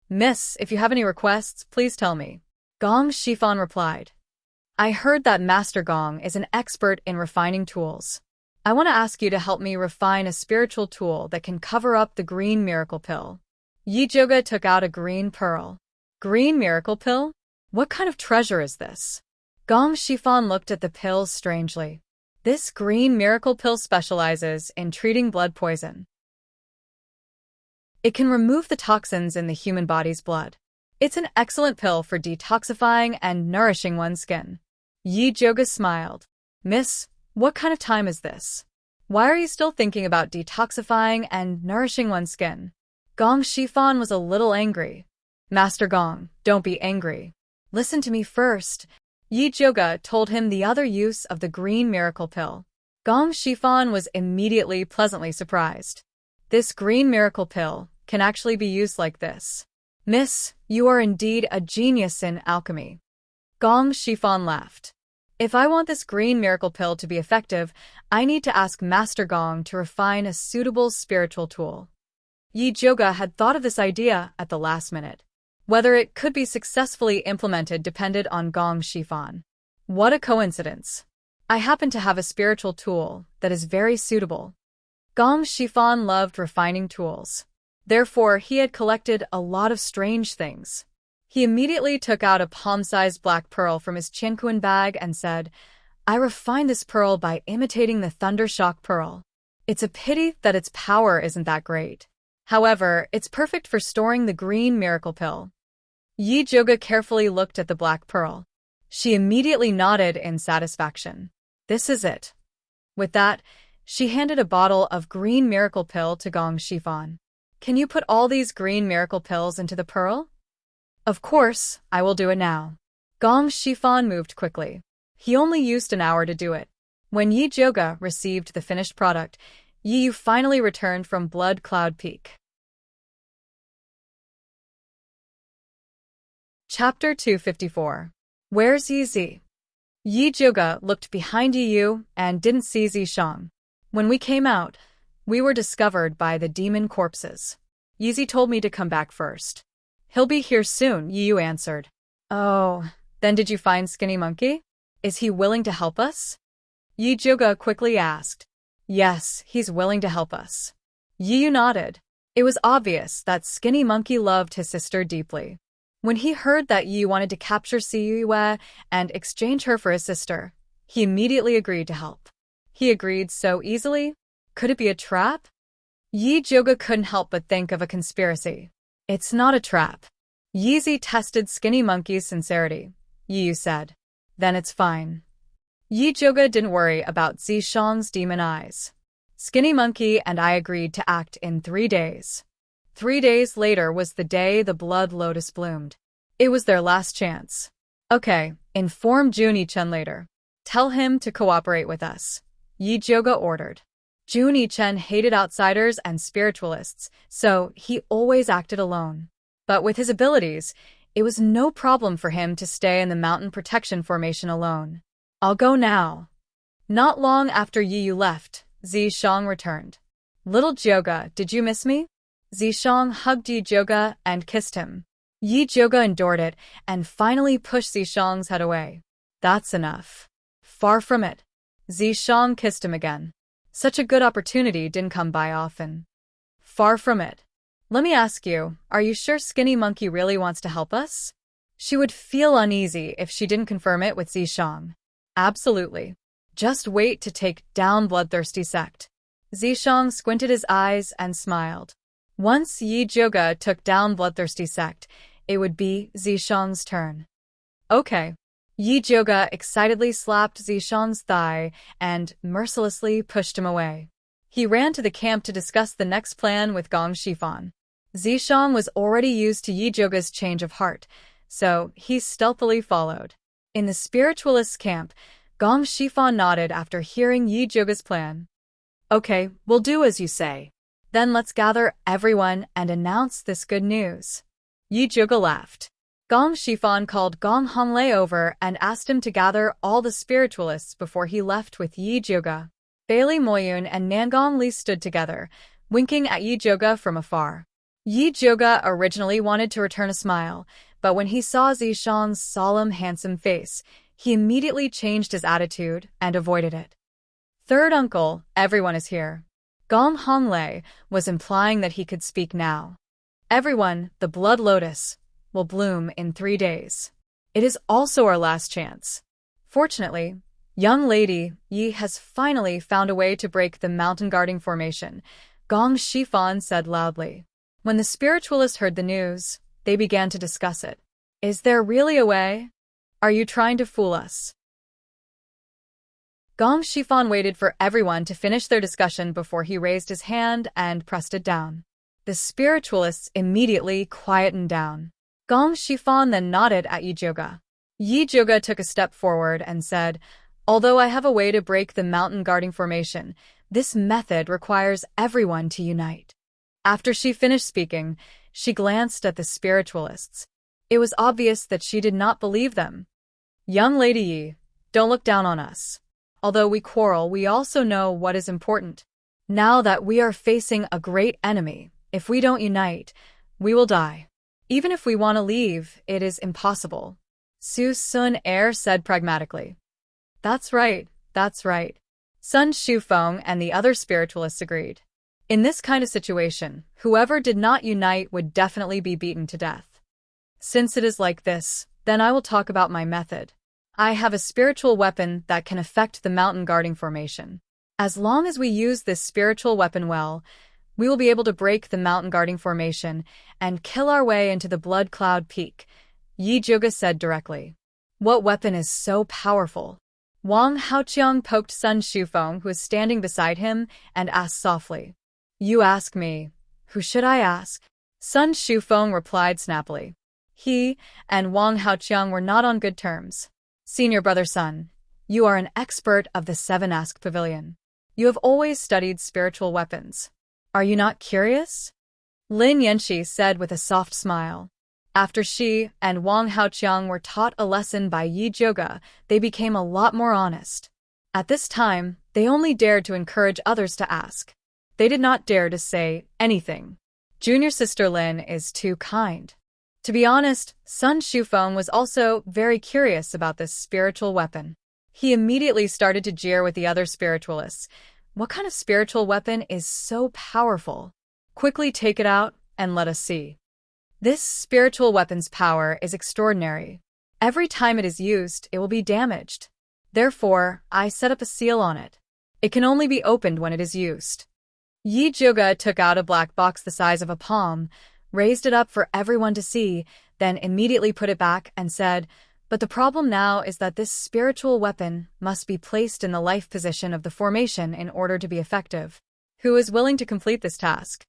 Miss, if you have any requests, please tell me. Gong Shifan replied. I heard that Master Gong is an expert in refining tools. I want to ask you to help me refine a spiritual tool that can cover up the green miracle pill. Yi Zhuge took out a green pearl. Green miracle pill? What kind of treasure is this? Gong Shifan looked at the pill strangely. This green miracle pill specializes in treating blood poison. It can remove the toxins in the human body's blood. It's an excellent pill for detoxifying and nourishing one's skin. Yi Zhuge smiled. Miss, what kind of time is this? Why are you still thinking about detoxifying and nourishing one's skin? Gong Shifan was a little angry. Master Gong, don't be angry. Listen to me first. Yi Zhuge told him the other use of the green miracle pill. Gong Shifan was immediately pleasantly surprised. This green miracle pill can actually be used like this. Miss, you are indeed a genius in alchemy. Gong Shifan laughed. If I want this green miracle pill to be effective, I need to ask Master Gong to refine a suitable spiritual tool. Yi Zhuge had thought of this idea at the last minute. Whether it could be successfully implemented depended on Gong Shifan. What a coincidence. I happen to have a spiritual tool that is very suitable. Gong Shifan loved refining tools. Therefore, he had collected a lot of strange things. He immediately took out a palm-sized black pearl from his Qianquan bag and said, I refined this pearl by imitating the thunder shock pearl. It's a pity that its power isn't that great. However, it's perfect for storing the green miracle pill. Yi Zhuge carefully looked at the black pearl. She immediately nodded in satisfaction. This is it. With that, she handed a bottle of green miracle pill to Gong Shifan. Can you put all these green miracle pills into the pearl? Of course, I will do it now. Gong Shifan moved quickly. He only used an hour to do it. When Yi Zhuge received the finished product, Yi Yu finally returned from Blood Cloud Peak. Chapter 254. Where's Yi Zi? Yi Zhuge looked behind Yi Yu and didn't see Zishang. When we came out, we were discovered by the demon corpses. Yi Zi told me to come back first. He'll be here soon, Yi Yu answered. Oh, then did you find Skinny Monkey? Is he willing to help us? Yi Zhuge quickly asked. Yes, he's willing to help us. Yi Yu nodded. It was obvious that Skinny Monkey loved his sister deeply. When he heard that Yi wanted to capture Siyue and exchange her for his sister, he immediately agreed to help. He agreed so easily? Could it be a trap? Yi Zhuge couldn't help but think of a conspiracy. It's not a trap. Yi Zi tested Skinny Monkey's sincerity, Yi Yu said. Then it's fine. Yi Zhuge didn't worry about Zishang's demon eyes. Skinny Monkey and I agreed to act in 3 days. 3 days later was the day the blood lotus bloomed. It was their last chance. Okay, inform Juni-chen later. Tell him to cooperate with us, Yi Zhuge ordered. Juni-chen hated outsiders and spiritualists, so he always acted alone. But with his abilities, it was no problem for him to stay in the mountain protection formation alone. I'll go now. Not long after Yi Yu left, Zishang returned. Little Zhuge, did you miss me? Zishang hugged Yi Zhuge and kissed him. Yi Zhuge endured it and finally pushed Zishang's head away. That's enough. Far from it. Zishang kissed him again. Such a good opportunity didn't come by often. Far from it. Let me ask you, are you sure Skinny Monkey really wants to help us? She would feel uneasy if she didn't confirm it with Zishang. Absolutely. Just wait to take down Bloodthirsty Sect. Zishang squinted his eyes and smiled. Once Yi Zhuge took down Bloodthirsty Sect, it would be Zishang's turn. Okay. Yi Zhuge excitedly slapped Zishang's thigh and mercilessly pushed him away. He ran to the camp to discuss the next plan with Gong Shifan. Zishang was already used to Yi Zhuge's change of heart, so he stealthily followed. In the spiritualist's camp, Gong Shifan nodded after hearing Yi Zhuge's plan. Okay, we'll do as you say. Then let's gather everyone and announce this good news. Yi Zhuge laughed. Gong Shifan called Gong Honglei over and asked him to gather all the spiritualists before he left with Yi Zhuge. Bailey Moyun and Nangong Li stood together, winking at Yi Zhuge from afar. Yi Zhuge originally wanted to return a smile, but when he saw Zishang's solemn, handsome face, he immediately changed his attitude and avoided it. Third uncle, everyone is here. Gong Honglei was implying that he could speak now. Everyone, the blood lotus, will bloom in 3 days. It is also our last chance. Fortunately, young lady Yi has finally found a way to break the mountain guarding formation, Gong Shifan said loudly. When the spiritualists heard the news, they began to discuss it. Is there really a way? Are you trying to fool us? Gong Shifan waited for everyone to finish their discussion before he raised his hand and pressed it down. The spiritualists immediately quietened down. Gong Shifan then nodded at Yi Zhuge. Yi Zhuge took a step forward and said, "Although I have a way to break the mountain guarding formation, this method requires everyone to unite." After she finished speaking, she glanced at the spiritualists. It was obvious that she did not believe them. "Young lady Yi, don't look down on us. Although we quarrel, we also know what is important. Now that we are facing a great enemy, if we don't unite, we will die. Even if we want to leave, it is impossible." Su Sun Er said pragmatically. That's right. Sun Shufeng and the other spiritualists agreed. In this kind of situation, whoever did not unite would definitely be beaten to death. Since it is like this, then I will talk about my method. I have a spiritual weapon that can affect the mountain guarding formation. As long as we use this spiritual weapon well, we will be able to break the mountain guarding formation and kill our way into the Blood Cloud Peak, Yi Zhuge said directly. What weapon is so powerful? Wang Haoqiang poked Sun Shufeng, who was standing beside him, and asked softly. You ask me. Who should I ask? Sun Shufeng replied snappily. He and Wang Haoqiang were not on good terms. Senior brother Sun, you are an expert of the Seven Ask Pavilion. You have always studied spiritual weapons. Are you not curious? Lin Yanxi said with a soft smile. After she and Wang Haoqiang were taught a lesson by Yi Zhuge, they became a lot more honest. At this time, they only dared to encourage others to ask. They did not dare to say anything. Junior sister Lin is too kind. To be honest, Sun Shufeng was also very curious about this spiritual weapon. He immediately started to jeer with the other spiritualists. What kind of spiritual weapon is so powerful? Quickly take it out and let us see. This spiritual weapon's power is extraordinary. Every time it is used, it will be damaged. Therefore, I set up a seal on it. It can only be opened when it is used. Yi Zhuge took out a black box the size of a palm, raised it up for everyone to see, then immediately put it back and said, but the problem now is that this spiritual weapon must be placed in the life position of the formation in order to be effective. Who is willing to complete this task?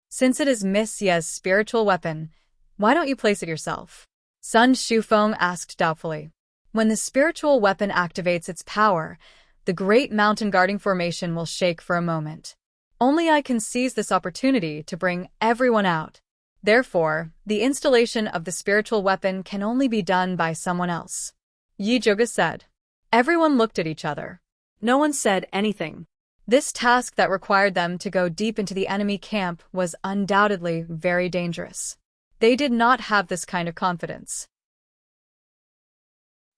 Since it is Miss Ye's spiritual weapon, why don't you place it yourself? Sun Shufeng asked doubtfully. When the spiritual weapon activates its power, the great mountain guarding formation will shake for a moment. Only I can seize this opportunity to bring everyone out. Therefore, the installation of the spiritual weapon can only be done by someone else. Yi Zhuge said. Everyone looked at each other. No one said anything. This task that required them to go deep into the enemy camp was undoubtedly very dangerous. They did not have this kind of confidence.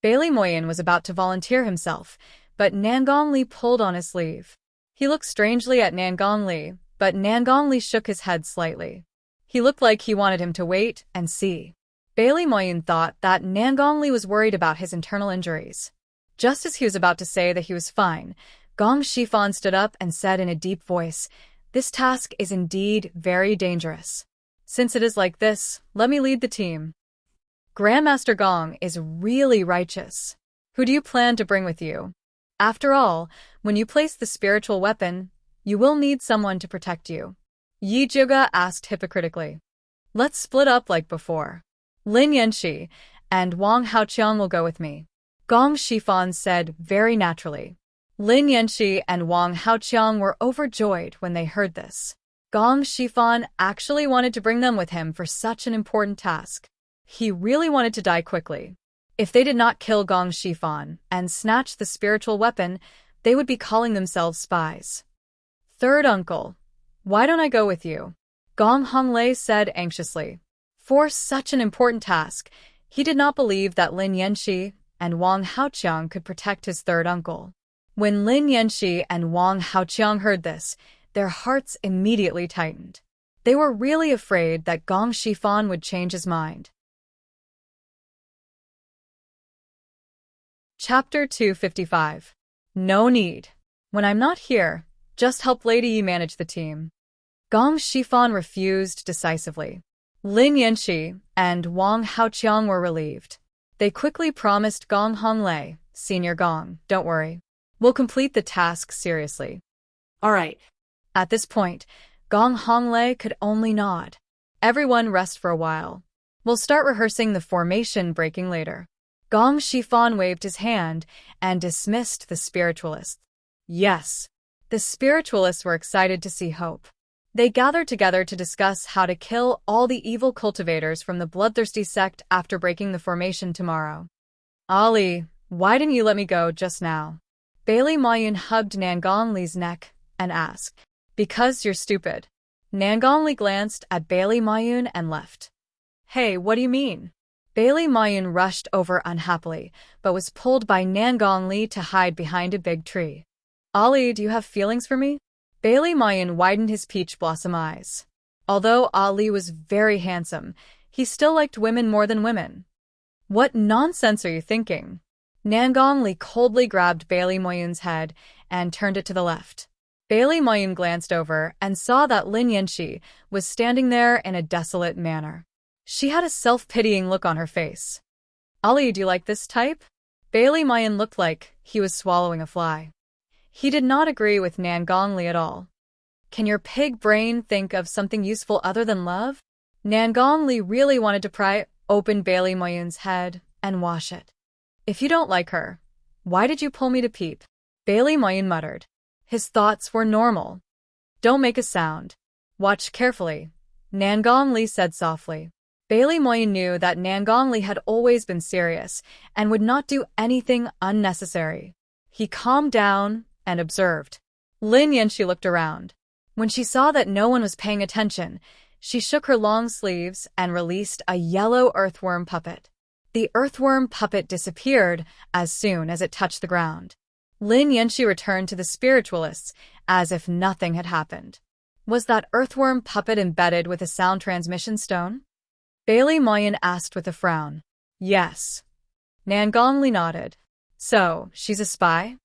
Bailey Moyun was about to volunteer himself, but Nangong Li pulled on his sleeve. He looked strangely at Nangong Li, but Nangong Li shook his head slightly. He looked like he wanted him to wait and see. Bailey Moyun thought that Nangong Li was worried about his internal injuries. Just as he was about to say that he was fine, Gong Shifan stood up and said in a deep voice, This task is indeed very dangerous. Since it is like this, let me lead the team. Grandmaster Gong is really righteous. Who do you plan to bring with you? After all, when you place the spiritual weapon, you will need someone to protect you. Yi Zhuge asked hypocritically. Let's split up like before. Lin Yanxi and Wang Haoqiang will go with me. Gong Shifan said very naturally. Lin Yanxi and Wang Haoqiang were overjoyed when they heard this. Gong Shifan actually wanted to bring them with him for such an important task. He really wanted to die quickly. If they did not kill Gong Shifan and snatch the spiritual weapon, they would be calling themselves spies. Third uncle, why don't I go with you? Gong Honglei said anxiously. For such an important task, he did not believe that Lin Yanxi and Wang Haoqiang could protect his third uncle. When Lin Yanxi and Wang Haoqiang heard this, their hearts immediately tightened. They were really afraid that Gong Shifan would change his mind. Chapter 255. No need. When I'm not here, just help Lady Yi manage the team. Gong Shifan refused decisively. Lin Yanxi and Wang Haoqiang were relieved. They quickly promised Gong Honglei, Senior Gong, don't worry. We'll complete the task seriously. All right. At this point, Gong Honglei could only nod. Everyone rest for a while. We'll start rehearsing the formation breaking later. Gong Shifan waved his hand and dismissed the spiritualists. Yes, the spiritualists were excited to see hope. They gathered together to discuss how to kill all the evil cultivators from the bloodthirsty sect after breaking the formation tomorrow. Ali, why didn't you let me go just now? Bailey Mayun hugged Nangongli's neck and asked. Because you're stupid. Nangongli glanced at Bailey Mayun and left. Hey, what do you mean? Bailey Mayun rushed over unhappily, but was pulled by Nangongli to hide behind a big tree. Ali, do you have feelings for me? Bailey Mayun widened his peach blossom eyes. Although Ali was very handsome, he still liked women more than women. What nonsense are you thinking? Nangongli coldly grabbed Bailey Mayun's head and turned it to the left. Bailey Mayun glanced over and saw that Lin Yanxi was standing there in a desolate manner. She had a self-pitying look on her face. Ali, do you like this type? Bailey Mayun looked like he was swallowing a fly. He did not agree with Nangongli at all. Can your pig brain think of something useful other than love? Nangongli really wanted to pry open Bailey Mayun's head and wash it. If you don't like her, why did you pull me to peep? Bailey Mayun muttered. His thoughts were normal. Don't make a sound. Watch carefully, Nangongli said softly. Bailey Mayun knew that Nangongli had always been serious and would not do anything unnecessary. He calmed down and observed. Lin Yanxi looked around. When she saw that no one was paying attention, she shook her long sleeves and released a yellow earthworm puppet. The earthworm puppet disappeared as soon as it touched the ground. Lin Yanxi returned to the spiritualists as if nothing had happened. Was that earthworm puppet embedded with a sound transmission stone? Bailey Mayun asked with a frown. Yes. Nangongli nodded. So, she's a spy?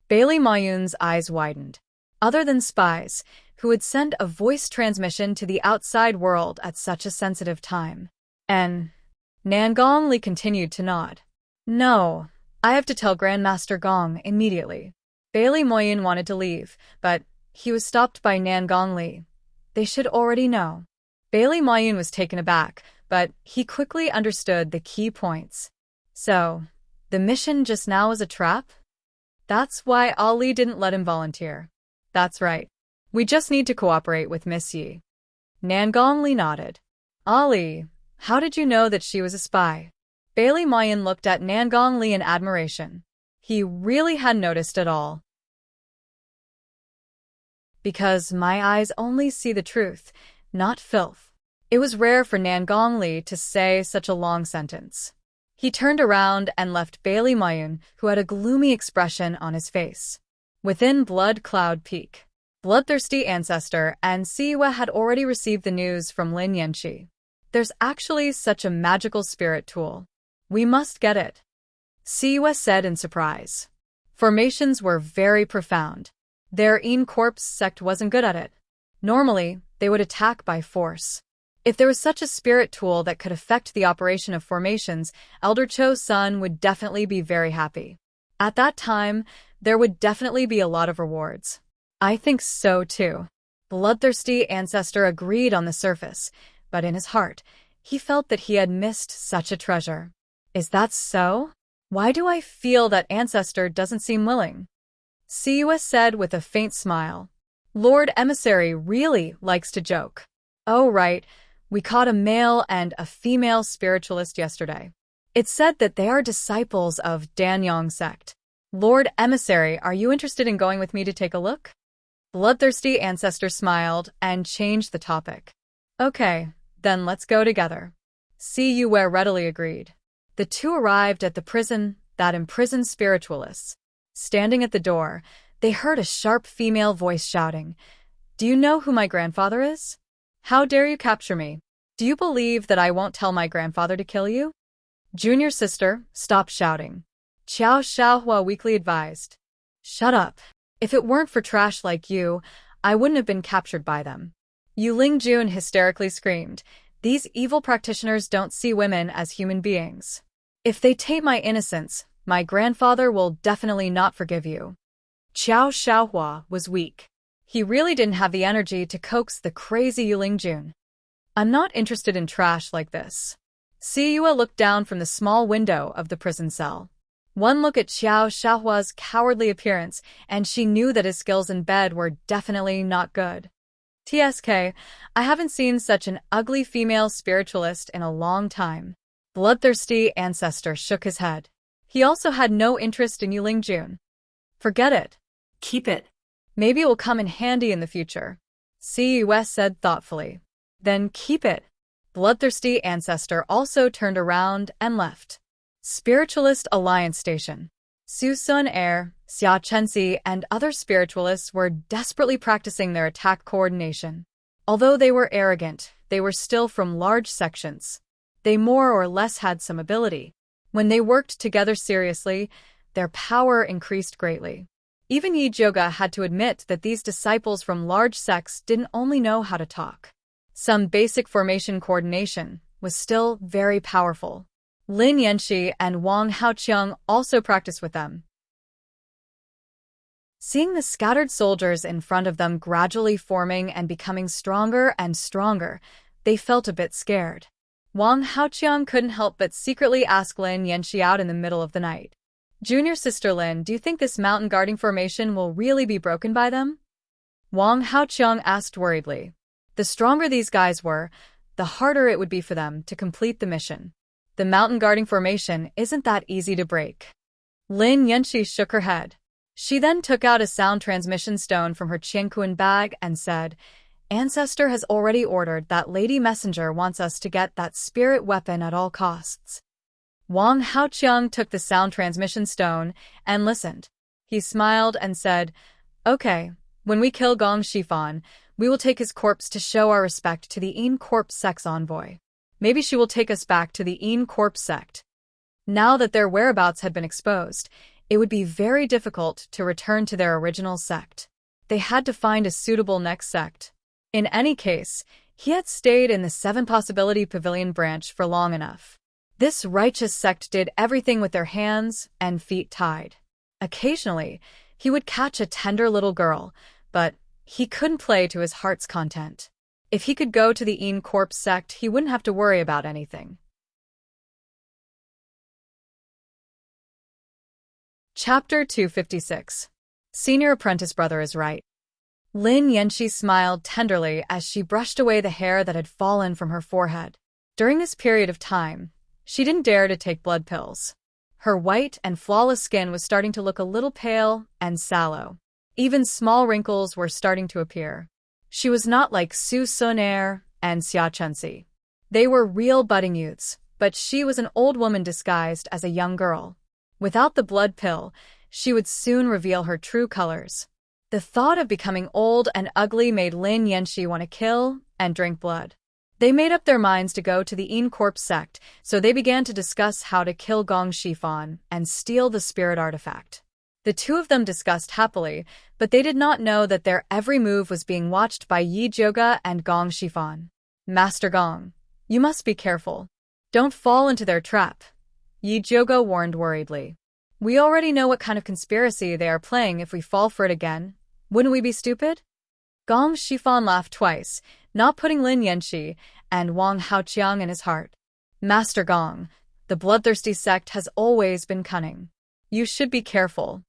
Bailey Mayun's eyes widened. Other than spies, who would send a voice transmission to the outside world at such a sensitive time? Nangongli continued to nod. No, I have to tell Grandmaster Gong immediately. Bailey Mayun wanted to leave, but he was stopped by Nangongli. They should already know. Bailey Mayun was taken aback, but he quickly understood the key points. So, the mission just now was a trap? That's why Ali didn't let him volunteer. That's right. We just need to cooperate with Miss Yi. Nangongli nodded. Ali, how did you know that she was a spy? Bailey Mayun looked at Nangongli in admiration. He really hadn't noticed at all. Because my eyes only see the truth, not filth. It was rare for Nangongli to say such a long sentence. He turned around and left Bailey Mayun, who had a gloomy expression on his face. Within Blood Cloud Peak, Bloodthirsty Ancestor and Siwa had already received the news from Lin Yanxi. There's actually such a magical spirit tool. We must get it. Siwa said in surprise. Formations were very profound. Their Corps sect wasn't good at it. Normally, they would attack by force. If there was such a spirit tool that could affect the operation of formations, Elder Cho's son would definitely be very happy. At that time, there would definitely be a lot of rewards. I think so too. Bloodthirsty Ancestor agreed on the surface, but in his heart, he felt that he had missed such a treasure. Is that so? Why do I feel that Ancestor doesn't seem willing? Siwa said with a faint smile. Lord Emissary really likes to joke. Oh right, We caught a male and a female spiritualist yesterday. It's said that they are disciples of Danyang sect. Lord Emissary, are you interested in going with me to take a look? Bloodthirsty Ancestor smiled and changed the topic. Okay, then let's go together. See you where readily agreed. The two arrived at the prison that imprisoned spiritualists. Standing at the door, they heard a sharp female voice shouting, "Do you know who my grandfather is? How dare you capture me? Do you believe that I won't tell my grandfather to kill you?" Junior sister, stop shouting. Qiao Xiaohua weakly advised. Shut up. If it weren't for trash like you, I wouldn't have been captured by them. Yu Lingjun hysterically screamed. These evil practitioners don't see women as human beings. If they taint my innocence, my grandfather will definitely not forgive you. Qiao Xiaohua was weak. He really didn't have the energy to coax the crazy Yu Lingjun. I'm not interested in trash like this. Siyue looked down from the small window of the prison cell. One look at Qiao Xiaohua's cowardly appearance, and she knew that his skills in bed were definitely not good. TSK, I haven't seen such an ugly female spiritualist in a long time. Bloodthirsty Ancestor shook his head. He also had no interest in Yu Lingjun. Forget it. Keep it. Maybe it will come in handy in the future. Cus said thoughtfully. Then keep it. Bloodthirsty Ancestor also turned around and left. Spiritualist Alliance Station. Su Sun Air, Xia Chenxi, and other spiritualists were desperately practicing their attack coordination. Although they were arrogant, they were still from large sections. They more or less had some ability. When they worked together seriously, their power increased greatly. Even Yi Jioga had to admit that these disciples from large sects didn't only know how to talk. Some basic formation coordination was still very powerful. Lin Yanxi and Wang Haoqiang also practiced with them. Seeing the scattered soldiers in front of them gradually forming and becoming stronger and stronger, they felt a bit scared. Wang Haoqiang couldn't help but secretly ask Lin Yanxi out in the middle of the night. Junior sister Lin, do you think this mountain guarding formation will really be broken by them? Wang Haoqiang asked worriedly. The stronger these guys were, the harder it would be for them to complete the mission. The mountain guarding formation isn't that easy to break. Lin Yanxi shook her head. She then took out a sound transmission stone from her Qianquan bag and said, Ancestor has already ordered that Lady Messenger wants us to get that spirit weapon at all costs. Wang Haoqiang took the sound transmission stone and listened. He smiled and said, Okay, when we kill Gong Shifan, we will take his corpse to show our respect to the En Corp sect's envoy. Maybe she will take us back to the En Corp sect. Now that their whereabouts had been exposed, it would be very difficult to return to their original sect. They had to find a suitable next sect. In any case, he had stayed in the 7 Possibility Pavilion branch for long enough. This righteous sect did everything with their hands and feet tied. Occasionally, he would catch a tender little girl, but he couldn't play to his heart's content. If he could go to the En Corp sect, he wouldn't have to worry about anything. Chapter 256. Senior Apprentice Brother is Right. Lin Yanxi smiled tenderly as she brushed away the hair that had fallen from her forehead. During this period of time, she didn't dare to take blood pills. Her white and flawless skin was starting to look a little pale and sallow. Even small wrinkles were starting to appear. She was not like Su Sunair and Xia Chenxi. They were real budding youths, but she was an old woman disguised as a young girl. Without the blood pill, she would soon reveal her true colors. The thought of becoming old and ugly made Lin Yanxi want to kill and drink blood. They made up their minds to go to the En Corp sect, so they began to discuss how to kill Gong Shifan and steal the spirit artifact. The two of them discussed happily, but they did not know that their every move was being watched by Yi Jioga and Gong Shifan. Master Gong, you must be careful. Don't fall into their trap, Yi Jioga warned worriedly. We already know what kind of conspiracy they are playing if we fall for it again. Wouldn't we be stupid? Gong Shifan laughed twice, not putting Lin Yanxi and Wang Haoqiang in his heart. Master Gong, the bloodthirsty sect has always been cunning. You should be careful.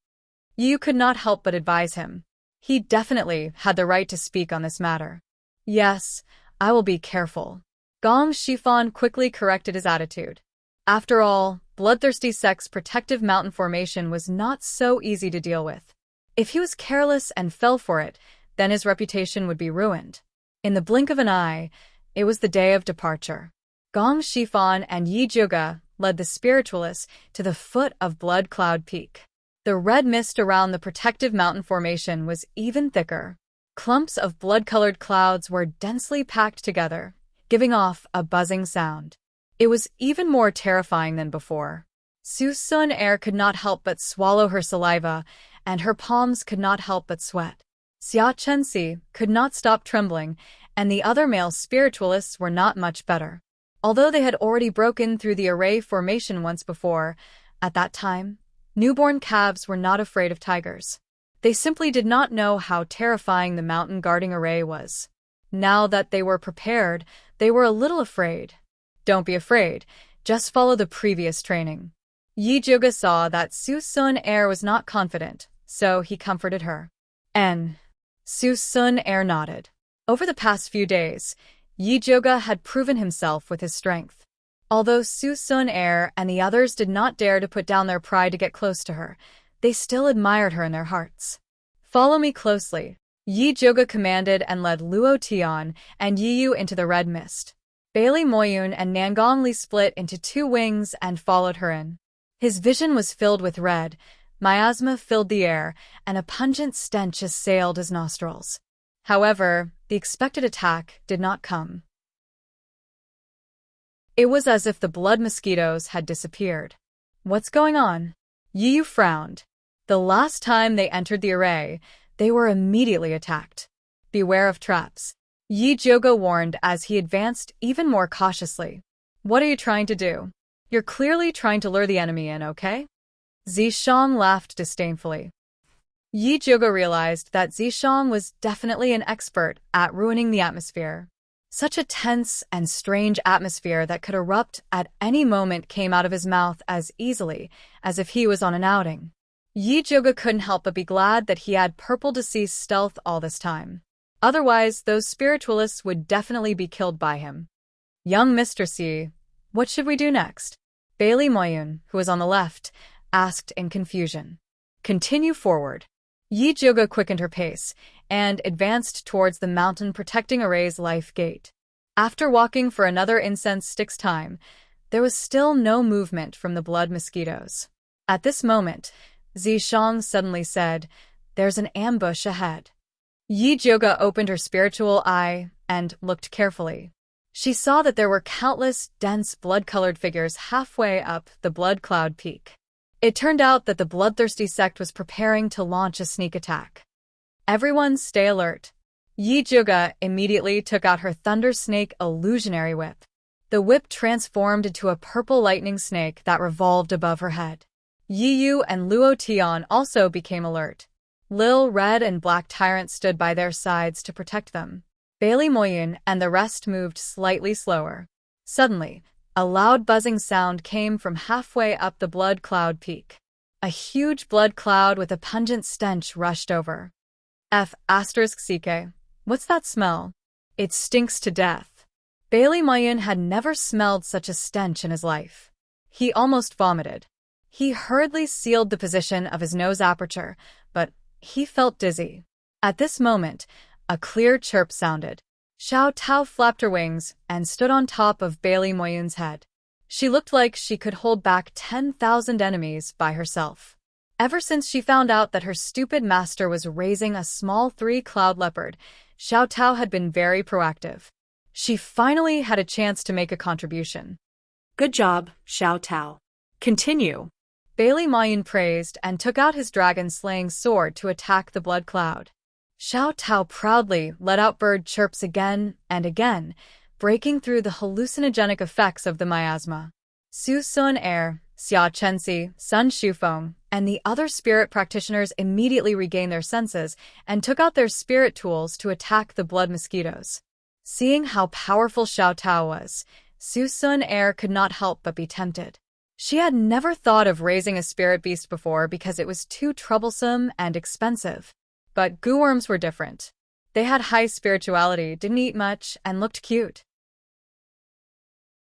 You could not help but advise him. He definitely had the right to speak on this matter. Yes, I will be careful. Gong Shifan quickly corrected his attitude. After all, Bloodthirsty Sect's protective mountain formation was not so easy to deal with. If he was careless and fell for it, then his reputation would be ruined. In the blink of an eye, it was the day of departure. Gong Shifan and Yi Juga led the spiritualists to the foot of Blood Cloud Peak. The red mist around the protective mountain formation was even thicker. Clumps of blood-colored clouds were densely packed together, giving off a buzzing sound. It was even more terrifying than before. Su Sun Air could not help but swallow her saliva, and her palms could not help but sweat. Xia Chenxi could not stop trembling, and the other male spiritualists were not much better. Although they had already broken through the array formation once before, at that time, newborn calves were not afraid of tigers. They simply did not know how terrifying the mountain guarding array was. Now that they were prepared, they were a little afraid. Don't be afraid, just follow the previous training. Yi Juga saw that Su Sun Air was not confident, so he comforted her. Su Sun Air nodded. Over the past few days, Yi Juga had proven himself with his strength. Although Su Sun Air and the others did not dare to put down their pride to get close to her, they still admired her in their hearts. Follow me closely, Yi Juga commanded and led Luo Tian and Yi Yu into the red mist. Bailey Moyun and Nangong Li split into two wings and followed her in. His vision was filled with red, miasma filled the air, and a pungent stench assailed his nostrils. However, the expected attack did not come. It was as if the blood mosquitoes had disappeared. What's going on? Yi Yu frowned. The last time they entered the array, they were immediately attacked. Beware of traps. Yi Juga warned as he advanced even more cautiously. What are you trying to do? You're clearly trying to lure the enemy in, okay? Zishang laughed disdainfully. Yi Juga realized that Zishang was definitely an expert at ruining the atmosphere. Such a tense and strange atmosphere that could erupt at any moment came out of his mouth as easily as if he was on an outing. Yi Juga couldn't help but be glad that he had Purple Deceased stealth all this time. Otherwise, those spiritualists would definitely be killed by him. Young Mr. C, what should we do next? Bailey Moyun, who was on the left, asked in confusion. Continue forward. Yi Juga quickened her pace and advanced towards the mountain protecting array's life gate. After walking for another incense stick's time, there was still no movement from the blood mosquitoes. At this moment, Zishang suddenly said, "There's an ambush ahead." Yi Juga opened her spiritual eye and looked carefully. She saw that there were countless, dense, blood-colored figures halfway up the Blood Cloud Peak. It turned out that the Bloodthirsty Sect was preparing to launch a sneak attack. Everyone stay alert. Yi Juga immediately took out her Thunder Snake illusionary whip. The whip transformed into a purple lightning snake that revolved above her head. Yi Yu and Luo Tian also became alert. Lil Red and Black Tyrant stood by their sides to protect them. Bailey Moyun and the rest moved slightly slower. Suddenly, a loud buzzing sound came from halfway up the Blood Cloud Peak. A huge blood cloud with a pungent stench rushed over. *CK. What's that smell? It stinks to death. Bailey Moyun had never smelled such a stench in his life. He almost vomited. He hurriedly sealed the position of his nose aperture, but he felt dizzy. At this moment, a clear chirp sounded. Xiao Tao flapped her wings and stood on top of Bailey Moyun's head. She looked like she could hold back 10,000 enemies by herself. Ever since she found out that her stupid master was raising a small 3-cloud leopard, Xiao Tao had been very proactive. She finally had a chance to make a contribution. Good job, Xiao Tao. Continue. Bailey Moyun praised and took out his dragon-slaying sword to attack the blood cloud. Xiao Tao proudly let out bird chirps again and again, breaking through the hallucinogenic effects of the miasma. Su Sun Air, Xia Chenxi, Sun Shufeng, and the other spirit practitioners immediately regained their senses and took out their spirit tools to attack the blood mosquitoes. Seeing how powerful Xiao Tao was, Su Sun Air could not help but be tempted. She had never thought of raising a spirit beast before because it was too troublesome and expensive. But gooworms were different. They had high spirituality, didn't eat much, and looked cute.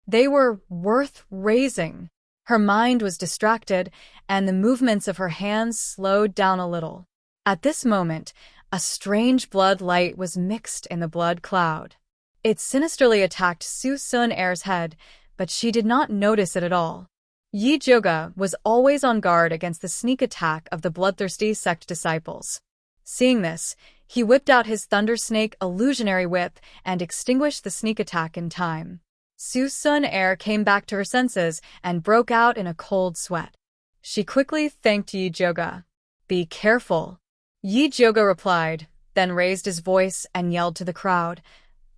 They were worth raising. Her mind was distracted, and the movements of her hands slowed down a little. At this moment, a strange blood light was mixed in the blood cloud. It sinisterly attacked Su Sun Air's head, but she did not notice it at all. Yi Joga was always on guard against the sneak attack of the bloodthirsty sect disciples. Seeing this, he whipped out his Thunder Snake illusionary whip and extinguished the sneak attack in time. Su Sun Air came back to her senses and broke out in a cold sweat. She quickly thanked Yi Joga. "Be careful." Yi Joga replied, then raised his voice and yelled to the crowd,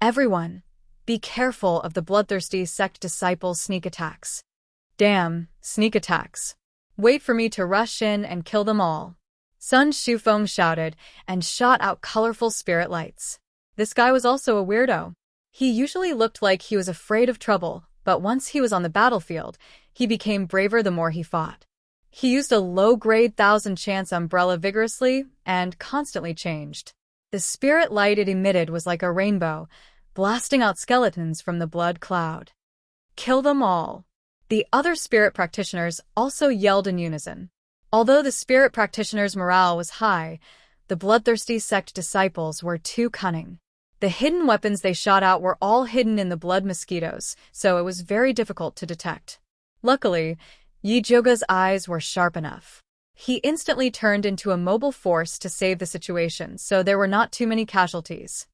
"Everyone, be careful of the bloodthirsty sect disciples' sneak attacks." "Damn, sneak attacks. Wait for me to rush in and kill them all." Sun Shufeng shouted and shot out colorful spirit lights. This guy was also a weirdo. He usually looked like he was afraid of trouble, but once he was on the battlefield, he became braver the more he fought. He used a low-grade 1000-chance umbrella vigorously and constantly changed. The spirit light it emitted was like a rainbow, blasting out skeletons from the blood cloud. "Kill them all." The other spirit practitioners also yelled in unison. Although the spirit practitioners' morale was high, the bloodthirsty sect disciples were too cunning. The hidden weapons they shot out were all hidden in the blood mosquitoes, so it was very difficult to detect. Luckily, Yi Joga's eyes were sharp enough. He instantly turned into a mobile force to save the situation, so there were not too many casualties.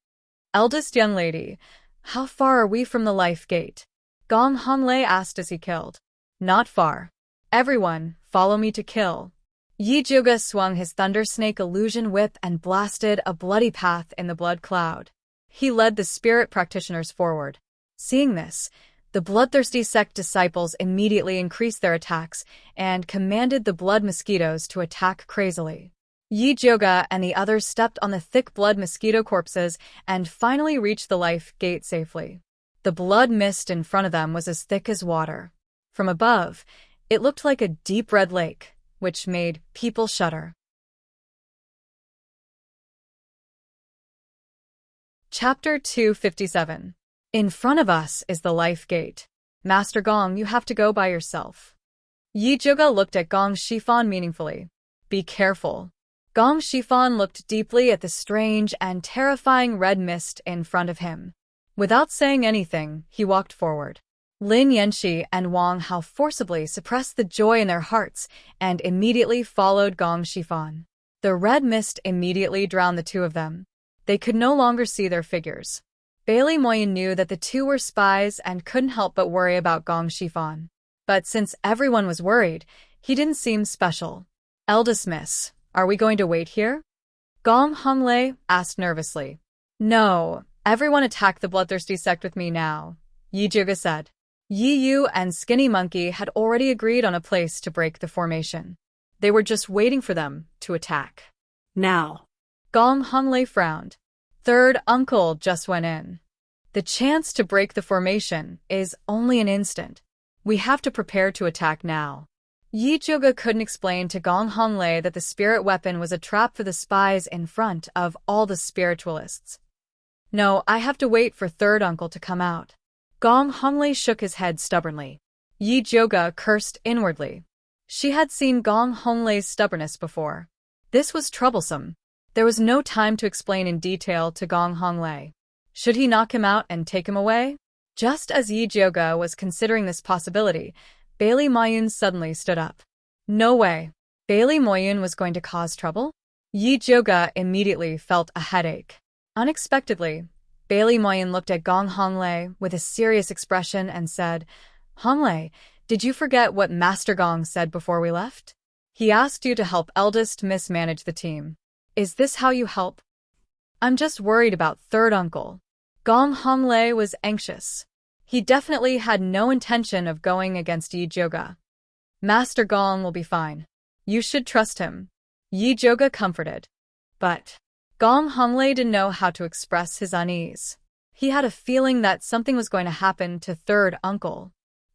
"Eldest young lady, how far are we from the life gate?" Gong Honglei asked as he killed. "Not far. Everyone, follow me to kill." Yi Joga swung his Thunder Snake illusion whip and blasted a bloody path in the blood cloud. He led the spirit practitioners forward. Seeing this, the bloodthirsty sect disciples immediately increased their attacks and commanded the blood mosquitoes to attack crazily. Yi Joga and the others stepped on the thick blood mosquito corpses and finally reached the life gate safely. The blood mist in front of them was as thick as water. From above, it looked like a deep red lake, which made people shudder. Chapter 257. In front of us is the life gate. Master Gong, you have to go by yourself. Yi Joga looked at Gong Shifan meaningfully. "Be careful." Gong Shifan looked deeply at the strange and terrifying red mist in front of him. Without saying anything, he walked forward. Lin Yanxi and Wang Hao forcibly suppressed the joy in their hearts and immediately followed Gong Shifan. The red mist immediately drowned the two of them. They could no longer see their figures. Bailey Moyen knew that the two were spies and couldn't help but worry about Gong Shifan. But since everyone was worried, he didn't seem special. "Eldest miss, are we going to wait here?" Gong Honglei asked nervously. "No, everyone attack the bloodthirsty sect with me now," Yi Joga said. Yi Yu and Skinny Monkey had already agreed on a place to break the formation. They were just waiting for them to attack. Now. Gong Honglei frowned. Third uncle just went in. The chance to break the formation is only an instant. We have to prepare to attack now. Yi Joga couldn't explain to Gong Honglei that the spirit weapon was a trap for the spies in front of all the spiritualists. "No, I have to wait for third uncle to come out." Gong Honglei shook his head stubbornly. Yi Joga cursed inwardly. She had seen Gong Honglei's stubbornness before. This was troublesome. There was no time to explain in detail to Gong Honglei. Should he knock him out and take him away? Just as Yi Joga was considering this possibility, Bailey Moyen suddenly stood up. No way. Bailey Moyen was going to cause trouble? Yi Joga immediately felt a headache. Unexpectedly, Bailey Moyen looked at Gong Honglei with a serious expression and said, "Honglei, did you forget what Master Gong said before we left? He asked you to help eldest miss manage the team. Is this how you help?" "I'm just worried about third uncle." Gong Honglei was anxious. He definitely had no intention of going against Yi Joga. "Master Gong will be fine. You should trust him," Yi Joga comforted. But Gong Honglei didn't know how to express his unease. He had a feeling that something was going to happen to third uncle.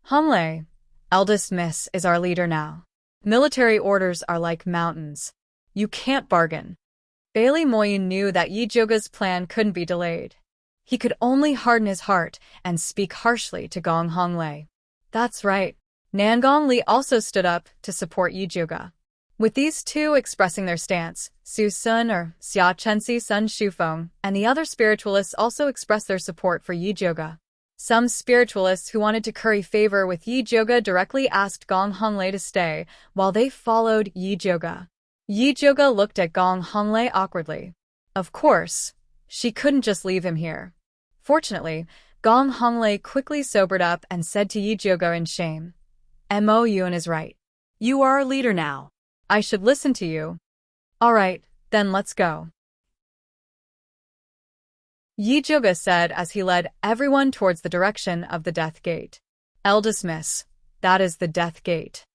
"Honglei, eldest miss is our leader now. Military orders are like mountains. You can't bargain." Bailey Moyen knew that Yi Joga's plan couldn't be delayed. He could only harden his heart and speak harshly to Gong Honglei. That's right. Nangong Li also stood up to support Yi Zhuge. With these two expressing their stance, Su Sun or Xia Chenxi Sun Shufeng and the other spiritualists also expressed their support for Yi Zhuge. Some spiritualists who wanted to curry favor with Yi Zhuge directly asked Gong Honglei to stay, while they followed Yi Zhuge. Yi Zhuge looked at Gong Honglei awkwardly. Of course, she couldn't just leave him here. Fortunately, Gong Honglei quickly sobered up and said to Yi Zhuge in shame, "Mo Yuan is right. You are our leader now. I should listen to you. All right, then let's go." Yi Zhuge said as he led everyone towards the direction of the Death Gate. "Eldest miss, that is the Death Gate."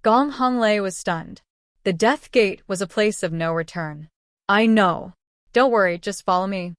Gong Honglei was stunned. The Death Gate was a place of no return. "I know. Don't worry, just follow me."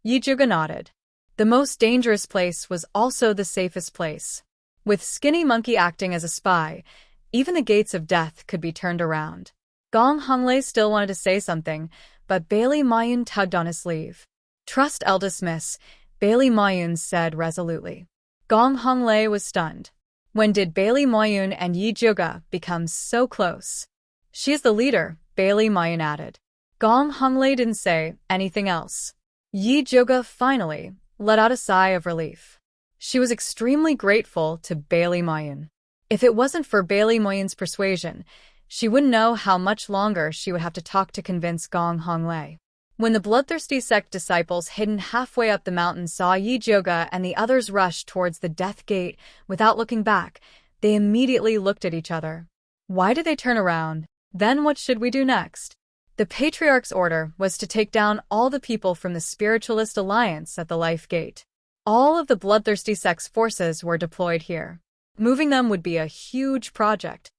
Yi Zhuge nodded. The most dangerous place was also the safest place. With Skinny Monkey acting as a spy, even the gates of death could be turned around. Gong Honglei still wanted to say something, but Bailey Mayun tugged on his sleeve. "Trust eldest miss," Bailey Mayun said resolutely. Gong Honglei was stunned. When did Bailey Mayun and Yi Zhuge become so close? "She is the leader," Bailey Mayun added. Gong Honglei didn't say anything else. Yi Zhuge finally let out a sigh of relief. She was extremely grateful to Bailey Mayun. If it wasn't for Bailey Mayun's persuasion, she wouldn't know how much longer she would have to talk to convince Gong Honglei. When the bloodthirsty sect disciples hidden halfway up the mountain saw Yi Zhuge and the others rush towards the Death Gate without looking back, they immediately looked at each other. Why did they turn around? Then what should we do next? The Patriarch's order was to take down all the people from the Spiritualist Alliance at the Life Gate. All of the bloodthirsty sect's forces were deployed here. Moving them would be a huge project.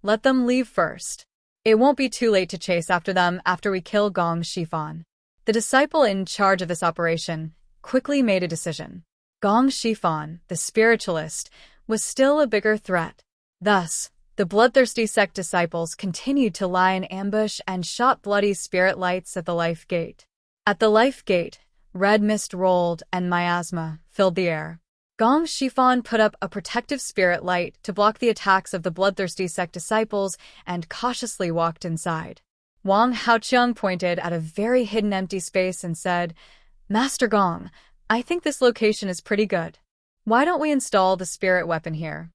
Let them leave first. It won't be too late to chase after them after we kill Gong Shifan. The disciple in charge of this operation quickly made a decision. Gong Shifan, the spiritualist, was still a bigger threat. Thus, the bloodthirsty sect disciples continued to lie in ambush and shot bloody spirit lights at the Life Gate. At the Life Gate, red mist rolled and miasma filled the air. Gong Shifan put up a protective spirit light to block the attacks of the bloodthirsty sect disciples and cautiously walked inside. Wang Haoqiang pointed at a very hidden empty space and said, "Master Gong, I think this location is pretty good. Why don't we install the spirit weapon here?"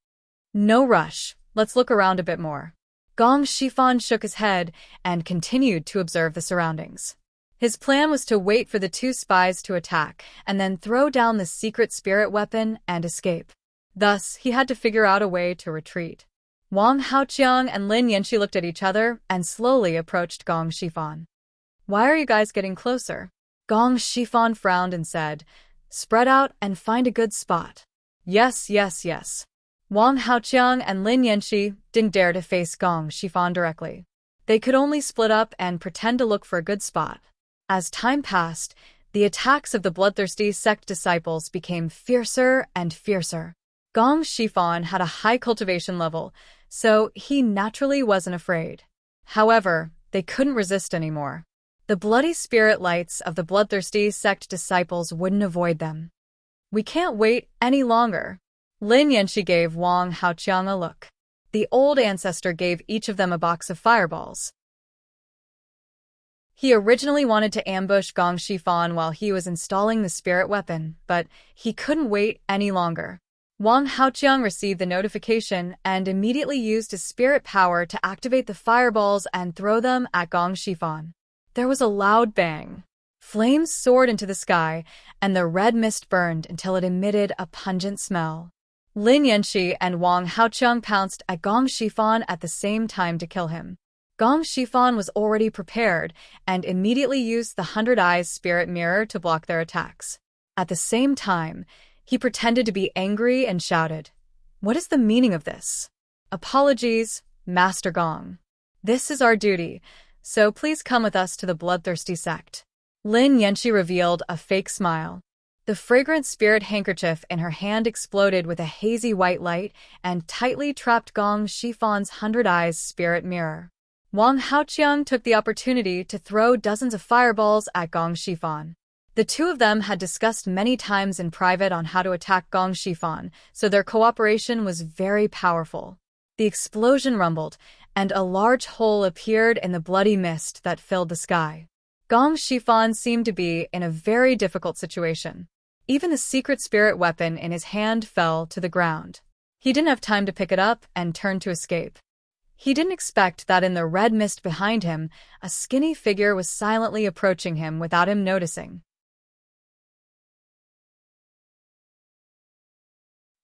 "No rush. Let's look around a bit more." Gong Shifan shook his head and continued to observe the surroundings. His plan was to wait for the two spies to attack and then throw down the secret spirit weapon and escape. Thus, he had to figure out a way to retreat. Wang Haoqiang and Lin Yanxi looked at each other and slowly approached Gong Shifan. "Why are you guys getting closer?" Gong Shifan frowned and said, "Spread out and find a good spot." Yes. Wang Haoqiang and Lin Yanxi didn't dare to face Gong Shifan directly. They could only split up and pretend to look for a good spot. As time passed, the attacks of the bloodthirsty sect disciples became fiercer and fiercer. Gong Shifan had a high cultivation level, so he naturally wasn't afraid. However, they couldn't resist anymore. The bloody spirit lights of the bloodthirsty sect disciples wouldn't avoid them. "We can't wait any longer." Lin Yanxi gave Wang Haoqiang a look. The old ancestor gave each of them a box of fireballs. He originally wanted to ambush Gong Shifan while he was installing the spirit weapon, but he couldn't wait any longer. Wang Haoqiang received the notification and immediately used his spirit power to activate the fireballs and throw them at Gong Shifan. There was a loud bang. Flames soared into the sky, and the red mist burned until it emitted a pungent smell. Lin Yanxi and Wang Haoqiang pounced at Gong Shifan at the same time to kill him. Gong Shifan was already prepared and immediately used the 100 Eyes spirit mirror to block their attacks. At the same time, he pretended to be angry and shouted, "What is the meaning of this?" "Apologies, Master Gong. This is our duty, so please come with us to the bloodthirsty sect." Lin Yanxi revealed a fake smile. The fragrant spirit handkerchief in her hand exploded with a hazy white light and tightly trapped Gong Shifan's 100 Eyes spirit mirror. Wang Haoqiang took the opportunity to throw dozens of fireballs at Gong Shifan. The two of them had discussed many times in private on how to attack Gong Shifan, so their cooperation was very powerful. The explosion rumbled, and a large hole appeared in the bloody mist that filled the sky. Gong Shifan seemed to be in a very difficult situation. Even the secret spirit weapon in his hand fell to the ground. He didn't have time to pick it up and turn to escape. He didn't expect that in the red mist behind him, a skinny figure was silently approaching him without him noticing.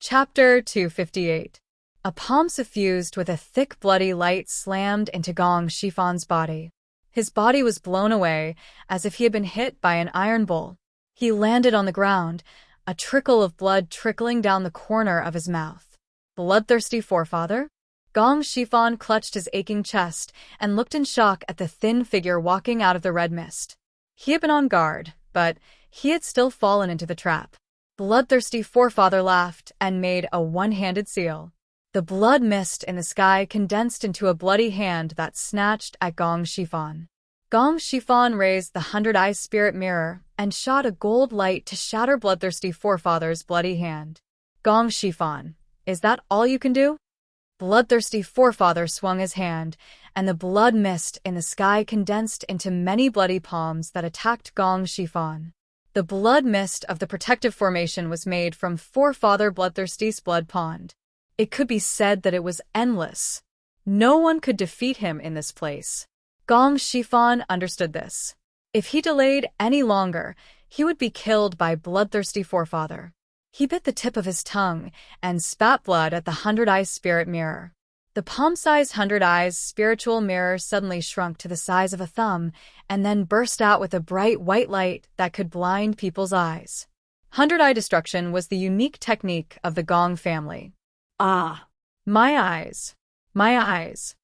Chapter 258. A palm suffused with a thick bloody light slammed into Gong Shifan's body. His body was blown away, as if he had been hit by an iron bowl. He landed on the ground, a trickle of blood trickling down the corner of his mouth. Bloodthirsty forefather? Gong Shifan clutched his aching chest and looked in shock at the thin figure walking out of the red mist. He had been on guard, but he had still fallen into the trap. Bloodthirsty forefather laughed and made a one-handed seal. The blood mist in the sky condensed into a bloody hand that snatched at Gong Shifan. Gong Shifan raised the 100-Eyes spirit mirror and shot a gold light to shatter Bloodthirsty forefather's bloody hand. Gong Shifan, is that all you can do? Bloodthirsty forefather swung his hand, and the blood mist in the sky condensed into many bloody palms that attacked Gong Shifan. The blood mist of the protective formation was made from forefather Bloodthirsty's blood pond. It could be said that it was endless. No one could defeat him in this place. Gong Shifan understood this. If he delayed any longer, he would be killed by Bloodthirsty forefather. He bit the tip of his tongue and spat blood at the 100-Eyes spirit mirror. The palm-sized 100-Eyes spiritual mirror suddenly shrunk to the size of a thumb and then burst out with a bright white light that could blind people's eyes. 100-Eye destruction was the unique technique of the Gong family. Ah! My eyes. My eyes.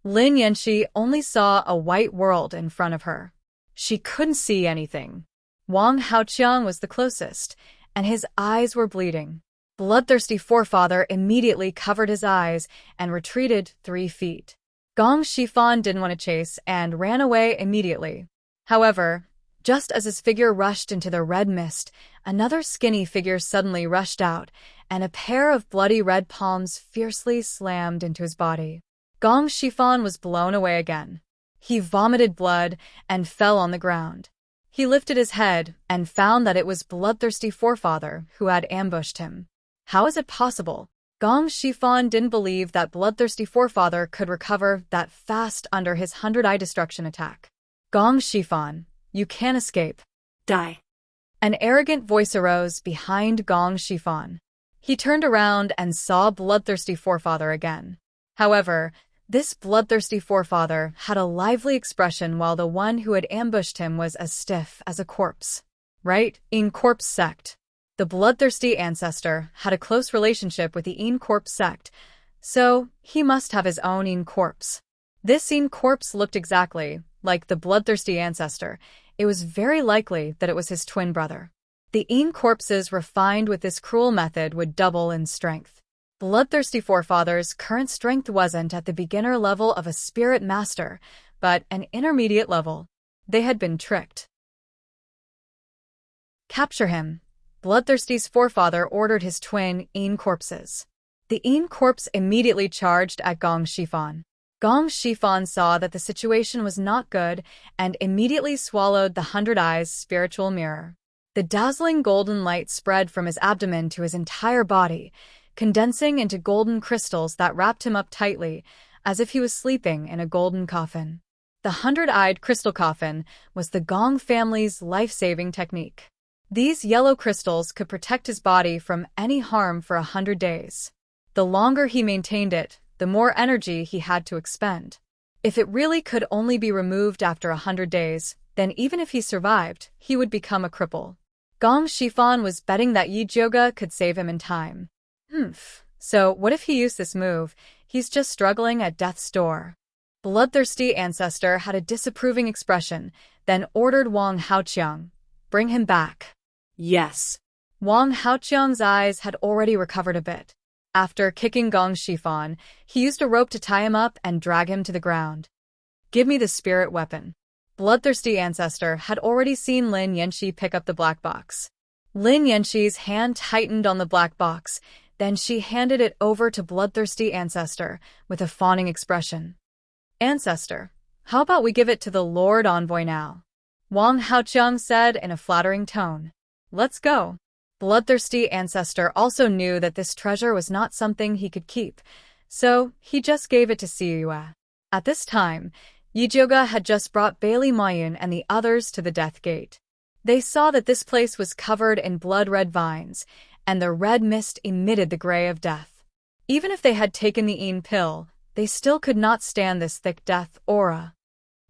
Lin Yanxi only saw a white world in front of her. She couldn't see anything. Wang Haoqiang was the closest, and his eyes were bleeding. Bloodthirsty forefather immediately covered his eyes and retreated 3 feet. Gong Shifan didn't want to chase and ran away immediately. However, just as his figure rushed into the red mist, another skinny figure suddenly rushed out, and a pair of bloody red palms fiercely slammed into his body. Gong Shifan was blown away again. He vomited blood and fell on the ground. He lifted his head and found that it was Bloodthirsty forefather who had ambushed him. How is it possible? Gong Shifan didn't believe that Bloodthirsty forefather could recover that fast under his 100-Eye destruction attack. Gong Shifan, you can't escape. Die. An arrogant voice arose behind Gong Shifan. He turned around and saw Bloodthirsty forefather again. However, this Bloodthirsty forefather had a lively expression while the one who had ambushed him was as stiff as a corpse. Right? In corpse sect. The Bloodthirsty ancestor had a close relationship with the Een corpse sect, so he must have his own Een corpse. This Een corpse looked exactly like the Bloodthirsty ancestor. It was very likely that it was his twin brother. The Een corpses refined with this cruel method would double in strength. Bloodthirsty forefather's current strength wasn't at the beginner level of a spirit master, but an intermediate level. They had been tricked. Capture him. Bloodthirsty's forefather ordered his twin Een corpses. The Een corpse immediately charged at Gong Shifan. Gong Shifan saw that the situation was not good and immediately swallowed the 100-Eyes spiritual mirror. The dazzling golden light spread from his abdomen to his entire body, condensing into golden crystals that wrapped him up tightly, as if he was sleeping in a golden coffin. The 100-Eyed crystal coffin was the Gong family's life-saving technique. These yellow crystals could protect his body from any harm for 100 days. The longer he maintained it, the more energy he had to expend. If it really could only be removed after 100 days, then even if he survived, he would become a cripple. Gong Shifan was betting that Yi Joga could save him in time. So what if he used this move? He's just struggling at death's door. Bloodthirsty ancestor had a disapproving expression, then ordered Wang Haoqiang, "Bring him back." Yes. Wang Haoqiang's eyes had already recovered a bit. After kicking Gong Shifan, he used a rope to tie him up and drag him to the ground. "Give me the spirit weapon." bloodthirsty ancestor, had already seen Lin Yanxi pick up the black box. Lin Yanxi's hand tightened on the black box, then she handed it over to bloodthirsty ancestor with a fawning expression. Ancestor, how about we give it to the Lord Envoy now? Wang Haoqiang said in a flattering tone. Let's go. Bloodthirsty ancestor also knew that this treasure was not something he could keep, so he just gave it to Siyue. At this time, Yizhuge had just brought Bailey Moyun and the others to the Death Gate. They saw that this place was covered in blood-red vines, and the red mist emitted the gray of death. Even if they had taken the Een pill, they still could not stand this thick death aura.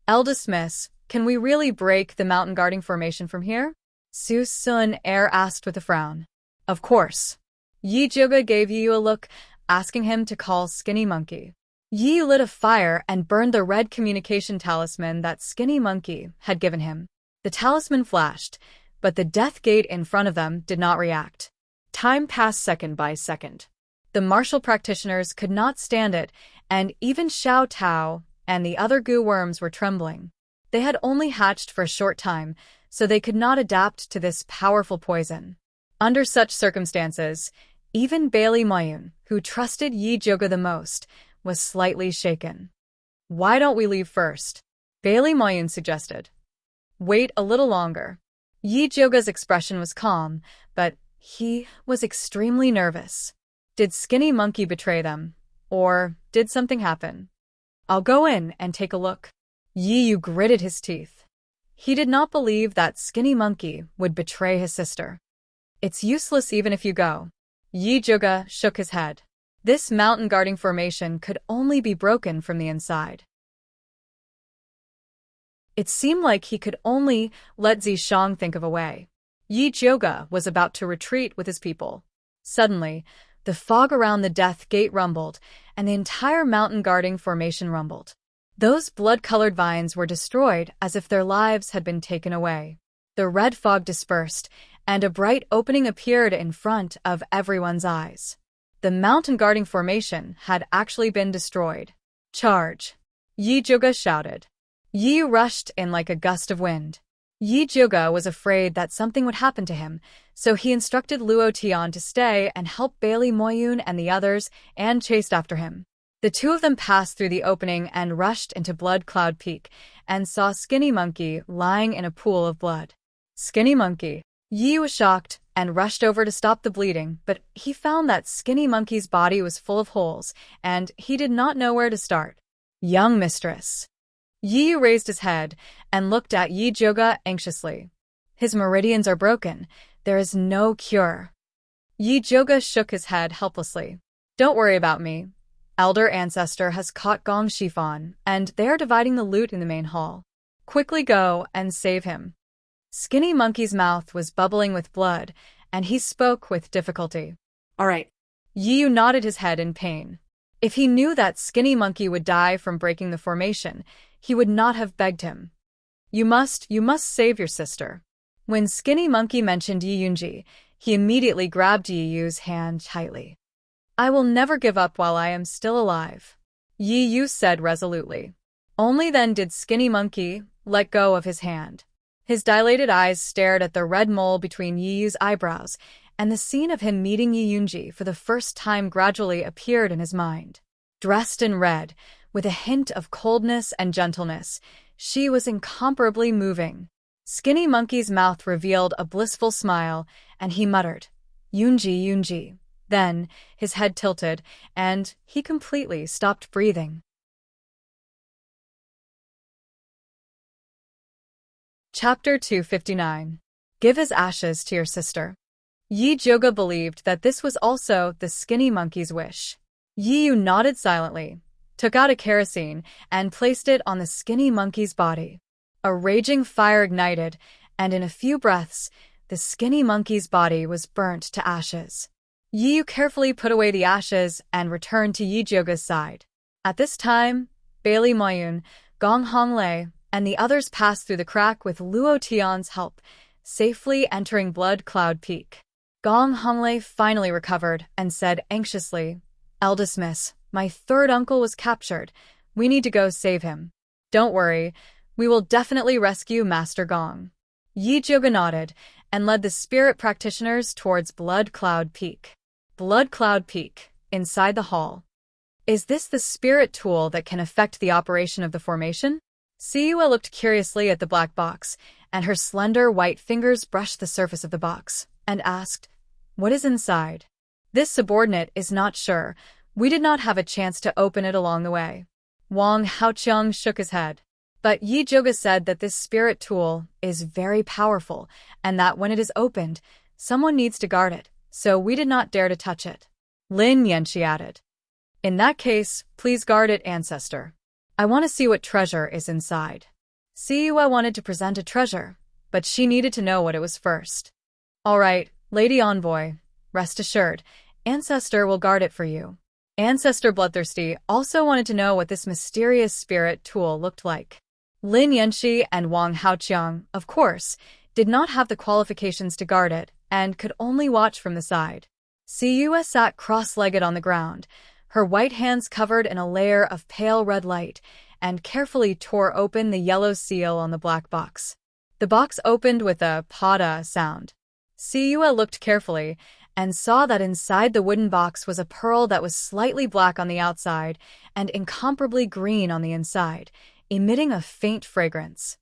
Eldest Miss, can we really break the mountain guarding formation from here? Su Sun Air asked with a frown. Of course. Yizhuge gave Yu a look, asking him to call Skinny Monkey. Yi lit a fire and burned the red communication talisman that Skinny Monkey had given him. The talisman flashed, but the death gate in front of them did not react. Time passed second by second. The martial practitioners could not stand it, and even Xiao Tao and the other goo worms were trembling. They had only hatched for a short time, so they could not adapt to this powerful poison. Under such circumstances, even Bailey Moyun, who trusted Yizhuge the most, was slightly shaken. Why don't we leave first? Bailey Moyun suggested. Wait a little longer. Yizhuge's expression was calm, but he was extremely nervous. Did Skinny Monkey betray them? Or did something happen? I'll go in and take a look. Yu gritted his teeth. He did not believe that Skinny Monkey would betray his sister. It's useless even if you go. Yizhuge shook his head. This mountain guarding formation could only be broken from the inside. It seemed like he could only let Zishang think of a way. Yizhuge was about to retreat with his people. Suddenly, the fog around the Death Gate rumbled, and the entire mountain guarding formation rumbled. Those blood-colored vines were destroyed as if their lives had been taken away. The red fog dispersed, and a bright opening appeared in front of everyone's eyes. The mountain guarding formation had actually been destroyed. Charge! Yizhuge shouted. Yi rushed in like a gust of wind. Yizhuge was afraid that something would happen to him, so he instructed Luo Tian to stay and help Bailey Moyun and the others, and chased after him. The two of them passed through the opening and rushed into Blood Cloud Peak, and saw Skinny Monkey lying in a pool of blood. Skinny Monkey. Yi was shocked and rushed over to stop the bleeding, but he found that Skinny Monkey's body was full of holes, and he did not know where to start. Young mistress. Yi raised his head and looked at Yizhuge anxiously. His meridians are broken. There is no cure. Yizhuge shook his head helplessly. Don't worry about me. Elder Ancestor has caught Gong Shifan, and they are dividing the loot in the main hall. Quickly go and save him. Skinny Monkey's mouth was bubbling with blood, and he spoke with difficulty. All right. Yi nodded his head in pain. If he knew that Skinny Monkey would die from breaking the formation, he would not have begged him. You must save your sister. When Skinny Monkey mentioned Yi Yunji, he immediately grabbed Yi Yu's hand tightly. I will never give up while I am still alive, Yi Yu said resolutely. Only then did Skinny Monkey let go of his hand. His dilated eyes stared at the red mole between Yi Yu's eyebrows, and the scene of him meeting Yi Yunji for the first time gradually appeared in his mind. Dressed in red, with a hint of coldness and gentleness, she was incomparably moving. Skinny Monkey's mouth revealed a blissful smile, and he muttered, Yunji, Yunji. Then, his head tilted, and he completely stopped breathing. Chapter 259. Give his ashes to your sister. Yizhuge believed that this was also the Skinny Monkey's wish. Yi Yu nodded silently, took out a kerosene, and placed it on the Skinny Monkey's body. A raging fire ignited, and in a few breaths, the Skinny Monkey's body was burnt to ashes. Yi Yu carefully put away the ashes and returned to Yizhuge's side. At this time, Bailey Moyun, Gong Honglei, and the others passed through the crack with Luo Tian's help, safely entering Blood Cloud Peak. Gong Honglei finally recovered and said anxiously, Eldest Miss, my third uncle was captured. We need to go save him. Don't worry, We will definitely rescue Master Gong. Yi Zhuge nodded and led the spirit practitioners towards Blood Cloud Peak. Blood Cloud Peak, inside the hall. Is this the spirit tool that can affect the operation of the formation? Siyue looked curiously at the black box, and her slender white fingers brushed the surface of the box, and asked, "What is inside?" This subordinate is not sure. We did not have a chance to open it along the way. Wang Haoqiang shook his head. But Yi Zhuge said that this spirit tool is very powerful, and that when it is opened, someone needs to guard it, so we did not dare to touch it. Lin Yanqi added. In that case, please guard it, ancestor. I want to see what treasure is inside. Siyue wanted to present a treasure, but she needed to know what it was first. All right, Lady Envoy, rest assured, ancestor will guard it for you. Ancestor Bloodthirsty also wanted to know what this mysterious spirit tool looked like. Lin Yanqi and Wang Haoqiang, of course, did not have the qualifications to guard it and could only watch from the side. Siyue sat cross-legged on the ground, her white hands covered in a layer of pale red light, and carefully tore open the yellow seal on the black box. The box opened with a pada sound. Siyue looked carefully and saw that inside the wooden box was a pearl that was slightly black on the outside and incomparably green on the inside, emitting a faint fragrance.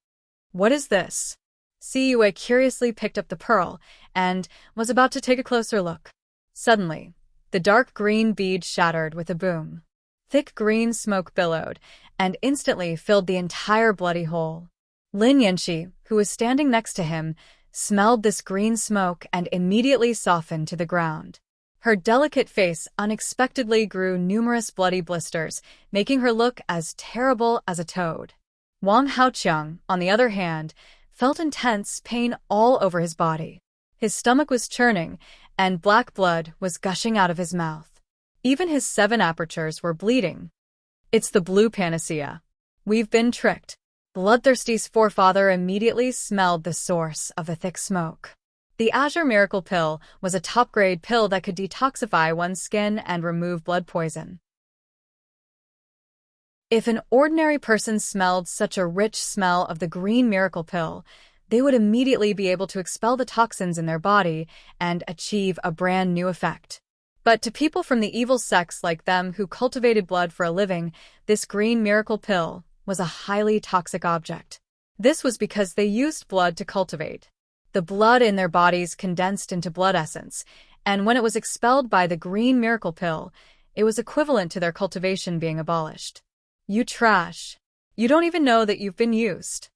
What is this? Siyue curiously picked up the pearl and was about to take a closer look. Suddenly, the dark green bead shattered with a boom. Thick green smoke billowed and instantly filled the entire bloody hole. Lin Yanqi, who was standing next to him, smelled this green smoke and immediately softened to the ground. Her delicate face unexpectedly grew numerous bloody blisters, making her look as terrible as a toad. Wang Haoqiang, on the other hand, felt intense pain all over his body. His stomach was churning, and black blood was gushing out of his mouth. Even his 7 apertures were bleeding. It's the blue panacea. We've been tricked. Bloodthirsty's forefather immediately smelled the source of the thick smoke. The Azure Miracle Pill was a top-grade pill that could detoxify one's skin and remove blood poison. If an ordinary person smelled such a rich smell of the green miracle pill, they would immediately be able to expel the toxins in their body and achieve a brand new effect. But to people from the evil sects like them who cultivated blood for a living, this green miracle pill was a highly toxic object. This was because they used blood to cultivate. The blood in their bodies condensed into blood essence, and when it was expelled by the green miracle pill, it was equivalent to their cultivation being abolished. You trash. You don't even know that you've been used.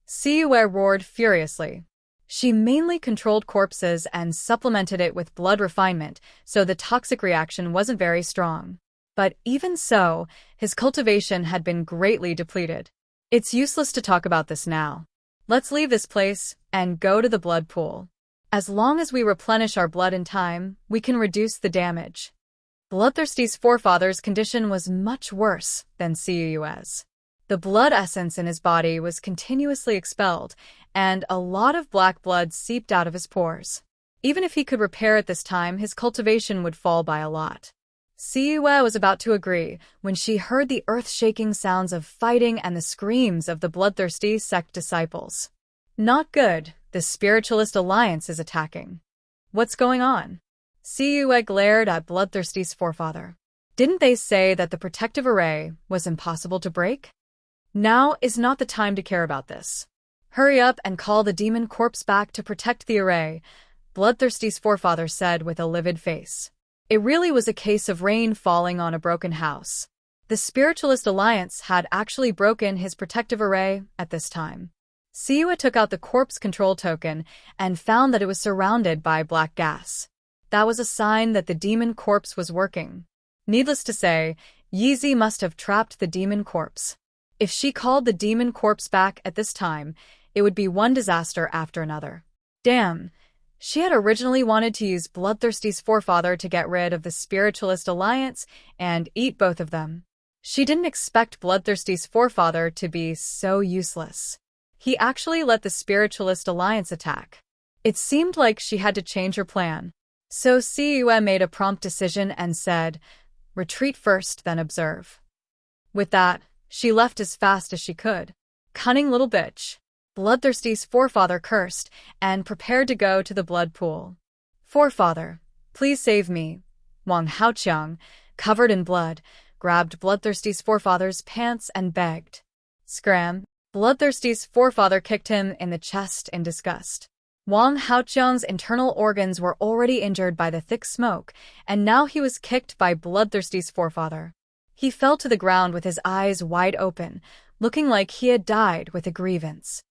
Siyue roared furiously. She mainly controlled corpses and supplemented it with blood refinement, so the toxic reaction wasn't very strong. But even so, his cultivation had been greatly depleted. It's useless to talk about this now. Let's leave this place and go to the blood pool. As long as we replenish our blood in time, we can reduce the damage. Bloodthirsty's forefather's condition was much worse than Siyue's. The blood essence in his body was continuously expelled, and a lot of black blood seeped out of his pores. Even if he could repair it this time, his cultivation would fall by a lot. Siyue was about to agree when she heard the earth-shaking sounds of fighting and the screams of the bloodthirsty sect disciples. Not good, the Spiritualist Alliance is attacking. What's going on? Siyue glared at Bloodthirsty's forefather. Didn't they say that the protective array was impossible to break? Now is not the time to care about this. Hurry up and call the demon corpse back to protect the array, Bloodthirsty's forefather said with a livid face. It really was a case of rain falling on a broken house. The Spiritualist Alliance had actually broken his protective array at this time. Siyue took out the corpse control token and found that it was surrounded by black gas. That was a sign that the demon corpse was working. Needless to say, Yeezy must have trapped the demon corpse. If she called the demon corpse back at this time, it would be one disaster after another. Damn, she had originally wanted to use Bloodthirsty's forefather to get rid of the Spiritualist Alliance and eat both of them. She didn't expect Bloodthirsty's forefather to be so useless. He actually let the Spiritualist Alliance attack. It seemed like she had to change her plan. So Siyue made a prompt decision and said, "Retreat first, then observe." With that, she left as fast as she could. Cunning little bitch. Bloodthirsty's forefather cursed and prepared to go to the blood pool. Forefather, please save me. Wang Haoqiang, covered in blood, grabbed Bloodthirsty's forefather's pants and begged. Scram. Bloodthirsty's forefather kicked him in the chest in disgust. Wang Haoqiang's internal organs were already injured by the thick smoke, and now he was kicked by Bloodthirsty's forefather. He fell to the ground with his eyes wide open, looking like he had died with a grievance.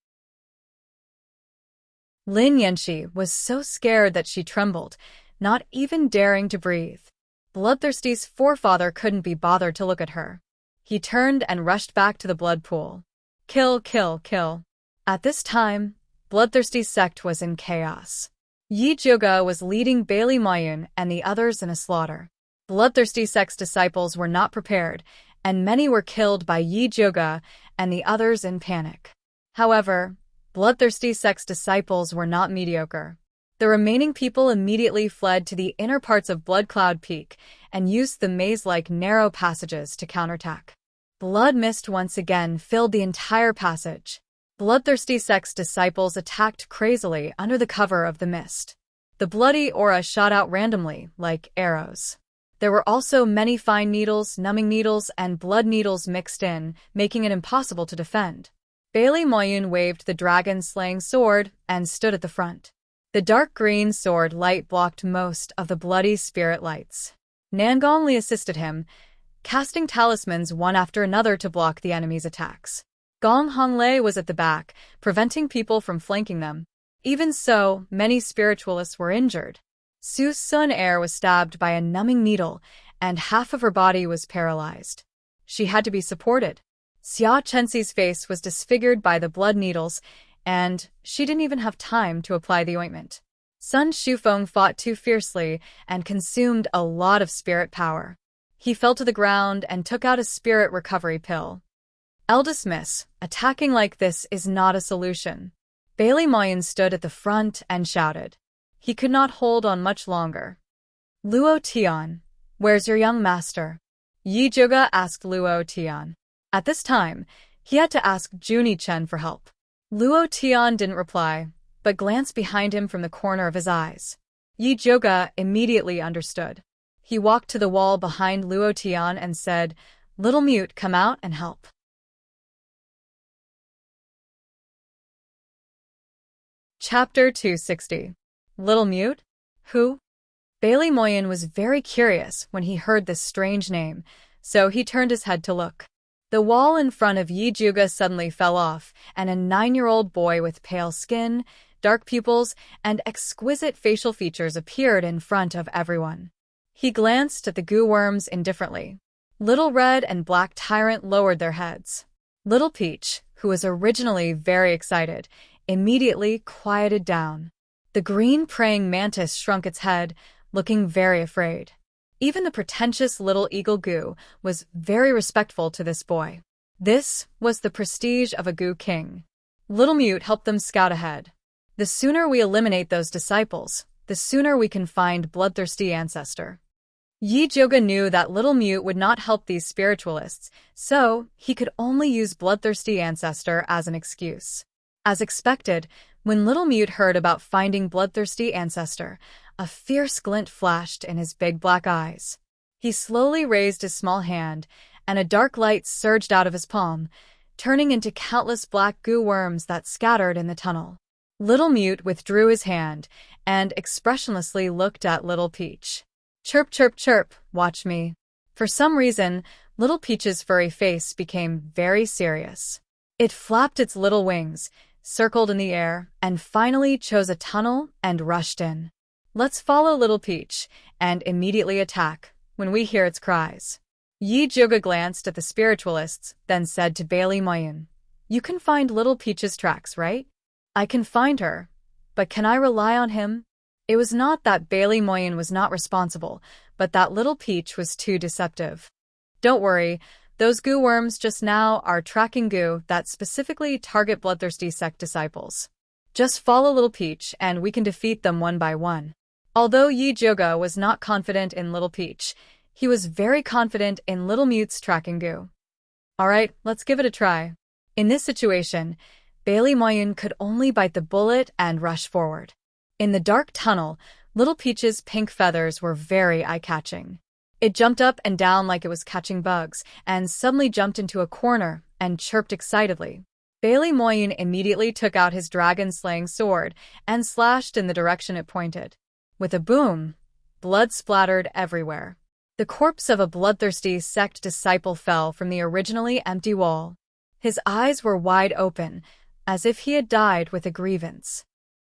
Lin Yanxi was so scared that she trembled, not even daring to breathe. Bloodthirsty's forefather couldn't be bothered to look at her. He turned and rushed back to the blood pool. Kill, kill, kill. At this time, Bloodthirsty's sect was in chaos. Yi Zhuge was leading Bailey Mayun and the others in a slaughter. Bloodthirsty sect's disciples were not prepared, and many were killed by Yi Zhuge and the others in panic. However, Bloodthirsty sect's disciples were not mediocre. The remaining people immediately fled to the inner parts of Blood Cloud Peak and used the maze-like narrow passages to counterattack. Blood mist once again filled the entire passage. Bloodthirsty sect's disciples attacked crazily under the cover of the mist. The bloody aura shot out randomly, like arrows. There were also many fine needles, numbing needles, and blood needles mixed in, making it impossible to defend. Bailey Moyun waved the dragon-slaying sword and stood at the front. The dark green sword light blocked most of the bloody spirit lights. Nangongli assisted him, casting talismans one after another to block the enemy's attacks. Gong Honglei was at the back, preventing people from flanking them. Even so, many spiritualists were injured. Su Sun Air was stabbed by a numbing needle, and half of her body was paralyzed. She had to be supported. Xia Chenxi's face was disfigured by the blood needles, and she didn't even have time to apply the ointment. Sun Shufeng fought too fiercely and consumed a lot of spirit power. He fell to the ground and took out a spirit recovery pill. Eldest Miss, attacking like this is not a solution. Bailey Moyen stood at the front and shouted. He could not hold on much longer. Luo Tian, where's your young master? Yi Zhuge asked Luo Tian. At this time, he had to ask Juni Chen for help. Luo Tian didn't reply, but glanced behind him from the corner of his eyes. Yi Zhuge immediately understood. He walked to the wall behind Luo Tian and said, "Little Mute, come out and help." Chapter 260. Little Mute? Who? Bailey Moyen was very curious when he heard this strange name, so he turned his head to look. The wall in front of Yi Zhuge suddenly fell off, and a 9-year-old boy with pale skin, dark pupils, and exquisite facial features appeared in front of everyone. He glanced at the goo worms indifferently. Little Red and Black Tyrant lowered their heads. Little Peach, who was originally very excited, immediately quieted down. The green praying mantis shrunk its head, looking very afraid. Even the pretentious little eagle Goo was very respectful to this boy. This was the prestige of a Goo king. Little Mute helped them scout ahead. The sooner we eliminate those disciples, the sooner we can find Bloodthirsty Ancestor. Yi Zhuge knew that Little Mute would not help these spiritualists, so he could only use Bloodthirsty Ancestor as an excuse. As expected, when Little Mute heard about finding Bloodthirsty Ancestor, a fierce glint flashed in his big black eyes. He slowly raised his small hand, and a dark light surged out of his palm, turning into countless black goo worms that scattered in the tunnel. Little Mute withdrew his hand and expressionlessly looked at Little Peach. Chirp, chirp, chirp, watch me. For some reason, Little Peach's furry face became very serious. It flapped its little wings, circled in the air, and finally chose a tunnel and rushed in. Let's follow Little Peach and immediately attack when we hear its cries. Yi Zhuge glanced at the spiritualists, then said to Bailey Moyen, "You can find Little Peach's tracks, right?" "I can find her, but can I rely on him?" It was not that Bailey Moyen was not responsible, but that Little Peach was too deceptive. "Don't worry, those goo worms just now are tracking goo that specifically target Bloodthirsty sect disciples. Just follow Little Peach and we can defeat them one by one." Although Yi Zhuge was not confident in Little Peach, he was very confident in Little Mute's tracking goo. "Alright, let's give it a try." In this situation, Bailey Moyun could only bite the bullet and rush forward. In the dark tunnel, Little Peach's pink feathers were very eye-catching. It jumped up and down like it was catching bugs, and suddenly jumped into a corner and chirped excitedly. Bailey Moyun immediately took out his dragon-slaying sword and slashed in the direction it pointed. With a boom, blood splattered everywhere. The corpse of a bloodthirsty sect disciple fell from the originally empty wall. His eyes were wide open, as if he had died with a grievance.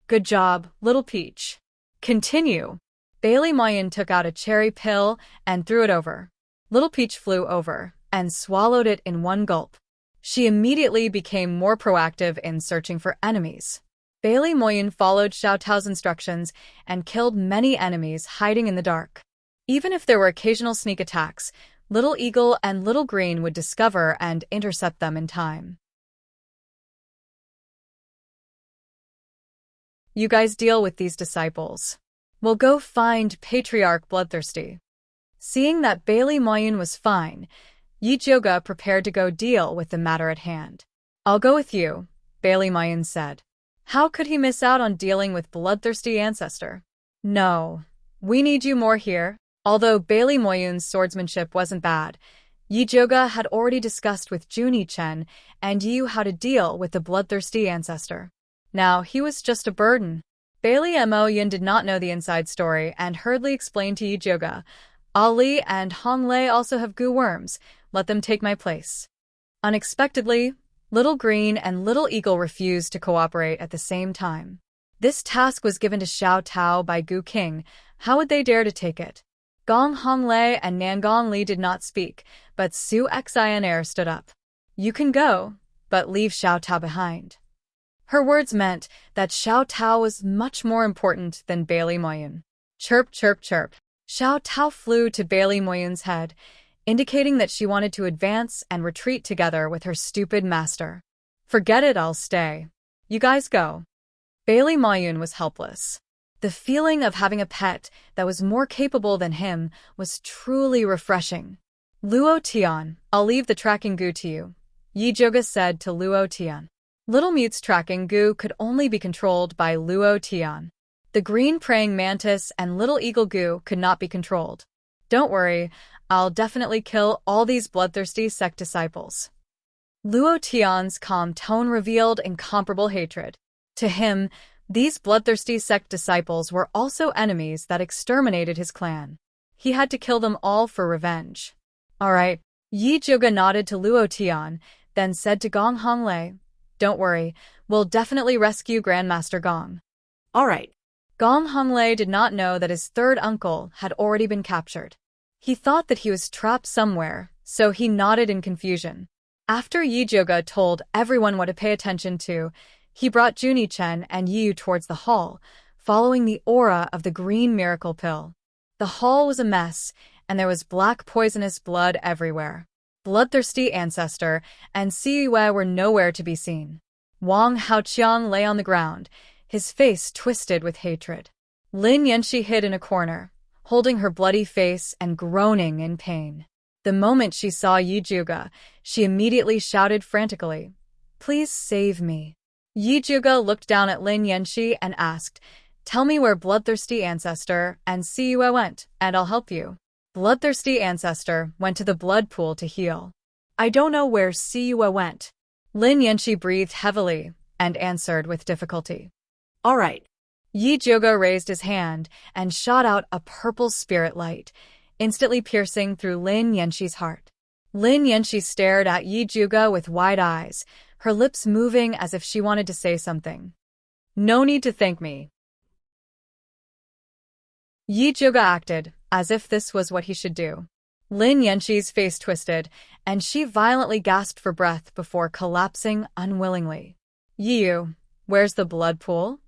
Good job, Little Peach. Continue. Bailey Moyun took out a cherry pill and threw it over. Little Peach flew over and swallowed it in one gulp. She immediately became more proactive in searching for enemies. Bailey Moyun followed Xiao Tao's instructions and killed many enemies hiding in the dark. Even if there were occasional sneak attacks, Little Eagle and Little Green would discover and intercept them in time. You guys deal with these disciples. We'll go find Patriarch Bloodthirsty. Seeing that Bailey Moyun was fine, Yi Jioga prepared to go deal with the matter at hand. I'll go with you, Bailey Moyun said. How could he miss out on dealing with Bloodthirsty Ancestor? No, we need you more here. Although Bailey Moyun's swordsmanship wasn't bad, Yi Jioga had already discussed with Junie Chen and Yu how to deal with the Bloodthirsty Ancestor. Now he was just a burden. Bailey Moyun did not know the inside story and hurriedly explained to Yi Jioga, Ali and Hong Lei also have goo worms, let them take my place. Unexpectedly, Little Green and Little Eagle refused to cooperate at the same time. This task was given to Xiao Tao by Gu King. How would they dare to take it? Gong Honglei and Nangong Li did not speak, but Su Xinair stood up. You can go, but leave Xiao Tao behind. Her words meant that Xiao Tao was much more important than Bailey Moyun. Chirp, chirp, chirp. Xiao Tao flew to Bailey Moyun's head, indicating that she wanted to advance and retreat together with her stupid master. Forget it, I'll stay. You guys go. Bailey Moyun was helpless. The feeling of having a pet that was more capable than him was truly refreshing. Luo Tian, I'll leave the tracking goo to you, Yi Jioga said to Luo Tian. Little Mute's tracking goo could only be controlled by Luo Tian. The green praying mantis and Little Eagle goo could not be controlled. Don't worry, I'll definitely kill all these bloodthirsty sect disciples. Luo Tian's calm tone revealed incomparable hatred. To him, these bloodthirsty sect disciples were also enemies that exterminated his clan. He had to kill them all for revenge. All right, Yi Jioga nodded to Luo Tian, then said to Gong Honglei, don't worry, we'll definitely rescue Grandmaster Gong. All right. Gong Honglei did not know that his third uncle had already been captured. He thought that he was trapped somewhere, so he nodded in confusion. After Yi Jioga told everyone what to pay attention to, he brought Junie Chen and Yu towards the hall, following the aura of the green miracle pill. The hall was a mess, and there was black poisonous blood everywhere. Bloodthirsty Ancestor and Si Yue were nowhere to be seen. Wang Haoqiang lay on the ground, his face twisted with hatred. Lin Yanxi hid in a corner, holding her bloody face and groaning in pain. The moment she saw Yi Jioga, she immediately shouted frantically, "Please save me." Yi Jioga looked down at Lin Yanxi and asked, "Tell me where Bloodthirsty Ancestor and Si Yue went, and I'll help you." Bloodthirsty Ancestor went to the blood pool to heal. I don't know where Si Yue went. Lin Yanxi breathed heavily and answered with difficulty. All right. Yi Jioga raised his hand and shot out a purple spirit light, instantly piercing through Lin Yanxi's heart. Lin Yanxi stared at Yi Jioga with wide eyes, her lips moving as if she wanted to say something. No need to thank me. Yi Jioga acted as if this was what he should do. Lin Yanxi's face twisted, and she violently gasped for breath before collapsing unwillingly. Yiyu, where's the blood pool?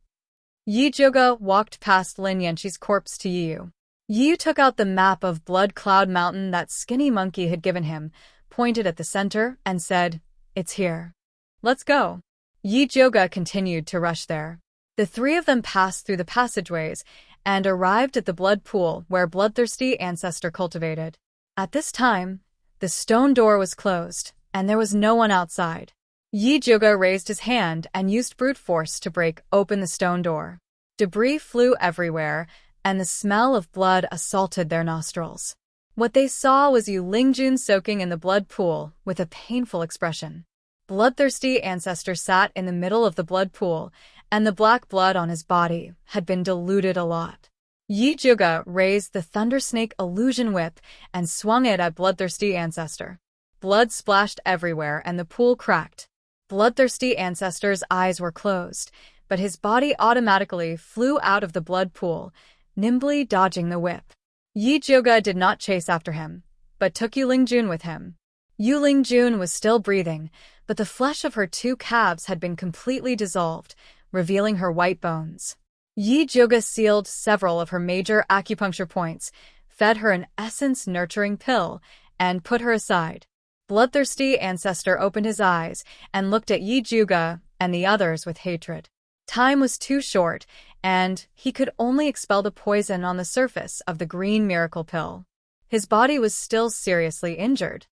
Yi Jioga walked past Lin Yanxi's corpse to Yiyu. Yiyu took out the map of Blood Cloud Mountain that Skinny Monkey had given him, pointed at the center, and said, "It's here. Let's go." Yi Jioga continued to rush there. The three of them passed through the passageways and arrived at the blood pool where Bloodthirsty Ancestor cultivated. At this time, the stone door was closed, and there was no one outside. Yi Juga raised his hand and used brute force to break open the stone door. Debris flew everywhere, and the smell of blood assaulted their nostrils. What they saw was Yu Lingjun soaking in the blood pool with a painful expression. Bloodthirsty ancestor sat in the middle of the blood pool, and the black blood on his body had been diluted a lot. Yi Juga raised the Thundersnake illusion whip and swung it at Bloodthirsty ancestor. Blood splashed everywhere and the pool cracked. Bloodthirsty ancestor's eyes were closed, but his body automatically flew out of the blood pool, nimbly dodging the whip. Yi Juga did not chase after him, but took Yu Lingjun with him. Yu Lingjun was still breathing, but the flesh of her two calves had been completely dissolved, revealing her white bones. Yi Juga sealed several of her major acupuncture points, fed her an essence-nurturing pill, and put her aside. Bloodthirsty ancestor opened his eyes and looked at Yi Juga and the others with hatred. Time was too short, and he could only expel the poison on the surface of the green miracle pill. His body was still seriously injured.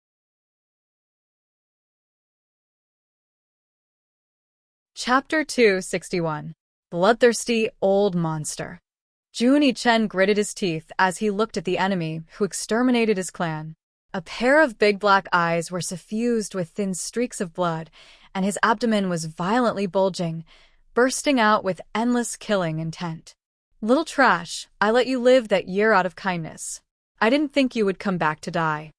Chapter 261. Bloodthirsty Old Monster. Juni Chen gritted his teeth as he looked at the enemy who exterminated his clan. A pair of big black eyes were suffused with thin streaks of blood, and his abdomen was violently bulging, bursting out with endless killing intent. Little trash, I let you live that year out of kindness. I didn't think you would come back to die.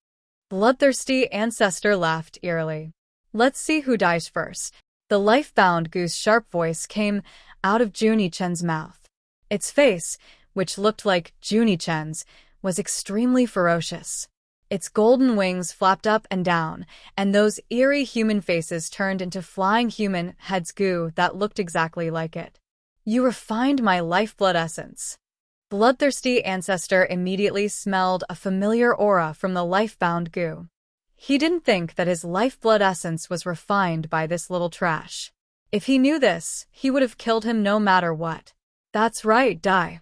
Bloodthirsty ancestor laughed eerily. Let's see who dies first. The life-bound goose sharp voice came out of Juni Chen's mouth. Its face, which looked like Juni Chen's, was extremely ferocious. Its golden wings flapped up and down, and those eerie human faces turned into flying human heads goo that looked exactly like it. You refined my lifeblood essence. Bloodthirsty ancestor immediately smelled a familiar aura from the life-bound goo. He didn't think that his lifeblood essence was refined by this little trash. If he knew this, he would have killed him no matter what. That's right, die.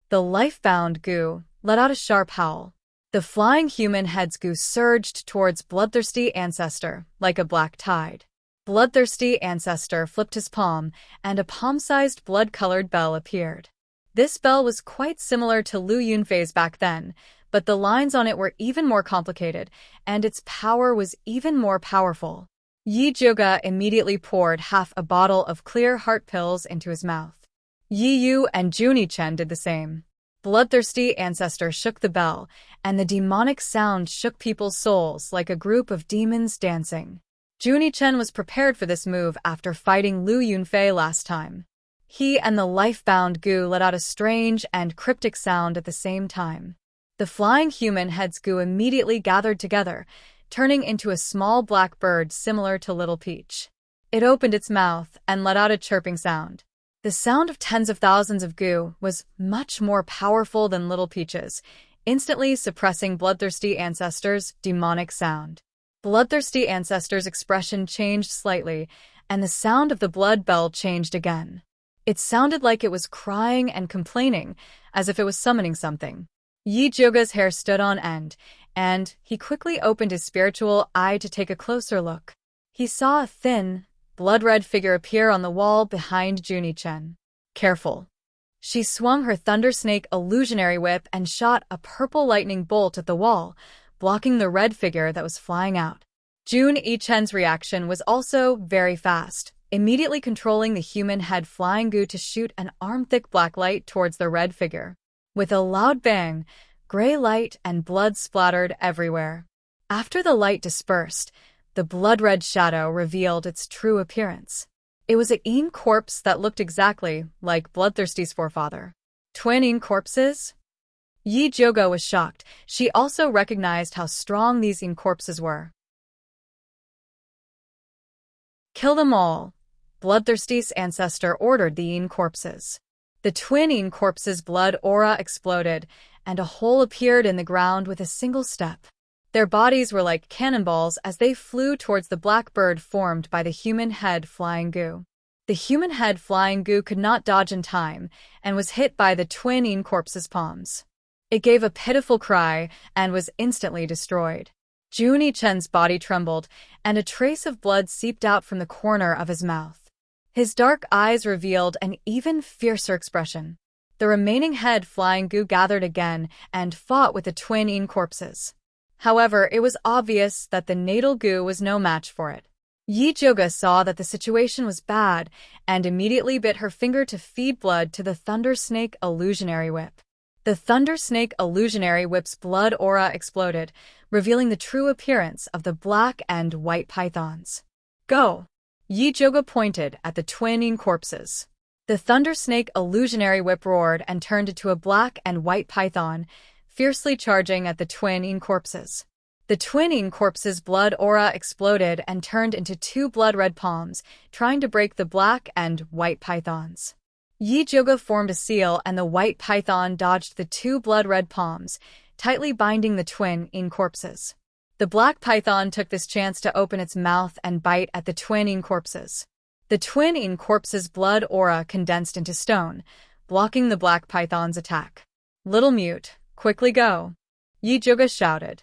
The life-bound goo let out a sharp howl. The flying human head's goo surged towards Bloodthirsty ancestor like a black tide. Bloodthirsty ancestor flipped his palm, and a palm-sized blood-colored bell appeared. This bell was quite similar to Lu Yunfei's back then, but the lines on it were even more complicated, and its power was even more powerful. Yi Juga immediately poured half a bottle of clear heart pills into his mouth. Yi Yu and Juni Chen did the same. Bloodthirsty ancestor shook the bell, and the demonic sound shook people's souls like a group of demons dancing. Juni Chen was prepared for this move after fighting Lu Yunfei last time. He and the life-bound goo let out a strange and cryptic sound at the same time. The flying human head's goo immediately gathered together, turning into a small black bird similar to Little Peach. It opened its mouth and let out a chirping sound. The sound of tens of thousands of goo was much more powerful than Little Peach's, instantly suppressing Bloodthirsty ancestor's demonic sound. Bloodthirsty ancestor's expression changed slightly, and the sound of the blood bell changed again. It sounded like it was crying and complaining, as if it was summoning something. Yi Juga's hair stood on end, and he quickly opened his spiritual eye to take a closer look. He saw a thin, blood-red figure appear on the wall behind Juni Chen. Careful. She swung her Thundersnake illusionary whip and shot a purple lightning bolt at the wall, blocking the red figure that was flying out. Juni Chen's reaction was also very fast, immediately controlling the human head flying goo to shoot an arm-thick black light towards the red figure. With a loud bang, gray light and blood splattered everywhere. After the light dispersed, the blood-red shadow revealed its true appearance. It was an Een corpse that looked exactly like Bloodthirsty's forefather. Twin Een corpses? Yi Juga was shocked. She also recognized how strong these Een corpses were. Kill them all. Bloodthirsty's ancestor ordered the Een corpses. The twin Een corpses' blood aura exploded, and a hole appeared in the ground with a single step. Their bodies were like cannonballs as they flew towards the black bird formed by the human head flying goo. The human head flying goo could not dodge in time, and was hit by the twin Een corpses' palms. It gave a pitiful cry, and was instantly destroyed. Junie Chen's body trembled, and a trace of blood seeped out from the corner of his mouth. His dark eyes revealed an even fiercer expression. The remaining head flying goo gathered again and fought with the twin corpses. However, it was obvious that the natal goo was no match for it. Yi Zhuge saw that the situation was bad and immediately bit her finger to feed blood to the Thunder Snake Illusionary Whip. The Thunder Snake Illusionary Whip's blood aura exploded, revealing the true appearance of the black and white pythons. Go! Yi Zhuge pointed at the twin corpses. The Thunder Snake Illusionary Whip roared and turned into a black and white python, fiercely charging at the twin corpses. The twin corpses' blood aura exploded and turned into two blood-red palms, trying to break the black and white pythons. Yi Zhuge formed a seal and the white python dodged the two blood-red palms, tightly binding the twin corpses. The black python took this chance to open its mouth and bite at the twin corpses. The twin corpses' blood aura condensed into stone, blocking the black python's attack. Little mute, quickly go! Yi Zhuge shouted.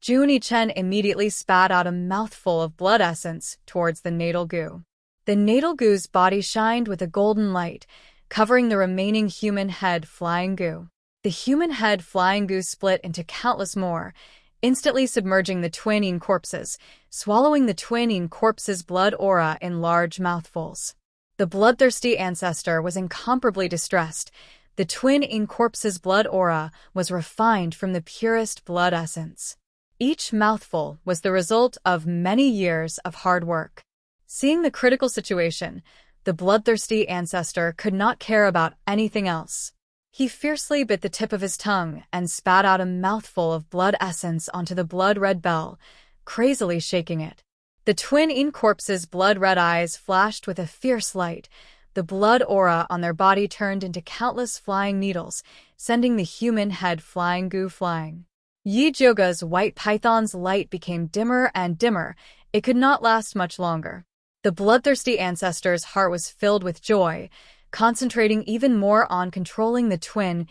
Junie Chen immediately spat out a mouthful of blood essence towards the natal goo. The natal goo's body shined with a golden light, covering the remaining human head flying goo. The human head flying goo split into countless more, instantly submerging the twin corpses, swallowing the twin corpses' blood aura in large mouthfuls. The bloodthirsty ancestor was incomparably distressed. The twin corpses' blood aura was refined from the purest blood essence. Each mouthful was the result of many years of hard work. Seeing the critical situation, the bloodthirsty ancestor could not care about anything else. He fiercely bit the tip of his tongue and spat out a mouthful of blood essence onto the blood-red bell, crazily shaking it. The twin corpses' blood-red eyes flashed with a fierce light. The blood aura on their body turned into countless flying needles, sending the human head flying goo flying. Yi Zhuge's white python's light became dimmer and dimmer. It could not last much longer. The bloodthirsty ancestor's heart was filled with joy, concentrating even more on controlling the twin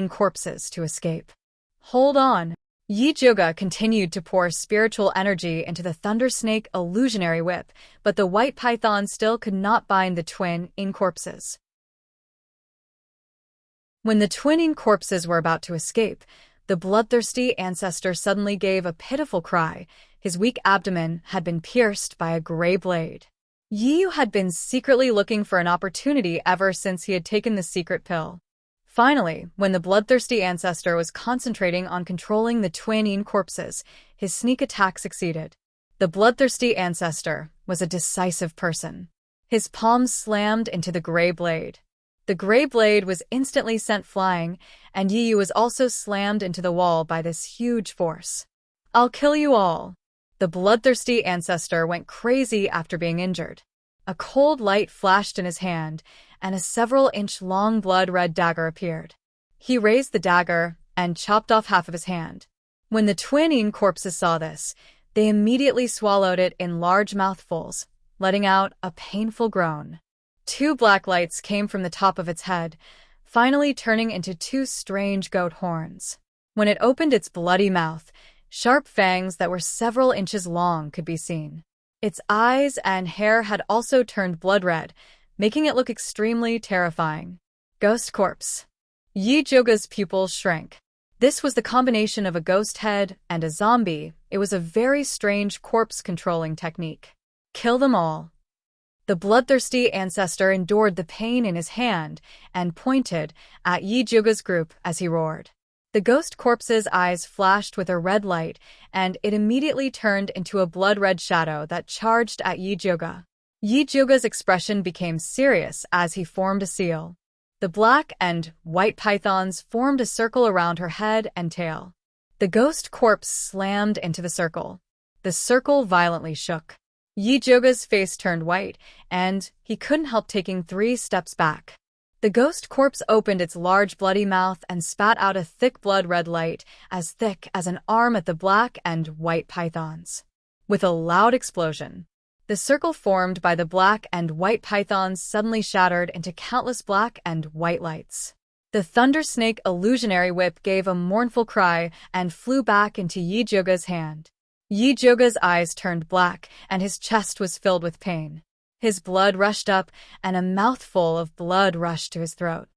corpses to escape. Hold on! Yi Zhuge continued to pour spiritual energy into the Thunder Snake Illusionary Whip, but the white python still could not bind the twin corpses. When the twin corpses were about to escape, the bloodthirsty ancestor suddenly gave a pitiful cry. His weak abdomen had been pierced by a gray blade. Yi Yu had been secretly looking for an opportunity ever since he had taken the secret pill. Finally, when the bloodthirsty ancestor was concentrating on controlling the twin corpses, his sneak attack succeeded. The bloodthirsty ancestor was a decisive person. His palms slammed into the gray blade. The gray blade was instantly sent flying, and Yi Yu was also slammed into the wall by this huge force. I'll kill you all! The bloodthirsty ancestor went crazy after being injured. A cold light flashed in his hand, and a several-inch-long blood-red dagger appeared. He raised the dagger and chopped off half of his hand. When the twin corpses saw this, they immediately swallowed it in large mouthfuls, letting out a painful groan. Two black lights came from the top of its head, finally turning into two strange goat horns. When it opened its bloody mouth, sharp fangs that were several inches long could be seen. Its eyes and hair had also turned blood red, making it look extremely terrifying. Ghost corpse. Yi Zhuge's pupils shrank. This was the combination of a ghost head and a zombie. It was a very strange corpse-controlling technique. Kill them all. The bloodthirsty ancestor endured the pain in his hand and pointed at Yi Zhuge's group as he roared. The ghost corpse's eyes flashed with a red light, and it immediately turned into a blood-red shadow that charged at Yi Zhuge. Yi Zhuge's expression became serious as he formed a seal. The black and white pythons formed a circle around her head and tail. The ghost corpse slammed into the circle. The circle violently shook. Yi Zhuge's face turned white, and he couldn't help taking 3 steps back. The ghost corpse opened its large bloody mouth and spat out a thick blood-red light, as thick as an arm at the black and white pythons. With a loud explosion, the circle formed by the black and white pythons suddenly shattered into countless black and white lights. The Thunder Snake Illusionary Whip gave a mournful cry and flew back into Yi Zhuge's hand. Yi Joga's eyes turned black, and his chest was filled with pain. His blood rushed up, and a mouthful of blood rushed to his throat.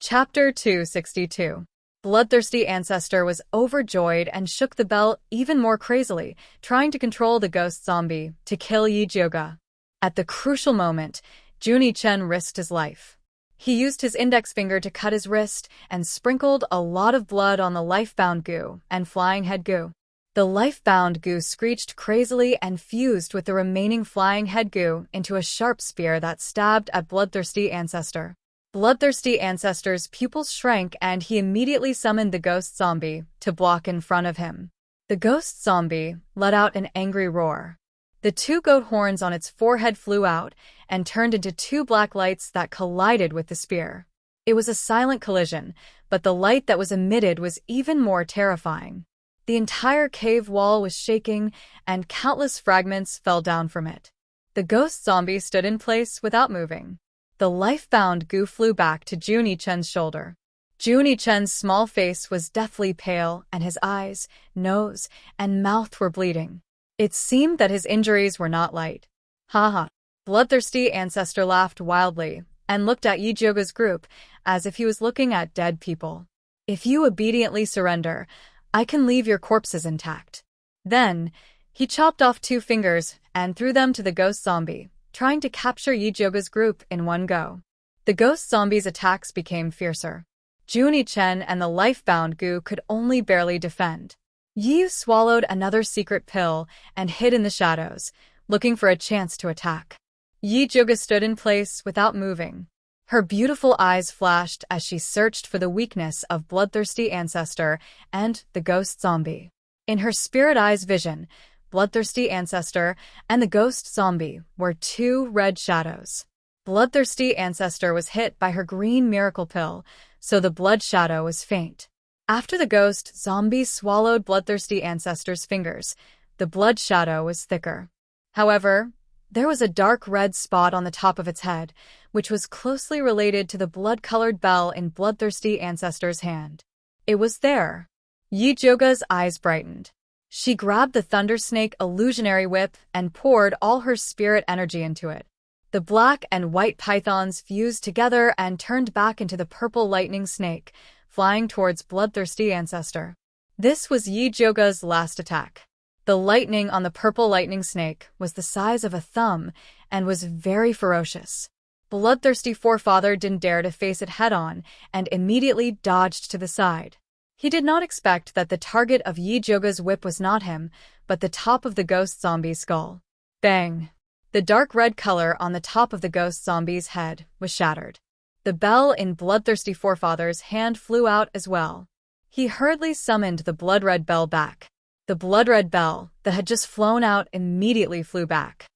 Chapter 262. Bloodthirsty Ancestor was overjoyed and shook the bell even more crazily, trying to control the ghost zombie to kill Yi Joga. At the crucial moment, Juni Chen risked his life. He used his index finger to cut his wrist and sprinkled a lot of blood on the life-bound goo and flying head goo. The life-bound goo screeched crazily and fused with the remaining flying head goo into a sharp spear that stabbed at Bloodthirsty Ancestor. Bloodthirsty Ancestor's pupils shrank and he immediately summoned the ghost zombie to block in front of him. The ghost zombie let out an angry roar. The two goat horns on its forehead flew out and turned into two black lights that collided with the spear. It was a silent collision, but the light that was emitted was even more terrifying. The entire cave wall was shaking, and countless fragments fell down from it. The ghost zombie stood in place without moving. The life-bound goo flew back to Juni Chen's shoulder. Juni Chen's small face was deathly pale, and his eyes, nose, and mouth were bleeding. It seemed that his injuries were not light. Ha ha. Bloodthirsty Ancestor laughed wildly and looked at Yi Joga's group as if he was looking at dead people. If you obediently surrender, I can leave your corpses intact. Then, he chopped off 2 fingers and threw them to the ghost zombie, trying to capture Yi Joga's group in one go. The ghost zombie's attacks became fiercer. Juni Chen and the life-bound goo could only barely defend. Yi swallowed another secret pill and hid in the shadows, looking for a chance to attack. Yi Joga stood in place without moving. Her beautiful eyes flashed as she searched for the weakness of Bloodthirsty Ancestor and the ghost zombie. In her spirit eye's vision, Bloodthirsty Ancestor and the ghost zombie were 2 red shadows. Bloodthirsty Ancestor was hit by her green miracle pill, so the blood shadow was faint. After the ghost zombie swallowed Bloodthirsty Ancestor's fingers, the blood shadow was thicker. However, there was a dark red spot on the top of its head, which was closely related to the blood-colored bell in Bloodthirsty Ancestor's hand. It was there. Yi Joga's eyes brightened. She grabbed the Thunder Snake illusionary whip and poured all her spirit energy into it. The black and white pythons fused together and turned back into the purple lightning snake, flying towards Bloodthirsty Ancestor. This was Yi Joga's last attack. The lightning on the purple lightning snake was the size of a thumb and was very ferocious. Bloodthirsty Forefather didn't dare to face it head-on and immediately dodged to the side. He did not expect that the target of Yi Joga's whip was not him, but the top of the ghost zombie's skull. Bang! The dark red color on the top of the ghost zombie's head was shattered. The bell in Bloodthirsty Forefather's hand flew out as well. He hurriedly summoned the blood-red bell back. The blood-red bell that had just flown out immediately flew back.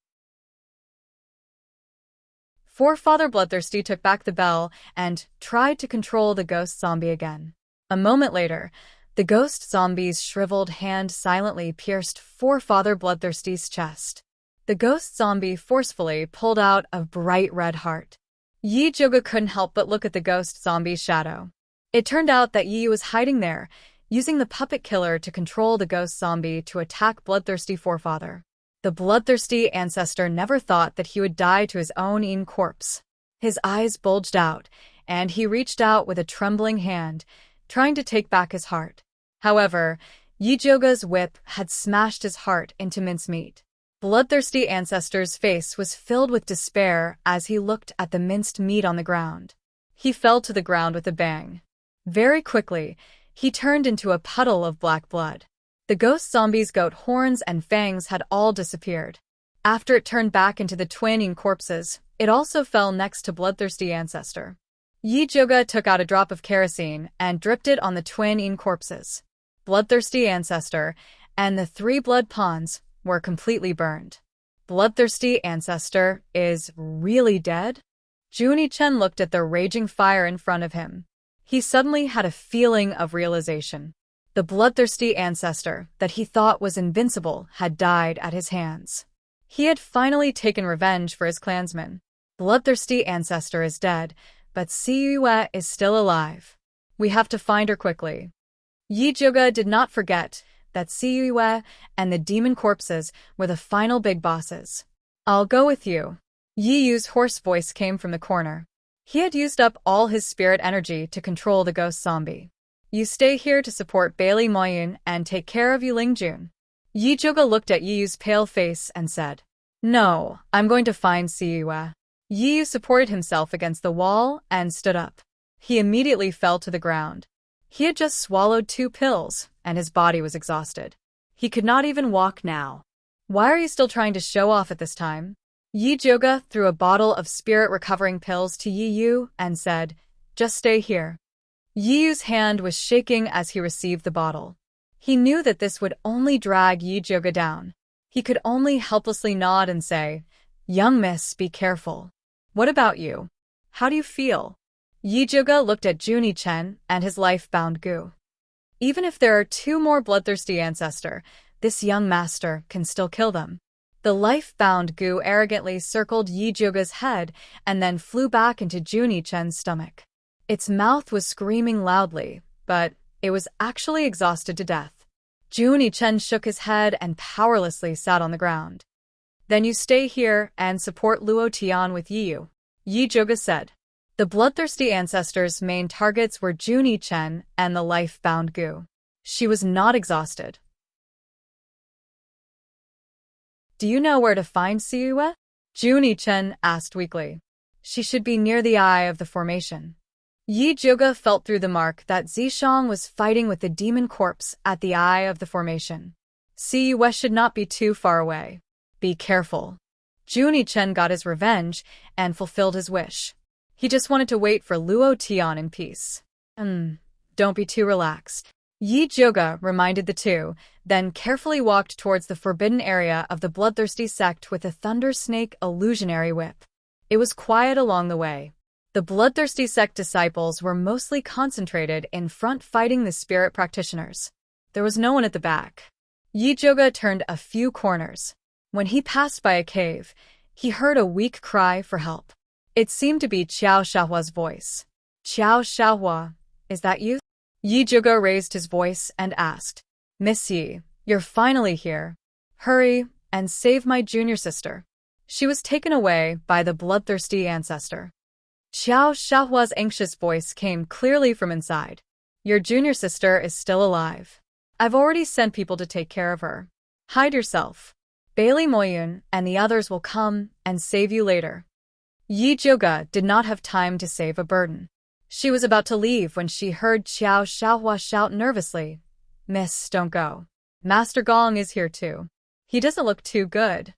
Forefather Bloodthirsty took back the bell and tried to control the ghost zombie again. A moment later, the ghost zombie's shriveled hand silently pierced Forefather Bloodthirsty's chest. The ghost zombie forcefully pulled out a bright red heart. Yi Joga couldn't help but look at the ghost zombie's shadow. It turned out that Yi was hiding there, using the puppet killer to control the ghost zombie to attack Bloodthirsty Forefather. The Bloodthirsty Ancestor never thought that he would die to his own corpse. His eyes bulged out, and he reached out with a trembling hand, trying to take back his heart. However, Yi Joga's whip had smashed his heart into mincemeat. Bloodthirsty Ancestor's face was filled with despair as he looked at the minced meat on the ground. He fell to the ground with a bang. Very quickly, he turned into a puddle of black blood. The ghost zombie's goat horns and fangs had all disappeared. After it turned back into the twin corpses, it also fell next to Bloodthirsty Ancestor. Yi Joga took out a drop of kerosene and dripped it on the twin corpses. Bloodthirsty Ancestor and the 3 blood pawns were completely burned. Bloodthirsty Ancestor is really dead? Juni Chen looked at the raging fire in front of him. He suddenly had a feeling of realization. The bloodthirsty ancestor that he thought was invincible had died at his hands. He had finally taken revenge for his clansmen. Bloodthirsty ancestor is dead, but Siyue is still alive. We have to find her quickly. Yi Juga did not forget that Siyue and the demon corpses were the final big bosses. I'll go with you. Yi Yu's hoarse voice came from the corner. He had used up all his spirit energy to control the ghost zombie. You stay here to support Bailey Moyun and take care of Yulingjun. Yi Juga looked at Yi Yu's pale face and said, No, I'm going to find Siyue. Yi Yu supported himself against the wall and stood up. He immediately fell to the ground. He had just swallowed 2 pills, and his body was exhausted. He could not even walk now. Why are you still trying to show off at this time? Yi Juga threw a bottle of spirit-recovering pills to Yi Yu and said, Just stay here. Yi Yu's hand was shaking as he received the bottle. He knew that this would only drag Yi Juga down. He could only helplessly nod and say, Young miss, be careful. What about you? How do you feel? Yi Juga looked at Junie Chen and his life-bound Gu. Even if there are 2 more bloodthirsty ancestors, this young master can still kill them. The life-bound Gu arrogantly circled Yi Juga's head and then flew back into Junie Chen's stomach. Its mouth was screaming loudly, but it was actually exhausted to death. Junie Chen shook his head and powerlessly sat on the ground. Then you stay here and support Luo Tian with Yi Yu, Yi Juga said. The bloodthirsty ancestors' main targets were Junie Chen and the life-bound Gu. She was not exhausted. Do you know where to find Siyue? Junie Chen asked weakly. She should be near the eye of the formation. Yi Juga felt through the mark that Zishang was fighting with the demon corpse at the eye of the formation. Siyue should not be too far away. Be careful. Junie Chen got his revenge and fulfilled his wish. He just wanted to wait for Luo Tian in peace. Don't be too relaxed. Yi Juga reminded the two, then carefully walked towards the forbidden area of the bloodthirsty sect with a thunder snake illusionary whip. It was quiet along the way. The bloodthirsty sect disciples were mostly concentrated in front fighting the spirit practitioners. There was no one at the back. Yi Juga turned a few corners. When he passed by a cave, he heard a weak cry for help. It seemed to be Qiao Shaohua's voice. Qiao Shaohua, is that you? Yi Juga raised his voice and asked, Miss Yi, you're finally here. Hurry and save my junior sister. She was taken away by the bloodthirsty ancestor. Qiao Shaohua's anxious voice came clearly from inside. Your junior sister is still alive. I've already sent people to take care of her. Hide yourself. Bailey Moyun and the others will come and save you later. Yi Juga did not have time to save a burden. She was about to leave when she heard Qiao Shaohua shout nervously, Miss, don't go. Master Gong is here too. He doesn't look too good.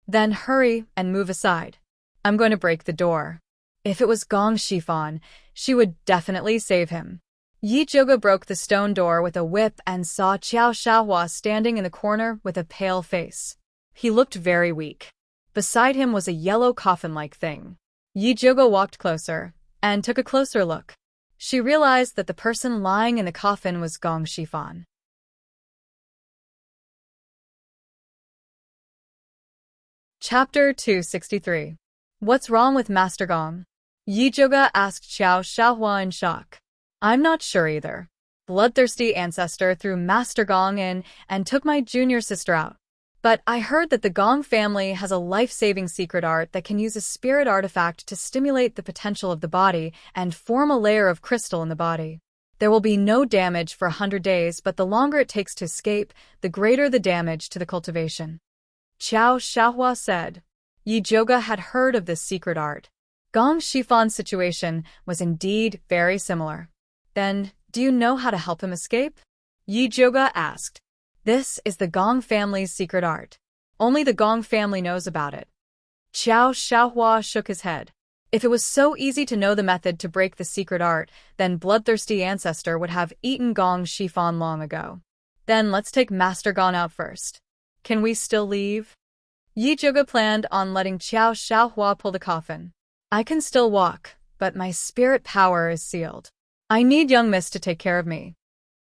Then hurry and move aside. I'm going to break the door. If it was Gong Shifan, she would definitely save him. Yi Juga broke the stone door with a whip and saw Qiao Shaohua standing in the corner with a pale face. He looked very weak. Beside him was a yellow coffin-like thing. Yi Juga walked closer and took a closer look. She realized that the person lying in the coffin was Gong Shifan. Chapter 263. What's wrong with Master Gong? Yi Juga asked Qiao Shaohua in shock. I'm not sure either. Bloodthirsty ancestor threw Master Gong in and took my junior sister out. But I heard that the Gong family has a life-saving secret art that can use a spirit artifact to stimulate the potential of the body and form a layer of crystal in the body. There will be no damage for 100 days, but the longer it takes to escape, the greater the damage to the cultivation. Qiao Shaohua said. Yi Juga had heard of this secret art. Gong Shifan's situation was indeed very similar. Then, do you know how to help him escape? Yi Juga asked. This is the Gong family's secret art. Only the Gong family knows about it. Qiao Shaohua shook his head. If it was so easy to know the method to break the secret art, then bloodthirsty ancestor would have eaten Gong Shifan long ago. Then let's take Master Gong out first. Can we still leave? Yi Juga planned on letting Qiao Shaohua pull the coffin. I can still walk, but my spirit power is sealed. I need young miss to take care of me.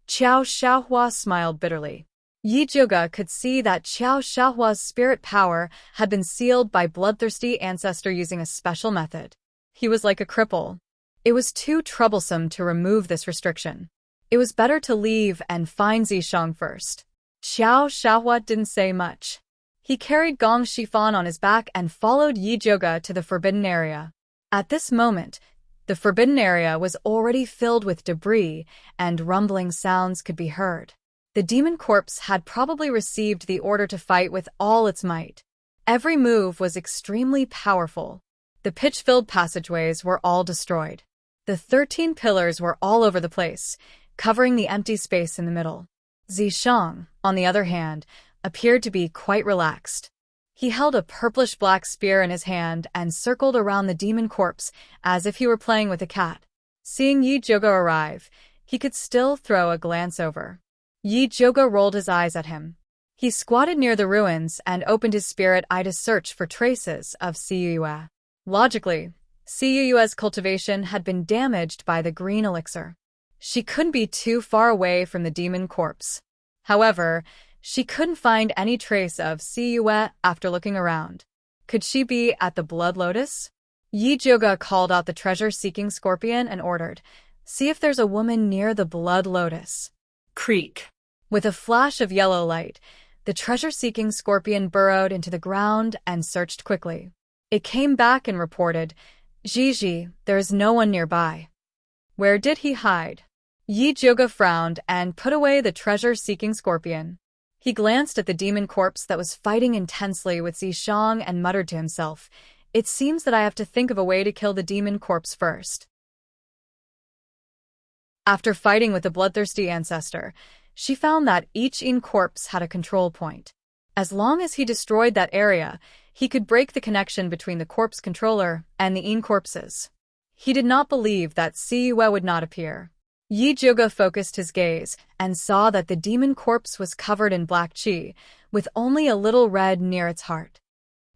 Qiao Shaohua smiled bitterly. Yi Juga could see that Qiao Shaohua's spirit power had been sealed by bloodthirsty ancestor using a special method. He was like a cripple. It was too troublesome to remove this restriction. It was better to leave and find Zishang first. Xiao Xiaohua didn't say much. He carried Gong Shifan on his back and followed Yi Zhuge to the forbidden area. At this moment, the forbidden area was already filled with debris, and rumbling sounds could be heard. The demon corpse had probably received the order to fight with all its might. Every move was extremely powerful. The pitch-filled passageways were all destroyed. The 13 pillars were all over the place, covering the empty space in the middle. Zishang, on the other hand, appeared to be quite relaxed. He held a purplish-black spear in his hand and circled around the demon corpse as if he were playing with a cat. Seeing Yi Zhuge arrive, he could still throw a glance over. Yi Zhuge rolled his eyes at him. He squatted near the ruins and opened his spirit eye to search for traces of Siyue. Logically, Siyue's cultivation had been damaged by the green elixir. She couldn't be too far away from the demon corpse. However, she couldn't find any trace of Siyue after looking around. Could she be at the Blood Lotus? Yi Zhuge called out the treasure-seeking scorpion and ordered, "See if there's a woman near the Blood Lotus." Creak. With a flash of yellow light, the treasure-seeking scorpion burrowed into the ground and searched quickly. It came back and reported, "Gigi, there is no one nearby." Where did he hide? Yi Zhuge frowned and put away the treasure-seeking scorpion. He glanced at the demon corpse that was fighting intensely with Zishang and muttered to himself, "It seems that I have to think of a way to kill the demon corpse first." After fighting with the bloodthirsty ancestor, she found that each In corpse had a control point. As long as he destroyed that area, he could break the connection between the corpse controller and the In corpses. He did not believe that Siyue would not appear. Yi Zhuge focused his gaze and saw that the demon corpse was covered in black qi, with only a little red near its heart.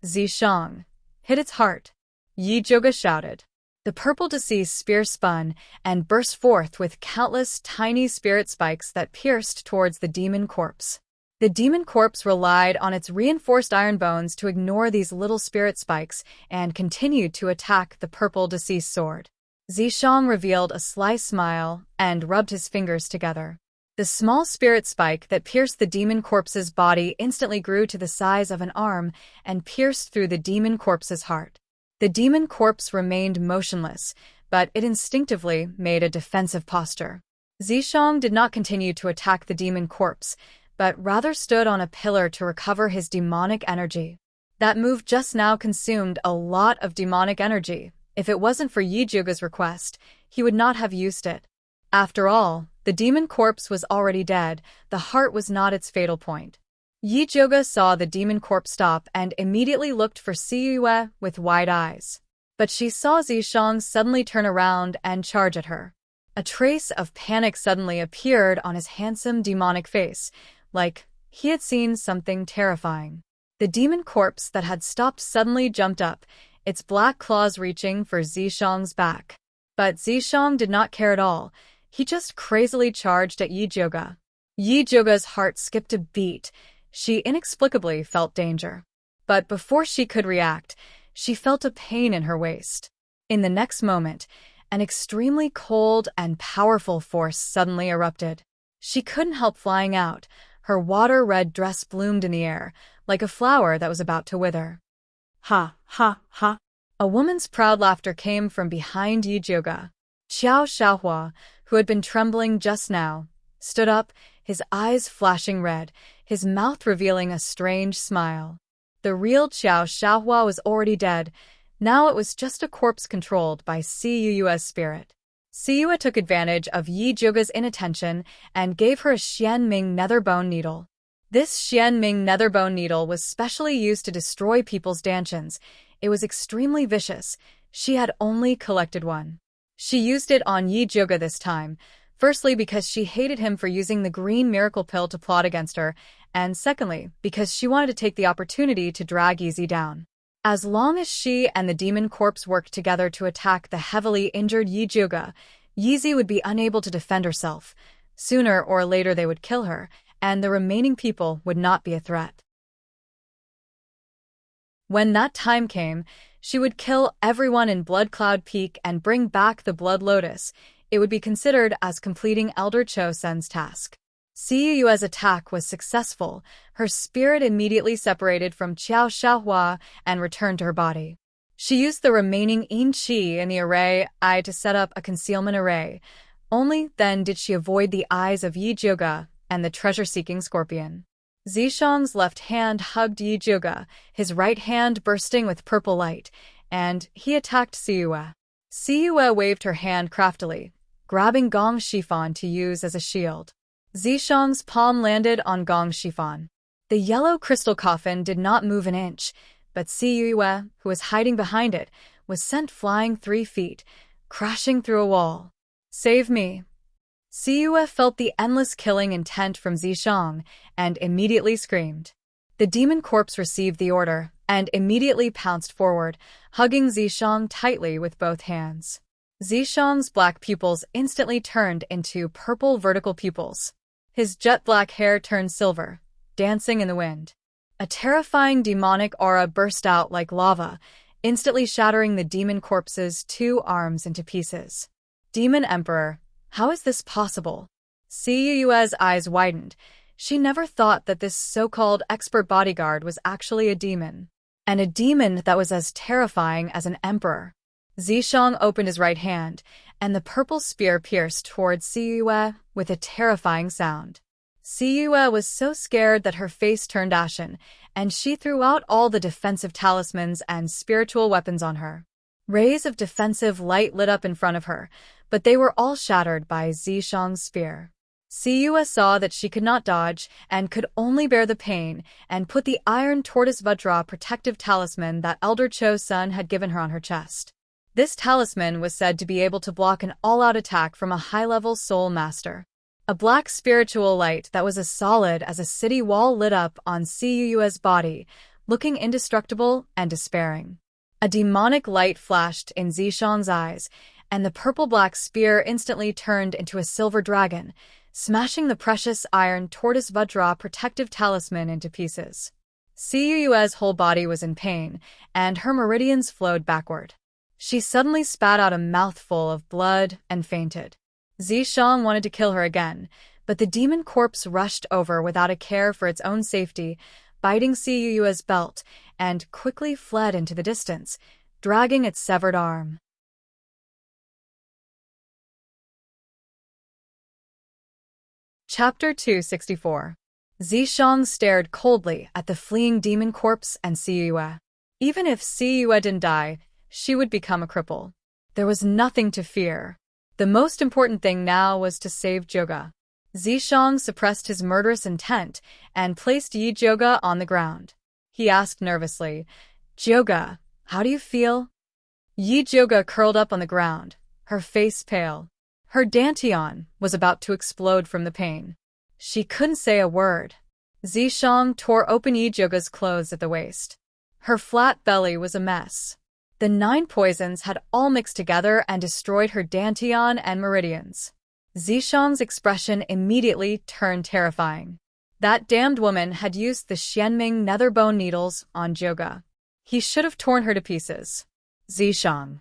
"Zishang, hit its heart," Yi Zhuge shouted. The purple deceased spear spun and burst forth with countless tiny spirit spikes that pierced towards the demon corpse. The demon corpse relied on its reinforced iron bones to ignore these little spirit spikes and continued to attack the purple deceased sword. Zishang revealed a sly smile and rubbed his fingers together. The small spirit spike that pierced the demon corpse's body instantly grew to the size of an arm and pierced through the demon corpse's heart. The demon corpse remained motionless, but it instinctively made a defensive posture. Zishang did not continue to attack the demon corpse, but rather stood on a pillar to recover his demonic energy. That move just now consumed a lot of demonic energy. If it wasn't for Yi Zhuge's request, he would not have used it. After all, the demon corpse was already dead, the heart was not its fatal point. Yi Zhuge saw the demon corpse stop and immediately looked for Siyue with wide eyes. But she saw Zishang suddenly turn around and charge at her. A trace of panic suddenly appeared on his handsome demonic face, like he had seen something terrifying. The demon corpse that had stopped suddenly jumped up, its black claws reaching for Zishang's back. But Zishang did not care at all. He just crazily charged at Yi Zhuge. Yi Zhuge's heart skipped a beat. She inexplicably felt danger. But before she could react, she felt a pain in her waist. In the next moment, an extremely cold and powerful force suddenly erupted. She couldn't help flying out. Her water-red dress bloomed in the air, like a flower that was about to wither. Ha, ha, ha. A woman's proud laughter came from behind Yi Zhuge. Xiao Xiaohua, who had been trembling just now, stood up, his eyes flashing red, his mouth revealing a strange smile. The real Xiao Xiaohua was already dead. Now it was just a corpse controlled by Siyue's spirit. Siyue took advantage of Yi Zhuge's inattention and gave her a Xianming netherbone needle. This Xianming netherbone needle was specially used to destroy people's dantians. It was extremely vicious. She had only collected one. She used it on Yi Zhuge this time, firstly because she hated him for using the green miracle pill to plot against her, and secondly because she wanted to take the opportunity to drag Yi down. As long as she and the demon corpse worked together to attack the heavily injured Yi Zhuge, Yi would be unable to defend herself. Sooner or later they would kill her, and the remaining people would not be a threat. When that time came, She would kill everyone in Blood Cloud Peak and bring back the Blood Lotus. It would be considered as completing Elder Cho Sen's task. Siyue's attack was successful. Her spirit immediately separated from Qiao Xiaohua and returned to her body. She used the remaining yin qi in the array I to set up a concealment array. Only then did she avoid the eyes of Yi Zhuge and the treasure-seeking scorpion. Zishang's left hand hugged Yi Zhuge, his right hand bursting with purple light, and he attacked Siyue. Siyue waved her hand craftily, grabbing Gong Shifan to use as a shield. Zishang's palm landed on Gong Shifan. The yellow crystal coffin did not move an inch, but Siyue, who was hiding behind it, was sent flying 3 feet, crashing through a wall. Save me. Siyue felt the endless killing intent from Zishang and immediately screamed. The demon corpse received the order and immediately pounced forward, hugging Zishang tightly with both hands. Zishang's black pupils instantly turned into purple vertical pupils. His jet-black hair turned silver, dancing in the wind. A terrifying demonic aura burst out like lava, instantly shattering the demon corpse's 2 arms into pieces. Demon Emperor, how is this possible? Siyue's eyes widened. She never thought that this so-called expert bodyguard was actually a demon. And a demon that was as terrifying as an emperor. Zishang opened his right hand, and the purple spear pierced towards Siyue with a terrifying sound. Siyue was so scared that her face turned ashen, and she threw out all the defensive talismans and spiritual weapons on her. Rays of defensive light lit up in front of her, but they were all shattered by Zishang's spear. Siyue saw that she could not dodge and could only bear the pain and put the iron tortoise Vajra protective talisman that Elder Cho Sun had given her on her chest. This talisman was said to be able to block an all-out attack from a high-level soul master. A black spiritual light that was as solid as a city wall lit up on Siyue's body, looking indestructible and despairing. A demonic light flashed in Zishang's eyes, and the purple-black spear instantly turned into a silver dragon, smashing the precious iron tortoise Vajra protective talisman into pieces. Siyue's whole body was in pain, and her meridians flowed backward. She suddenly spat out a mouthful of blood and fainted. Zishang wanted to kill her again, but the demon corpse rushed over without a care for its own safety, biting Siyue's belt, and quickly fled into the distance, dragging its severed arm. Chapter 264. Zishang stared coldly at the fleeing demon corpse and Siyue. Even if Siyue didn't die, she would become a cripple. There was nothing to fear. The most important thing now was to save Zhuge. Zishang suppressed his murderous intent and placed Yi Zhuge on the ground. He asked nervously, "Zhuge, how do you feel?" Yi Zhuge curled up on the ground, her face pale. Her dantian was about to explode from the pain. She couldn't say a word. Zishang tore open Yi Zhuge's clothes at the waist. Her flat belly was a mess. The 9 poisons had all mixed together and destroyed her dantian and meridians. Zishang's expression immediately turned terrifying. That damned woman had used the Xianming nether bone needles on Zhuge. He should have torn her to pieces. Zishang.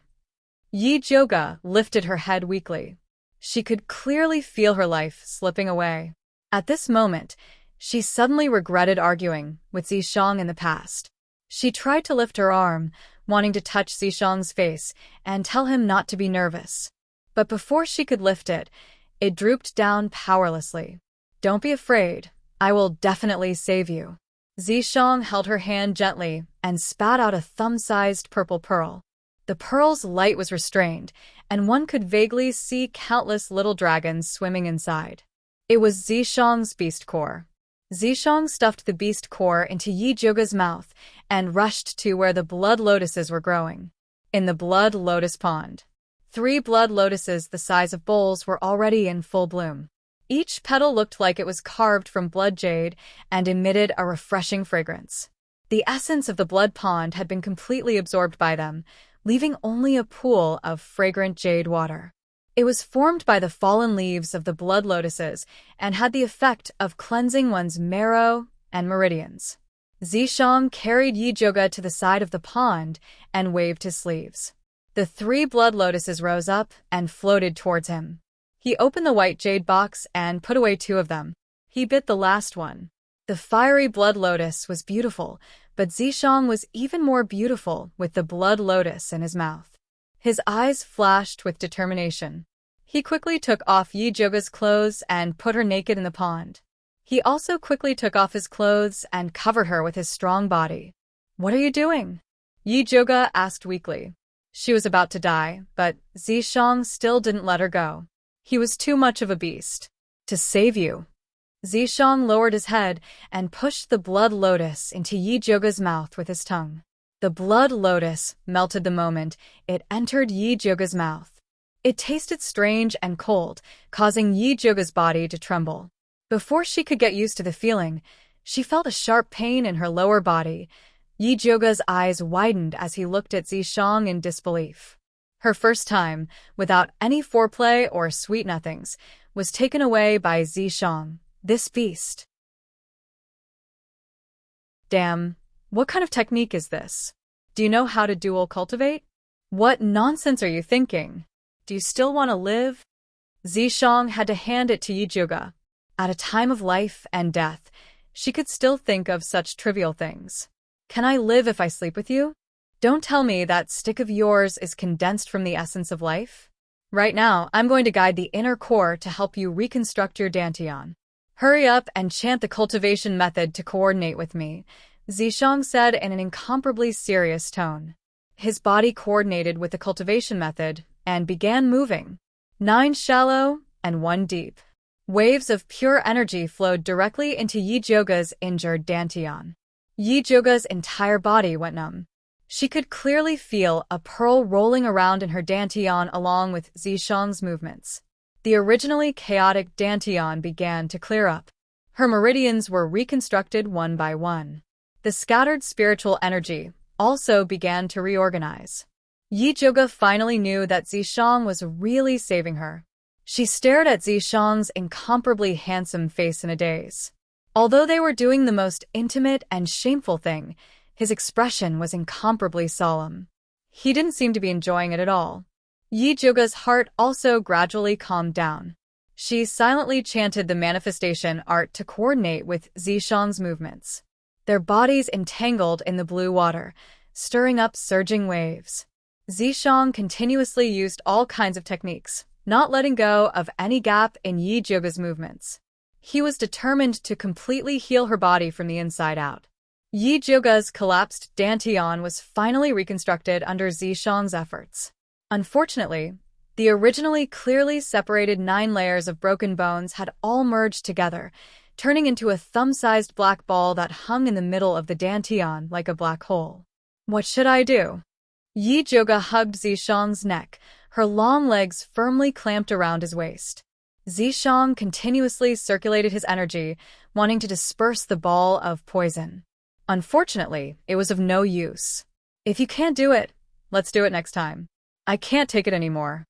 Yi Zhuge lifted her head weakly. She could clearly feel her life slipping away. At this moment, she suddenly regretted arguing with Zishang in the past. She tried to lift her arm, wanting to touch Zishang's face and tell him not to be nervous. But before she could lift it, it drooped down powerlessly. "Don't be afraid. I will definitely save you." Zishang held her hand gently and spat out a thumb-sized purple pearl. The pearl's light was restrained, and one could vaguely see countless little dragons swimming inside. It was Zishang's beast core. Zishang stuffed the beast core into Yi Zhuge's mouth and rushed to where the blood lotuses were growing. In the blood lotus pond, 3 blood lotuses the size of bowls were already in full bloom. Each petal looked like it was carved from blood jade and emitted a refreshing fragrance. The essence of the blood pond had been completely absorbed by them, leaving only a pool of fragrant jade water. It was formed by the fallen leaves of the blood lotuses and had the effect of cleansing one's marrow and meridians. Zishang carried Yi Zhuge to the side of the pond and waved his sleeves. The 3 blood lotuses rose up and floated towards him. He opened the white jade box and put away 2 of them. He bit the last one. The fiery blood lotus was beautiful, but Zishang was even more beautiful with the blood lotus in his mouth. His eyes flashed with determination. He quickly took off Yi Zhuge's clothes and put her naked in the pond. He also quickly took off his clothes and covered her with his strong body. "What are you doing?" Yi Zhuge asked weakly. She was about to die, but Zishang still didn't let her go. He was too much of a beast. "To save you." Zishang lowered his head and pushed the blood lotus into Yi Zhuge's mouth with his tongue. The blood lotus melted the moment it entered Yi Zhuge's mouth. It tasted strange and cold, causing Yi Zhuge's body to tremble. Before she could get used to the feeling, she felt a sharp pain in her lower body. Yi Zhuge's eyes widened as he looked at Zishang in disbelief. Her first time, without any foreplay or sweet nothings, was taken away by Zishang, this beast. Damn, what kind of technique is this? Do you know how to dual cultivate? What nonsense are you thinking? Do you still want to live? Zishang had to hand it to Yi Zhuge. At a time of life and death, she could still think of such trivial things. "Can I live if I sleep with you? Don't tell me that stick of yours is condensed from the essence of life. Right now, I'm going to guide the inner core to help you reconstruct your dantian. Hurry up and chant the cultivation method to coordinate with me," Zishang said in an incomparably serious tone. His body coordinated with the cultivation method and began moving. 9 shallow and 1 deep. Waves of pure energy flowed directly into Yi Zhuge's injured dantian. Yi Zhuge's entire body went numb. She could clearly feel a pearl rolling around in her dantian along with Zishang's movements. The originally chaotic dantian began to clear up. Her meridians were reconstructed one by one. The scattered spiritual energy also began to reorganize. Yi Zhuge finally knew that Zishang was really saving her. She stared at Zishang's incomparably handsome face in a daze. Although they were doing the most intimate and shameful thing, his expression was incomparably solemn. He didn't seem to be enjoying it at all. Yi Zhuge's heart also gradually calmed down. She silently chanted the manifestation art to coordinate with Zishang's movements. Their bodies entangled in the blue water, stirring up surging waves. Zishang continuously used all kinds of techniques, not letting go of any gap in Yi Zhuge's movements. He was determined to completely heal her body from the inside out. Yi Zhuge's collapsed dantian was finally reconstructed under Zishang's efforts. Unfortunately, the originally clearly separated 9 layers of broken bones had all merged together, turning into a thumb-sized black ball that hung in the middle of the dantian like a black hole. "What should I do?" Yi Zhuge hugged Zishang's neck, her long legs firmly clamped around his waist. Zishang continuously circulated his energy, wanting to disperse the ball of poison. Unfortunately, it was of no use. "If you can't do it, let's do it next time. I can't take it anymore."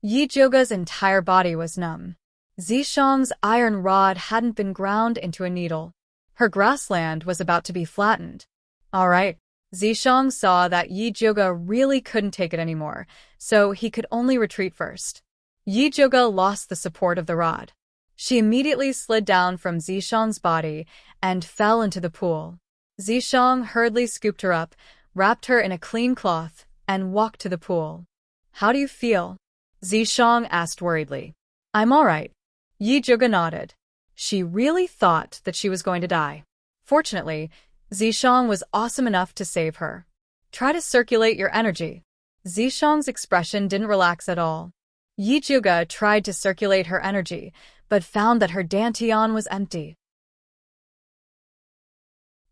Yi Zhuge's entire body was numb. Zishang's iron rod hadn't been ground into a needle. Her grassland was about to be flattened. All right. Zishang saw that Yi Zhuge really couldn't take it anymore, so he could only retreat first. Yi Zhuge lost the support of the rod. She immediately slid down from Zishang's body and fell into the pool. Zishang hurriedly scooped her up, wrapped her in a clean cloth, and walked to the pool. "How do you feel?" Zishang asked worriedly. "I'm all right." Yi Zhuge nodded. She really thought that she was going to die. Fortunately, Zishang was awesome enough to save her. "Try to circulate your energy." Zishang's expression didn't relax at all. Yi Zhuge tried to circulate her energy, but found that her dantian was empty.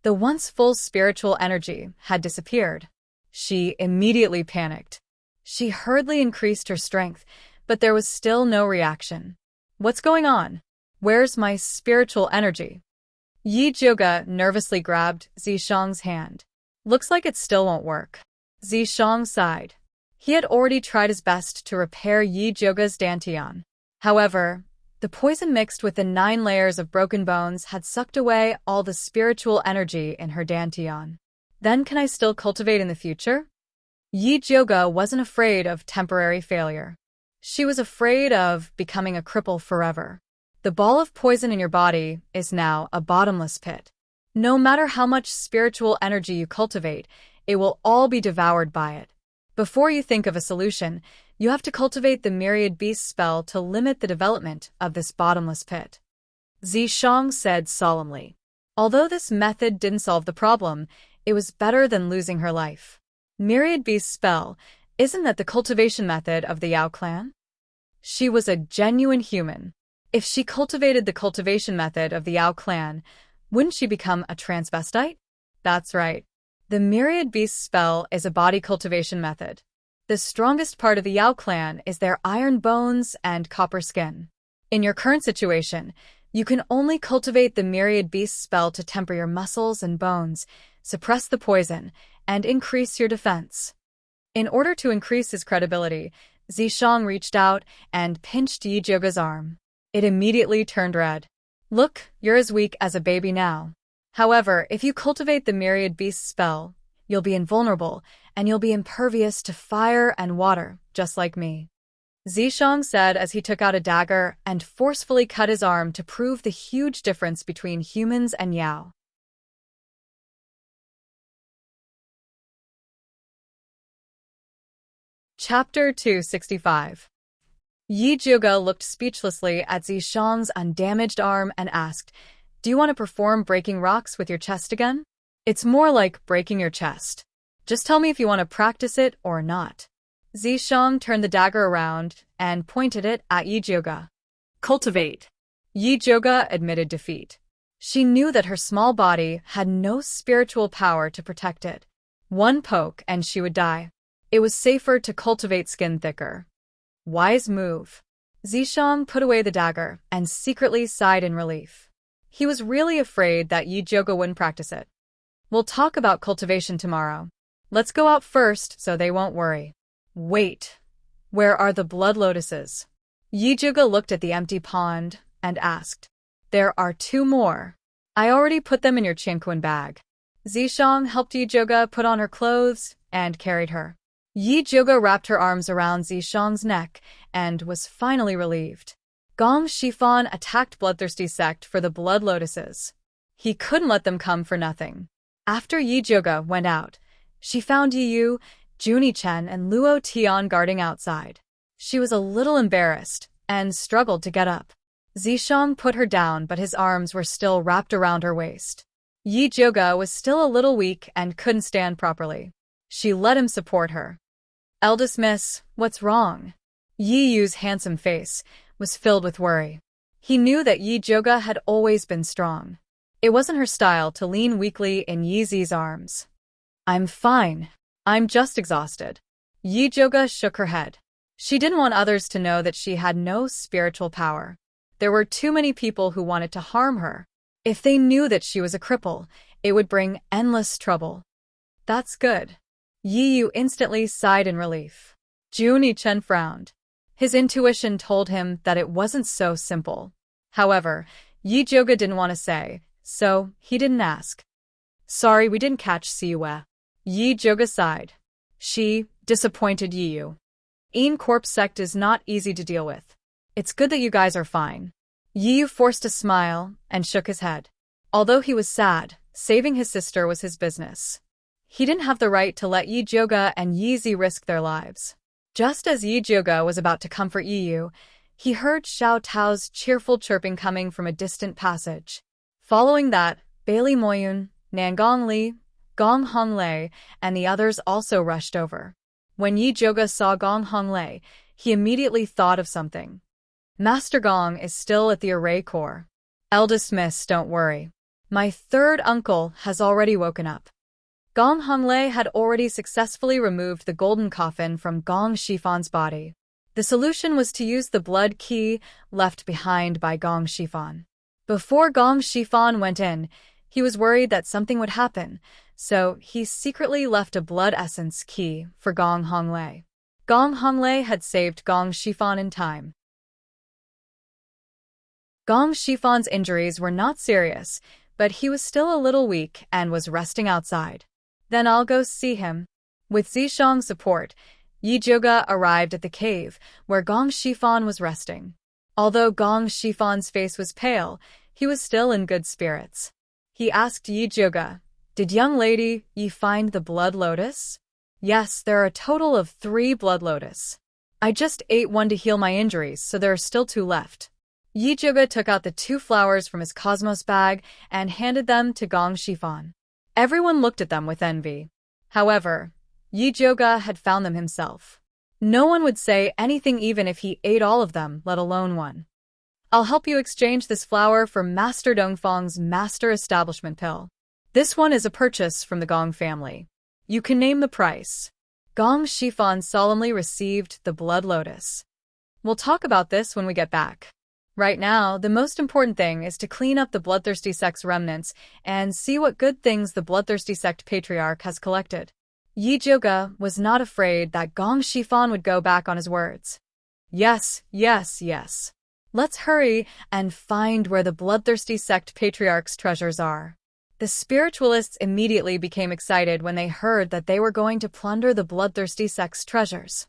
The once full spiritual energy had disappeared. She immediately panicked. She hurriedly increased her strength, but there was still no reaction. "What's going on? Where's my spiritual energy?" Yi Zhuge nervously grabbed Zishang's hand. "Looks like it still won't work." Zishang sighed. He had already tried his best to repair Yi Zhuge's dantian. However, The poison mixed with the 9 layers of broken bones had sucked away all the spiritual energy in her dantian. Then can I still cultivate in the future? Yi Jioge wasn't afraid of temporary failure. She was afraid of becoming a cripple forever. The ball of poison in your body is now a bottomless pit. No matter how much spiritual energy you cultivate, it will all be devoured by it. Before you think of a solution, you have to cultivate the Myriad Beast spell to limit the development of this bottomless pit. Zishang said solemnly. Although this method didn't solve the problem, it was better than losing her life. Myriad Beast spell, isn't that the cultivation method of the Yao clan? She was a genuine human. If she cultivated the cultivation method of the Yao clan, wouldn't she become a transvestite? That's right. The Myriad Beast spell is a body cultivation method. The strongest part of the Yao clan is their iron bones and copper skin. In your current situation, you can only cultivate the Myriad Beast spell to temper your muscles and bones, suppress the poison, and increase your defense. In order to increase his credibility, Zishang reached out and pinched Yi Jioge's arm. It immediately turned red. Look, you're as weak as a baby now. However, if you cultivate the Myriad Beast spell, you'll be invulnerable, and you'll be impervious to fire and water, just like me. Zishang said as he took out a dagger and forcefully cut his arm to prove the huge difference between humans and Yao. Chapter 265. Yi Jioge looked speechlessly at Zishang's undamaged arm and asked, "Do you want to perform breaking rocks with your chest again? It's more like breaking your chest. Just tell me if you want to practice it or not." Zishang turned the dagger around and pointed it at Yi Jioge. Cultivate. Yi Jioge admitted defeat. She knew that her small body had no spiritual power to protect it. One poke and she would die. It was safer to cultivate skin thicker. Wise move. Zishang put away the dagger and secretly sighed in relief. He was really afraid that Yi Jioge wouldn't practice it. "We'll talk about cultivation tomorrow. Let's go out first so they won't worry." "Wait. Where are the blood lotuses?" Yi Jioge looked at the empty pond and asked. "There are 2 more. I already put them in your Qingquan bag." Zishang helped Yi Jioge put on her clothes and carried her. Yi Jioge wrapped her arms around Zishang's neck and was finally relieved. Gong Shifan attacked Bloodthirsty sect for the blood lotuses. He couldn't let them come for nothing. After Yi Jioge went out, she found Yi Yu, Junie Chen, and Luo Tian guarding outside. She was a little embarrassed and struggled to get up. Zishang put her down, but his arms were still wrapped around her waist. Yi Jioge was still a little weak and couldn't stand properly. She let him support her. "Eldest miss, what's wrong?" Yi Yu's handsome face was filled with worry. He knew that Yi Jioge had always been strong. It wasn't her style to lean weakly in Yi Zi's arms. "I'm fine. I'm just exhausted." Yi Jioge shook her head. She didn't want others to know that she had no spiritual power. There were too many people who wanted to harm her. If they knew that she was a cripple, it would bring endless trouble. "That's good." Yi Yu instantly sighed in relief. Junie Chen frowned. His intuition told him that it wasn't so simple. However, Yi Jioge didn't want to say, so he didn't ask. "Sorry we didn't catch Siue." Yi Jioge sighed. She disappointed Yi Yu. Corp sect is not easy to deal with. It's good that you guys are fine. Yi Yu forced a smile and shook his head. Although he was sad, saving his sister was his business. He didn't have the right to let Yi Jioge and Yi Zi risk their lives. Just as Yi Jioge was about to comfort Yi Yu, he heard Xiao Tao's cheerful chirping coming from a distant passage. Following that, Bailey Moyun, Nangong Li, Gong Honglei, and the others also rushed over. When Yi Jioge saw Gong Honglei, he immediately thought of something. "Master Gong is still at the array core. Eldest miss, don't worry. My 3rd uncle has already woken up." Gong Honglei had already successfully removed the golden coffin from Gong Shifan's body. The solution was to use the blood key left behind by Gong Shifan. Before Gong Shifan went in, he was worried that something would happen, so he secretly left a blood essence key for Gong Honglei. Gong Honglei had saved Gong Shifan in time. Gong Shifan's injuries were not serious, but he was still a little weak and was resting outside. Then I'll go see him. With Zishang's support, Yi Zhuge arrived at the cave where Gong Shifan was resting. Although Gong Shifan's face was pale, he was still in good spirits. He asked Yi Zhuge, "Did young lady Yi find the blood lotus?" "Yes, there are a total of 3 blood lotus. I just ate one to heal my injuries, so there are still 2 left." Yi Zhuge took out the 2 flowers from his cosmos bag and handed them to Gong Shifan. Everyone looked at them with envy. However, Yi Zhuge had found them himself. No one would say anything even if he ate all of them, let alone one. "I'll help you exchange this flower for Master Dongfang's Master Establishment Pill. This one is a purchase from the Gong family. You can name the price." Gong Shifan solemnly received the blood lotus. "We'll talk about this when we get back. Right now, the most important thing is to clean up the bloodthirsty sect's remnants and see what good things the bloodthirsty sect patriarch has collected." Yi Zhuge was not afraid that Gong Shifan would go back on his words. Yes. Let's hurry and find where the bloodthirsty sect patriarch's treasures are." The spiritualists immediately became excited when they heard that they were going to plunder the bloodthirsty sect's treasures.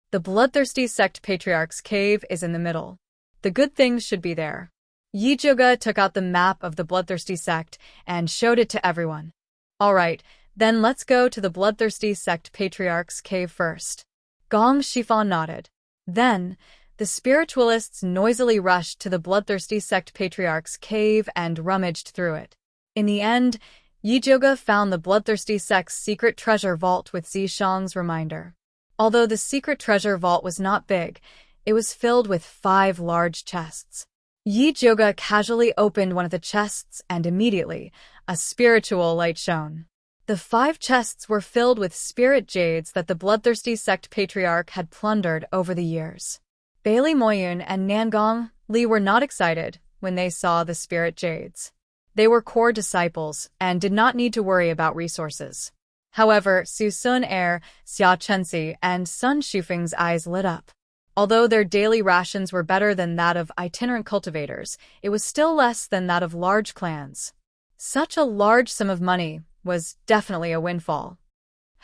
The bloodthirsty sect patriarch's cave is in the middle. The good things should be there. Yi Zhuge took out the map of the bloodthirsty sect and showed it to everyone. "All right, then let's go to the bloodthirsty sect patriarch's cave first." Gong Shifan nodded. Then, the spiritualists noisily rushed to the bloodthirsty sect patriarch's cave and rummaged through it. In the end, Yi Zhuge found the bloodthirsty sect's secret treasure vault with Zishang's reminder. Although the secret treasure vault was not big, it was filled with 5 large chests. Yi Zhuge casually opened one of the chests and immediately, a spiritual light shone. The 5 chests were filled with spirit jades that the bloodthirsty sect patriarch had plundered over the years. Bailey Moyun and Nangong Li were not excited when they saw the spirit jades. They were core disciples and did not need to worry about resources. However, Su Sun Er, Xia Chenxi, and Sun Shufeng's eyes lit up. Although their daily rations were better than that of itinerant cultivators, it was still less than that of large clans. Such a large sum of money was definitely a windfall.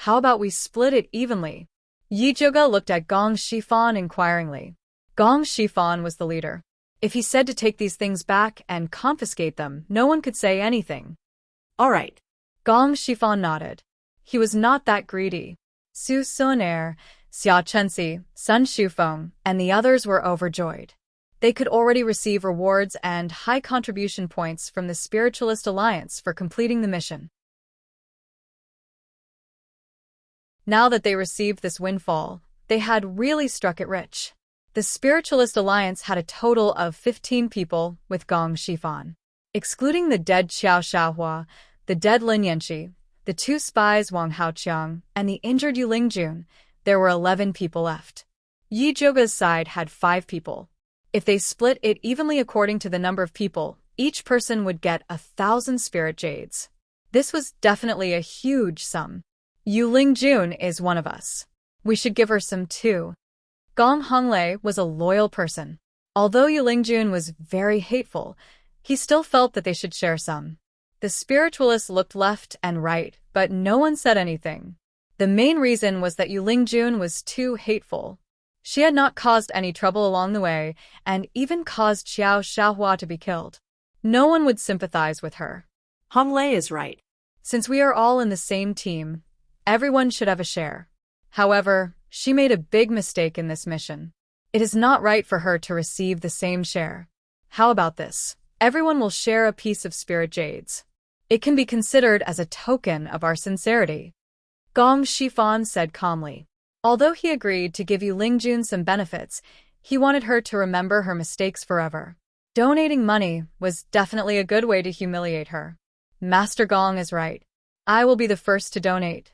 "How about we split it evenly?" Yi Zhuge looked at Gong Shifan inquiringly. Gong Shifan was the leader. If he said to take these things back and confiscate them, no one could say anything. All right. Gong Shifan nodded. He was not that greedy. Su Sun Er, Xia Chenxi, Sun Shufeng, and the others were overjoyed. They could already receive rewards and high contribution points from the Spiritualist Alliance for completing the mission. Now that they received this windfall, they had really struck it rich. The Spiritualist Alliance had a total of 15 people with Gong Shifan. Excluding the dead Qiao Shaohua, the dead Lin Yanxi, the 2 spies Wang Haoqiang, and the injured Yu Lingjun, there were 11 people left. Yi Zhuge's side had 5 people. If they split it evenly according to the number of people, each person would get 1,000 spirit jades. This was definitely a huge sum. Yu Lingjun is one of us. We should give her some too. Gong Honglei was a loyal person. Although Yu Lingjun was very hateful, he still felt that they should share some. The spiritualists looked left and right, but no one said anything. The main reason was that Yu Lingjun was too hateful. She had not caused any trouble along the way, and even caused Qiao Shaohua to be killed. No one would sympathize with her. Honglei is right. Since we are all in the same team, everyone should have a share. However, she made a big mistake in this mission. It is not right for her to receive the same share. How about this? Everyone will share a piece of spirit jades. It can be considered as a token of our sincerity. Gong Shifan said calmly. Although he agreed to give Yu Lingjun some benefits, he wanted her to remember her mistakes forever. Donating money was definitely a good way to humiliate her. Master Gong is right. I will be the first to donate.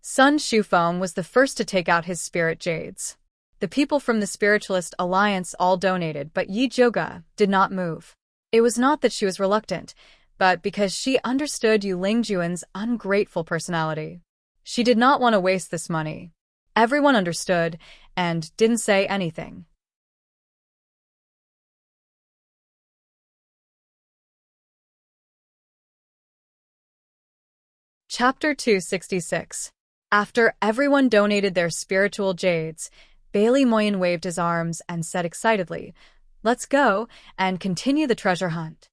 Sun Shufeng was the first to take out his spirit jades. The people from the Spiritualist Alliance all donated, but Yi Zhuge did not move. It was not that she was reluctant, but because she understood Yu Lingjun's ungrateful personality. She did not want to waste this money. Everyone understood and didn't say anything. Chapter 266. After everyone donated their spiritual jades, Bailey Moyen waved his arms and said excitedly, "Let's go and continue the treasure hunt."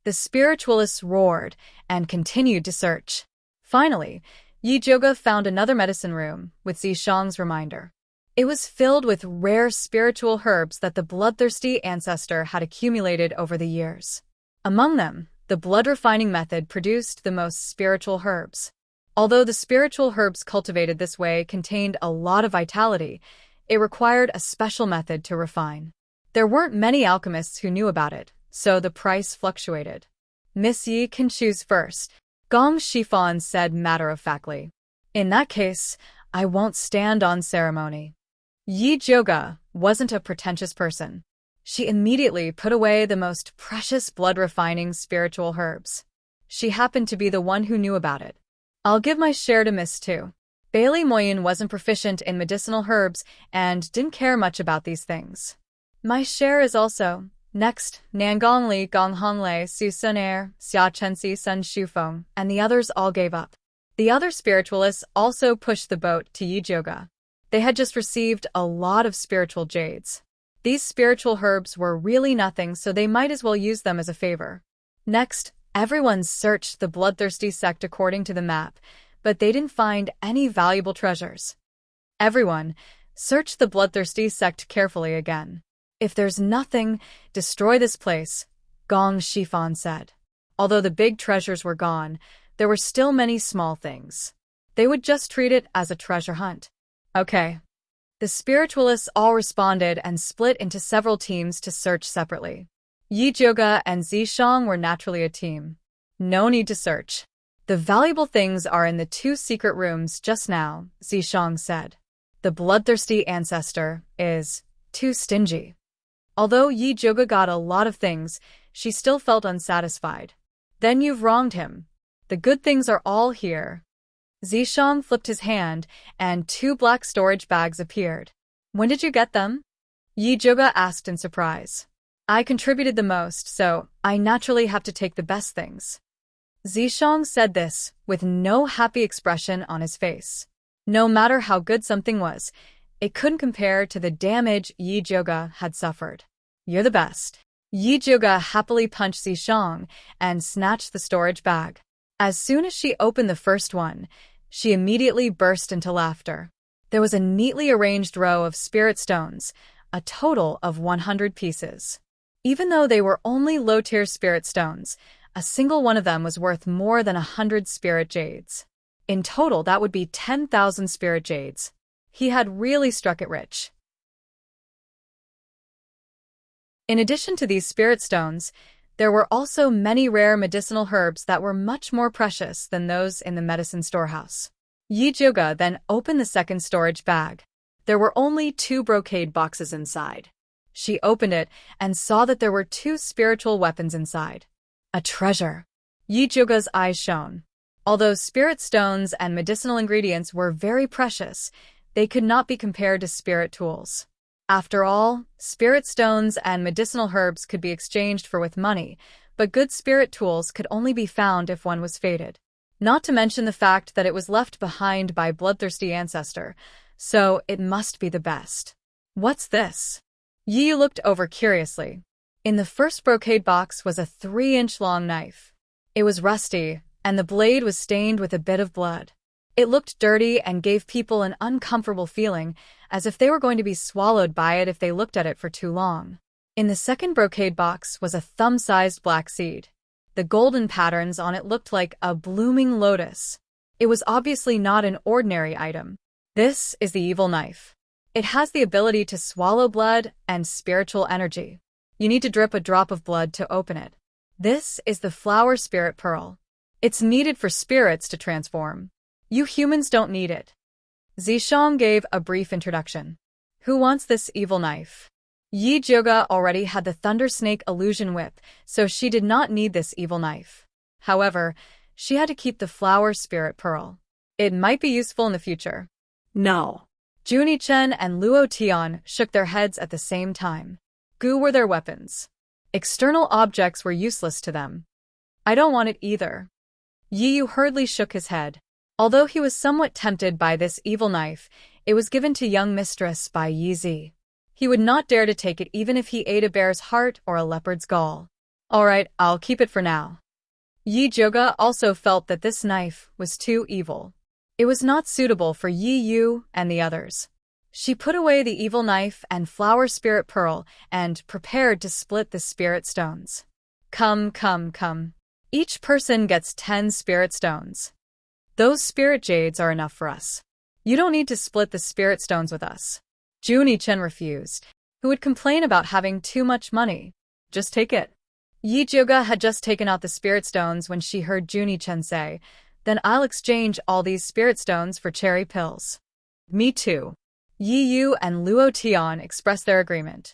The spiritualists roared and continued to search. Finally, Yi Joga found another medicine room with Zishang's reminder. It was filled with rare spiritual herbs that the bloodthirsty ancestor had accumulated over the years. Among them, the blood-refining method produced the most spiritual herbs. Although the spiritual herbs cultivated this way contained a lot of vitality, it required a special method to refine. There weren't many alchemists who knew about it, so the price fluctuated. "Miss Yi can choose first," Gong Shifan said matter-of-factly. "In that case, I won't stand on ceremony." Yi Joga wasn't a pretentious person. She immediately put away the most precious blood-refining spiritual herbs. She happened to be the one who knew about it. "I'll give my share to Miss Tu." Bailey Moyen wasn't proficient in medicinal herbs and didn't care much about these things. "My share is also." Next, Nangongli, Gonghonglei, Su Sunair, Xia Chensi, Sun Shufeng, and the others all gave up. The other spiritualists also pushed the boat to Yi Joga. They had just received a lot of spiritual jades. These spiritual herbs were really nothing, so they might as well use them as a favor. Next, everyone searched the bloodthirsty sect according to the map, but they didn't find any valuable treasures. Everyone searched the bloodthirsty sect carefully again. "If there's nothing, destroy this place," Gong Shifan said. Although the big treasures were gone, there were still many small things. They would just treat it as a treasure hunt. "Okay." The spiritualists all responded and split into several teams to search separately. Yi Joga and Zishang were naturally a team. "No need to search. The valuable things are in the 2 secret rooms just now," Zishang said. "The bloodthirsty ancestor is too stingy." Although Yi Joga got a lot of things, she still felt unsatisfied. "Then you've wronged him. The good things are all here." Zishang flipped his hand, and 2 black storage bags appeared. "When did you get them?" Yi Joga asked in surprise. "I contributed the most, so I naturally have to take the best things." Zishang said this with no happy expression on his face. No matter how good something was, it couldn't compare to the damage Yi Joga had suffered. "You're the best." Yi Joga happily punched Zishang and snatched the storage bag. As soon as she opened the first one, she immediately burst into laughter. There was a neatly arranged row of spirit stones, a total of 100 pieces. Even though they were only low-tier spirit stones, a single one of them was worth more than 100 spirit jades. In total, that would be 10,000 spirit jades. He had really struck it rich. In addition to these spirit stones, there were also many rare medicinal herbs that were much more precious than those in the medicine storehouse. Yi Joga then opened the second storage bag. There were only 2 brocade boxes inside. She opened it and saw that there were 2 spiritual weapons inside. A treasure. Yi Joga's eyes shone. Although spirit stones and medicinal ingredients were very precious, they could not be compared to spirit tools. After all, spirit stones and medicinal herbs could be exchanged for with money, but good spirit tools could only be found if one was fated. Not to mention the fact that it was left behind by bloodthirsty ancestor, so it must be the best. "What's this?" Yi looked over curiously. In the first brocade box was a 3-inch-long knife. It was rusty, and the blade was stained with a bit of blood. It looked dirty and gave people an uncomfortable feeling, as if they were going to be swallowed by it if they looked at it for too long. In the second brocade box was a thumb-sized black seed. The golden patterns on it looked like a blooming lotus. It was obviously not an ordinary item. This is the evil knife. It has the ability to swallow blood and spiritual energy. You need to drip a drop of blood to open it. This is the flower spirit pearl. It's needed for spirits to transform. You humans don't need it. Zishang gave a brief introduction. "Who wants this evil knife?" Yi Joga already had the Thunder Snake illusion whip, so she did not need this evil knife. However, she had to keep the flower spirit pearl. It might be useful in the future. No. Juni Chen and Luo Tian shook their heads at the same time. Gu were their weapons. External objects were useless to them. "I don't want it either." Yi Yu hurriedly shook his head. Although he was somewhat tempted by this evil knife, it was given to young mistress by Yizi. He would not dare to take it even if he ate a bear's heart or a leopard's gall. Alright, I'll keep it for now. Yi Joga also felt that this knife was too evil. It was not suitable for Yi Yu and the others. She put away the evil knife and flower spirit pearl and prepared to split the spirit stones. Come. Each person gets 10 spirit stones. Those spirit jades are enough for us. You don't need to split the spirit stones with us. Juni-chen refused, who would complain about having too much money. Just take it. Yi Joga had just taken out the spirit stones when she heard Juni-chen say, then I'll exchange all these spirit stones for cherry pills. Me too. Yi Yu and Luo Tian expressed their agreement.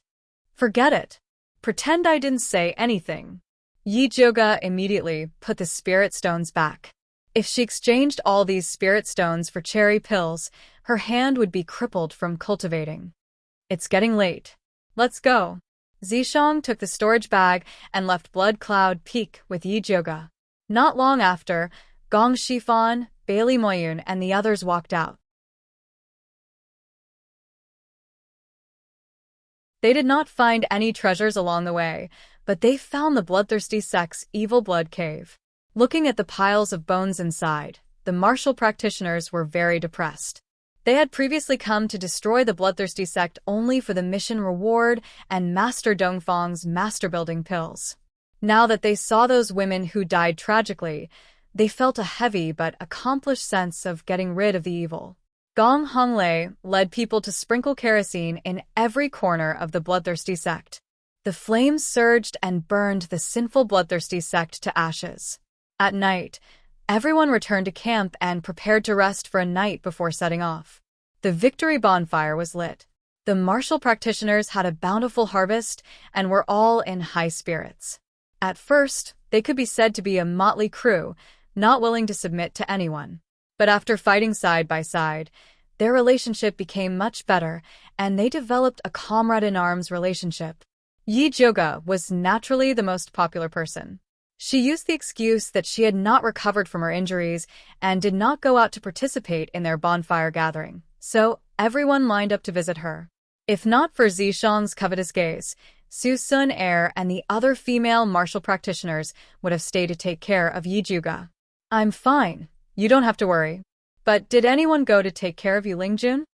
Forget it. Pretend I didn't say anything. Yi Joga immediately put the spirit stones back. If she exchanged all these spirit stones for cherry pills, her hand would be crippled from cultivating. It's getting late. Let's go. Zishang took the storage bag and left Blood Cloud Peak with Yi Joga. Not long after, Gong Shifan, Bailey Moyun, and the others walked out. They did not find any treasures along the way, but they found the bloodthirsty sect's evil blood cave. Looking at the piles of bones inside, the martial practitioners were very depressed. They had previously come to destroy the bloodthirsty sect only for the mission reward and Master Dongfang's master-building pills. Now that they saw those women who died tragically, they felt a heavy but accomplished sense of getting rid of the evil. Gong Honglei led people to sprinkle kerosene in every corner of the bloodthirsty sect. The flames surged and burned the sinful bloodthirsty sect to ashes. At night, everyone returned to camp and prepared to rest for a night before setting off. The victory bonfire was lit. The martial practitioners had a bountiful harvest and were all in high spirits. At first, they could be said to be a motley crew, not willing to submit to anyone. But after fighting side by side, their relationship became much better, and they developed a comrade-in-arms relationship. Yi Joga was naturally the most popular person. She used the excuse that she had not recovered from her injuries and did not go out to participate in their bonfire gathering, so everyone lined up to visit her. If not for Zishang's covetous gaze, Su Sun Air and the other female martial practitioners would have stayed to take care of Yi Joga. I'm fine. You don't have to worry. But did anyone go to take care of Yulingjun?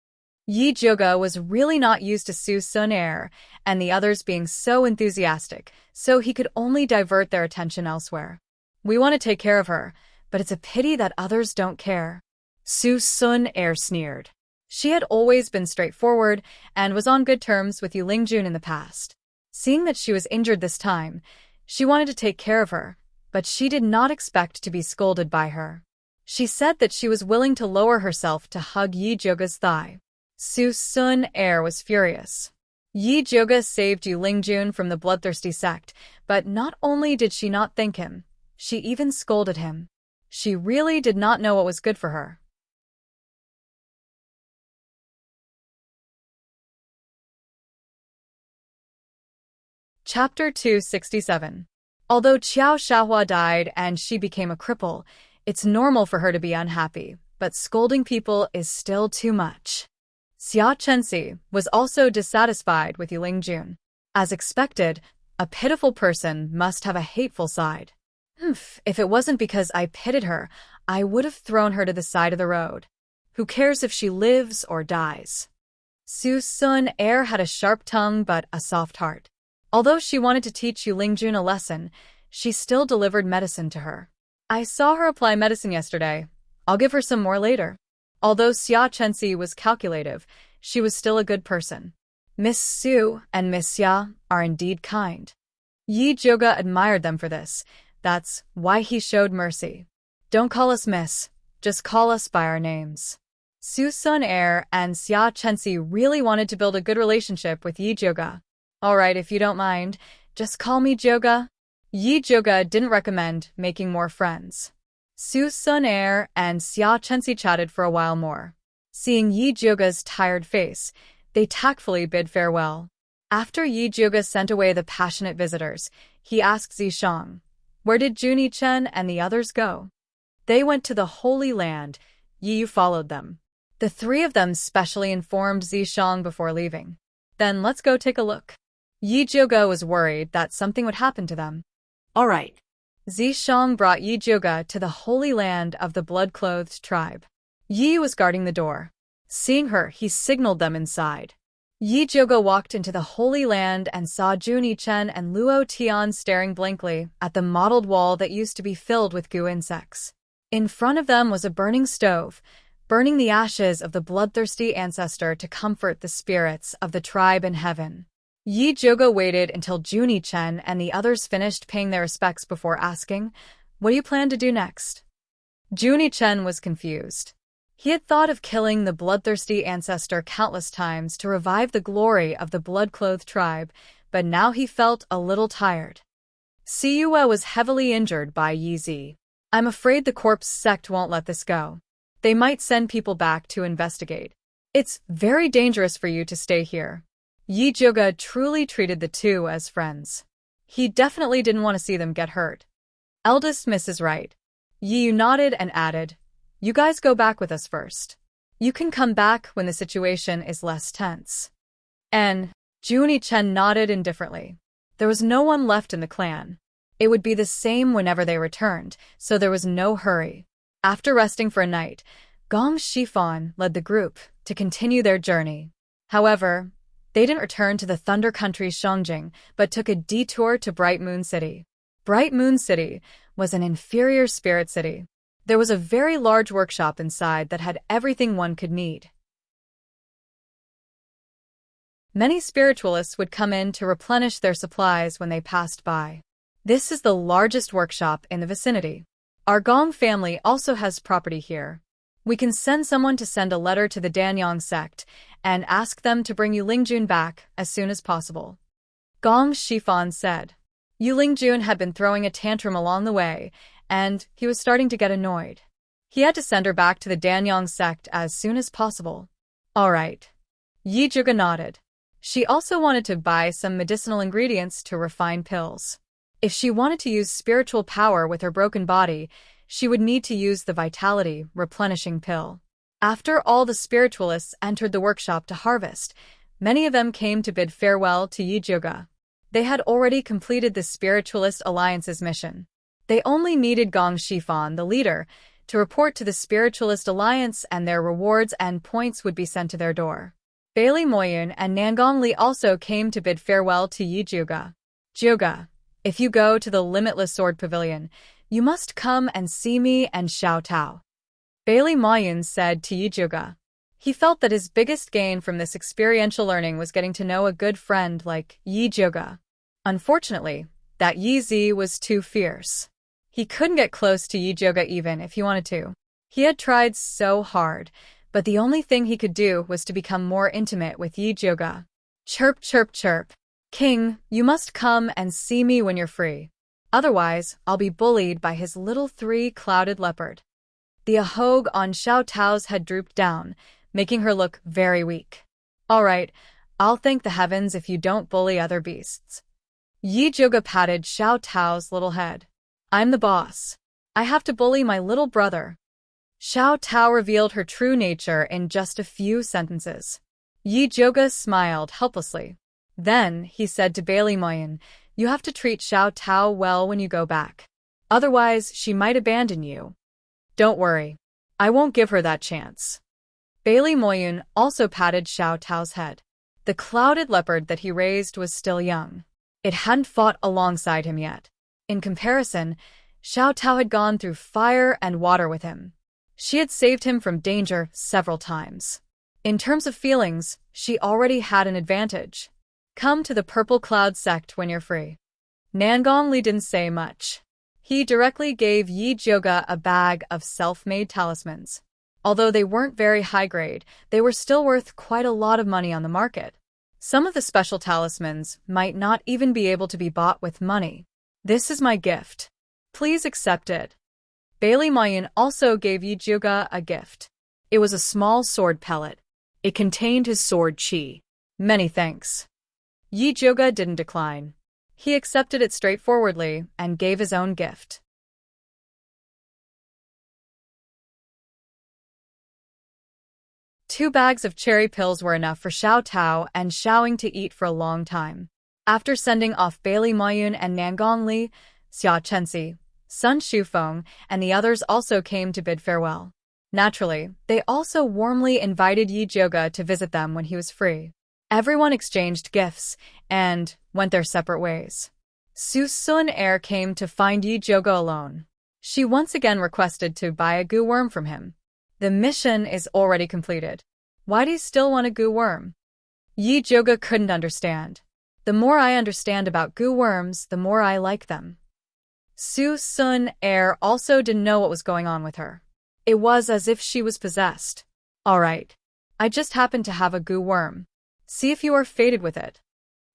Yi Joga was really not used to Su Sun Air and the others being so enthusiastic, so he could only divert their attention elsewhere. We want to take care of her, but it's a pity that others don't care. Su Sun Air sneered. She had always been straightforward and was on good terms with Yulingjun in the past. Seeing that she was injured this time, she wanted to take care of her, but she did not expect to be scolded by her. She said that she was willing to lower herself to hug Yi Joga's thigh. Su Sun Air was furious. Yi Joga saved Yulingjun from the bloodthirsty sect, but not only did she not thank him, she even scolded him. She really did not know what was good for her. Chapter 267. Although Qiao Xiahua died and she became a cripple, it's normal for her to be unhappy, but scolding people is still too much. Xia Chenxi was also dissatisfied with Yulingjun. As expected, a pitiful person must have a hateful side. If it wasn't because I pitied her, I would have thrown her to the side of the road. Who cares if she lives or dies? Su Sun Air had a sharp tongue but a soft heart. Although she wanted to teach Yulingjun a lesson, she still delivered medicine to her. I saw her apply medicine yesterday. I'll give her some more later. Although Xia Chenxi was calculative, she was still a good person. Miss Su and Miss Xia are indeed kind. Yi Joga admired them for this. That's why he showed mercy. Don't call us Miss, just call us by our names. Su Sun Air and Xia Chenxi really wanted to build a good relationship with Yi Joga. Alright, if you don't mind, just call me Joga. Yi Joga didn't recommend making more friends. Su Sun Air and Xia Chenxi chatted for a while more. Seeing Yi Joga's tired face, they tactfully bid farewell. After Yi Joga sent away the passionate visitors, he asked Zishang, "Where did Juni-chen and the others go?" "They went to the Holy Land," Yi Yu followed them. The three of them specially informed Zishang before leaving. Then let's go take a look. Yi Zhuge was worried that something would happen to them. All right. Zishang brought Yi Zhuge to the holy land of the blood-clothed tribe. Yi was guarding the door. Seeing her, he signaled them inside. Yi Zhuge walked into the holy land and saw Juni Chen and Luo Tian staring blankly at the mottled wall that used to be filled with goo insects. In front of them was a burning stove, burning the ashes of the bloodthirsty ancestor to comfort the spirits of the tribe in heaven. Yi Zhuge waited until Juni Chen and the others finished paying their respects before asking, "What do you plan to do next?" Juni Chen was confused. He had thought of killing the bloodthirsty ancestor countless times to revive the glory of the blood-clothed tribe, but now he felt a little tired. Siyue was heavily injured by Yi Zi. I'm afraid the corpse sect won't let this go. They might send people back to investigate. It's very dangerous for you to stay here. Yi Zhuge truly treated the two as friends. He definitely didn't want to see them get hurt. Eldest Mrs. Right. Yi Yu nodded and added, "You guys go back with us first. You can come back when the situation is less tense." And Juni Chen nodded indifferently. There was no one left in the clan. It would be the same whenever they returned, so there was no hurry. After resting for a night, Gong Shifan led the group to continue their journey. However, they didn't return to the Thunder Country's Shangjing, but took a detour to Bright Moon City. Bright Moon City was an inferior spirit city. There was a very large workshop inside that had everything one could need. Many spiritualists would come in to replenish their supplies when they passed by. This is the largest workshop in the vicinity. Our Gong family also has property here. We can send someone to send a letter to the Danyang sect and ask them to bring Yu Lingjun back as soon as possible. Gong Shifan said. Yu Lingjun had been throwing a tantrum along the way, and he was starting to get annoyed. He had to send her back to the Danyang sect as soon as possible. All right. Yi Zhuge nodded. She also wanted to buy some medicinal ingredients to refine pills. If she wanted to use spiritual power with her broken body, she would need to use the vitality replenishing pill. After all the spiritualists entered the workshop to harvest, many of them came to bid farewell to Yi Zhuge. They had already completed the Spiritualist Alliance's mission. They only needed Gong Shifan, the leader, to report to the Spiritualist Alliance, and their rewards and points would be sent to their door. Bailey Moyun and Nangong Li also came to bid farewell to Yi Zhuge. Zhuge, if you go to the Limitless Sword Pavilion, you must come and see me and Xiao Tao. Bailey Moyun said to Yi Zhuge. He felt that his biggest gain from this experiential learning was getting to know a good friend like Yi Zhuge. Unfortunately, that Yi Zi was too fierce. He couldn't get close to Yi Zhuge even if he wanted to. He had tried so hard, but the only thing he could do was to become more intimate with Yi Zhuge. Chirp, chirp, chirp. King, you must come and see me when you're free. Otherwise, I'll be bullied by his little three-clouded leopard. The ahog on Xiao Tao's head drooped down, making her look very weak. All right, I'll thank the heavens if you don't bully other beasts. Yi Zhuge patted Xiao Tao's little head. I'm the boss. I have to bully my little brother. Xiao Tao revealed her true nature in just a few sentences. Yi Zhuge smiled helplessly. Then he said to Bailey Moyun, you have to treat Xiao Tao well when you go back. Otherwise, she might abandon you. Don't worry. I won't give her that chance. Bailey Moyun also patted Xiao Tao's head. The clouded leopard that he raised was still young. It hadn't fought alongside him yet. In comparison, Xiao Tao had gone through fire and water with him. She had saved him from danger several times. In terms of feelings, she already had an advantage. Come to the Purple Cloud sect when you're free. Nangong Li didn't say much. He directly gave Yi Zhuge a bag of self-made talismans. Although they weren't very high grade, they were still worth quite a lot of money on the market. Some of the special talismans might not even be able to be bought with money. This is my gift. Please accept it. Bailey Moyun also gave Yi Zhuge a gift. It was a small sword pellet. It contained his sword chi. Many thanks. Yi Zhuge didn't decline. He accepted it straightforwardly and gave his own gift. 2 bags of cherry pills were enough for Xiao Tao and Xiaoing to eat for a long time. After sending off Bailey Moyun and Nangang Li, Xia Chenxi, Sun Shufeng, and the others also came to bid farewell. Naturally, they also warmly invited Yi Zhuge to visit them when he was free. Everyone exchanged gifts and went their separate ways. Su Sun Air came to find Yi Zhuge alone. She once again requested to buy a goo worm from him. The mission is already completed. Why do you still want a goo worm? Yi Zhuge couldn't understand. The more I understand about goo worms, the more I like them. Su Sun Air also didn't know what was going on with her. It was as if she was possessed. All right. I just happen to have a goo worm. See if you are fated with it.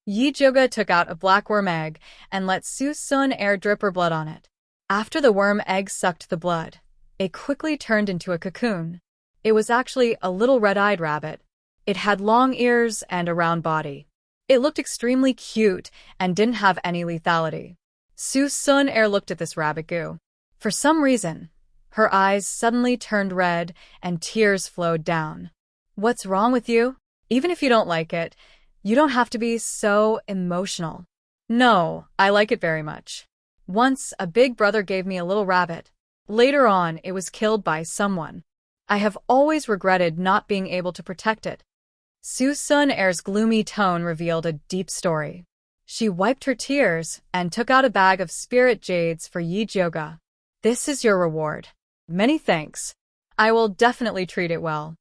Yi Zhuge took out a black worm egg and let Su Sun Air drip her blood on it. After the worm egg sucked the blood, it quickly turned into a cocoon. It was actually a little red-eyed rabbit. It had long ears and a round body. It looked extremely cute and didn't have any lethality. Su Sun Air looked at this rabbit goo. For some reason, her eyes suddenly turned red and tears flowed down. What's wrong with you? Even if you don't like it, you don't have to be so emotional. No, I like it very much. Once, a big brother gave me a little rabbit. Later on, it was killed by someone. I have always regretted not being able to protect it. Su Sun Air's gloomy tone revealed a deep story. She wiped her tears and took out a bag of spirit jades for Yi Zhuge. This is your reward. Many thanks. I will definitely treat it well.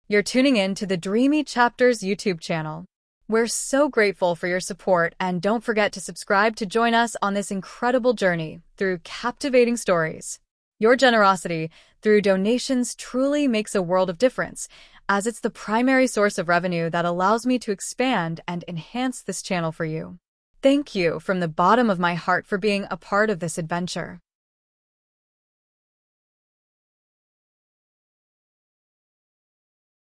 You're tuning in to the Dreamy Chapters YouTube channel. We're so grateful for your support, and don't forget to subscribe to join us on this incredible journey through captivating stories. Your generosity through donations truly makes a world of difference, as it's the primary source of revenue that allows me to expand and enhance this channel for you. Thank you from the bottom of my heart for being a part of this adventure.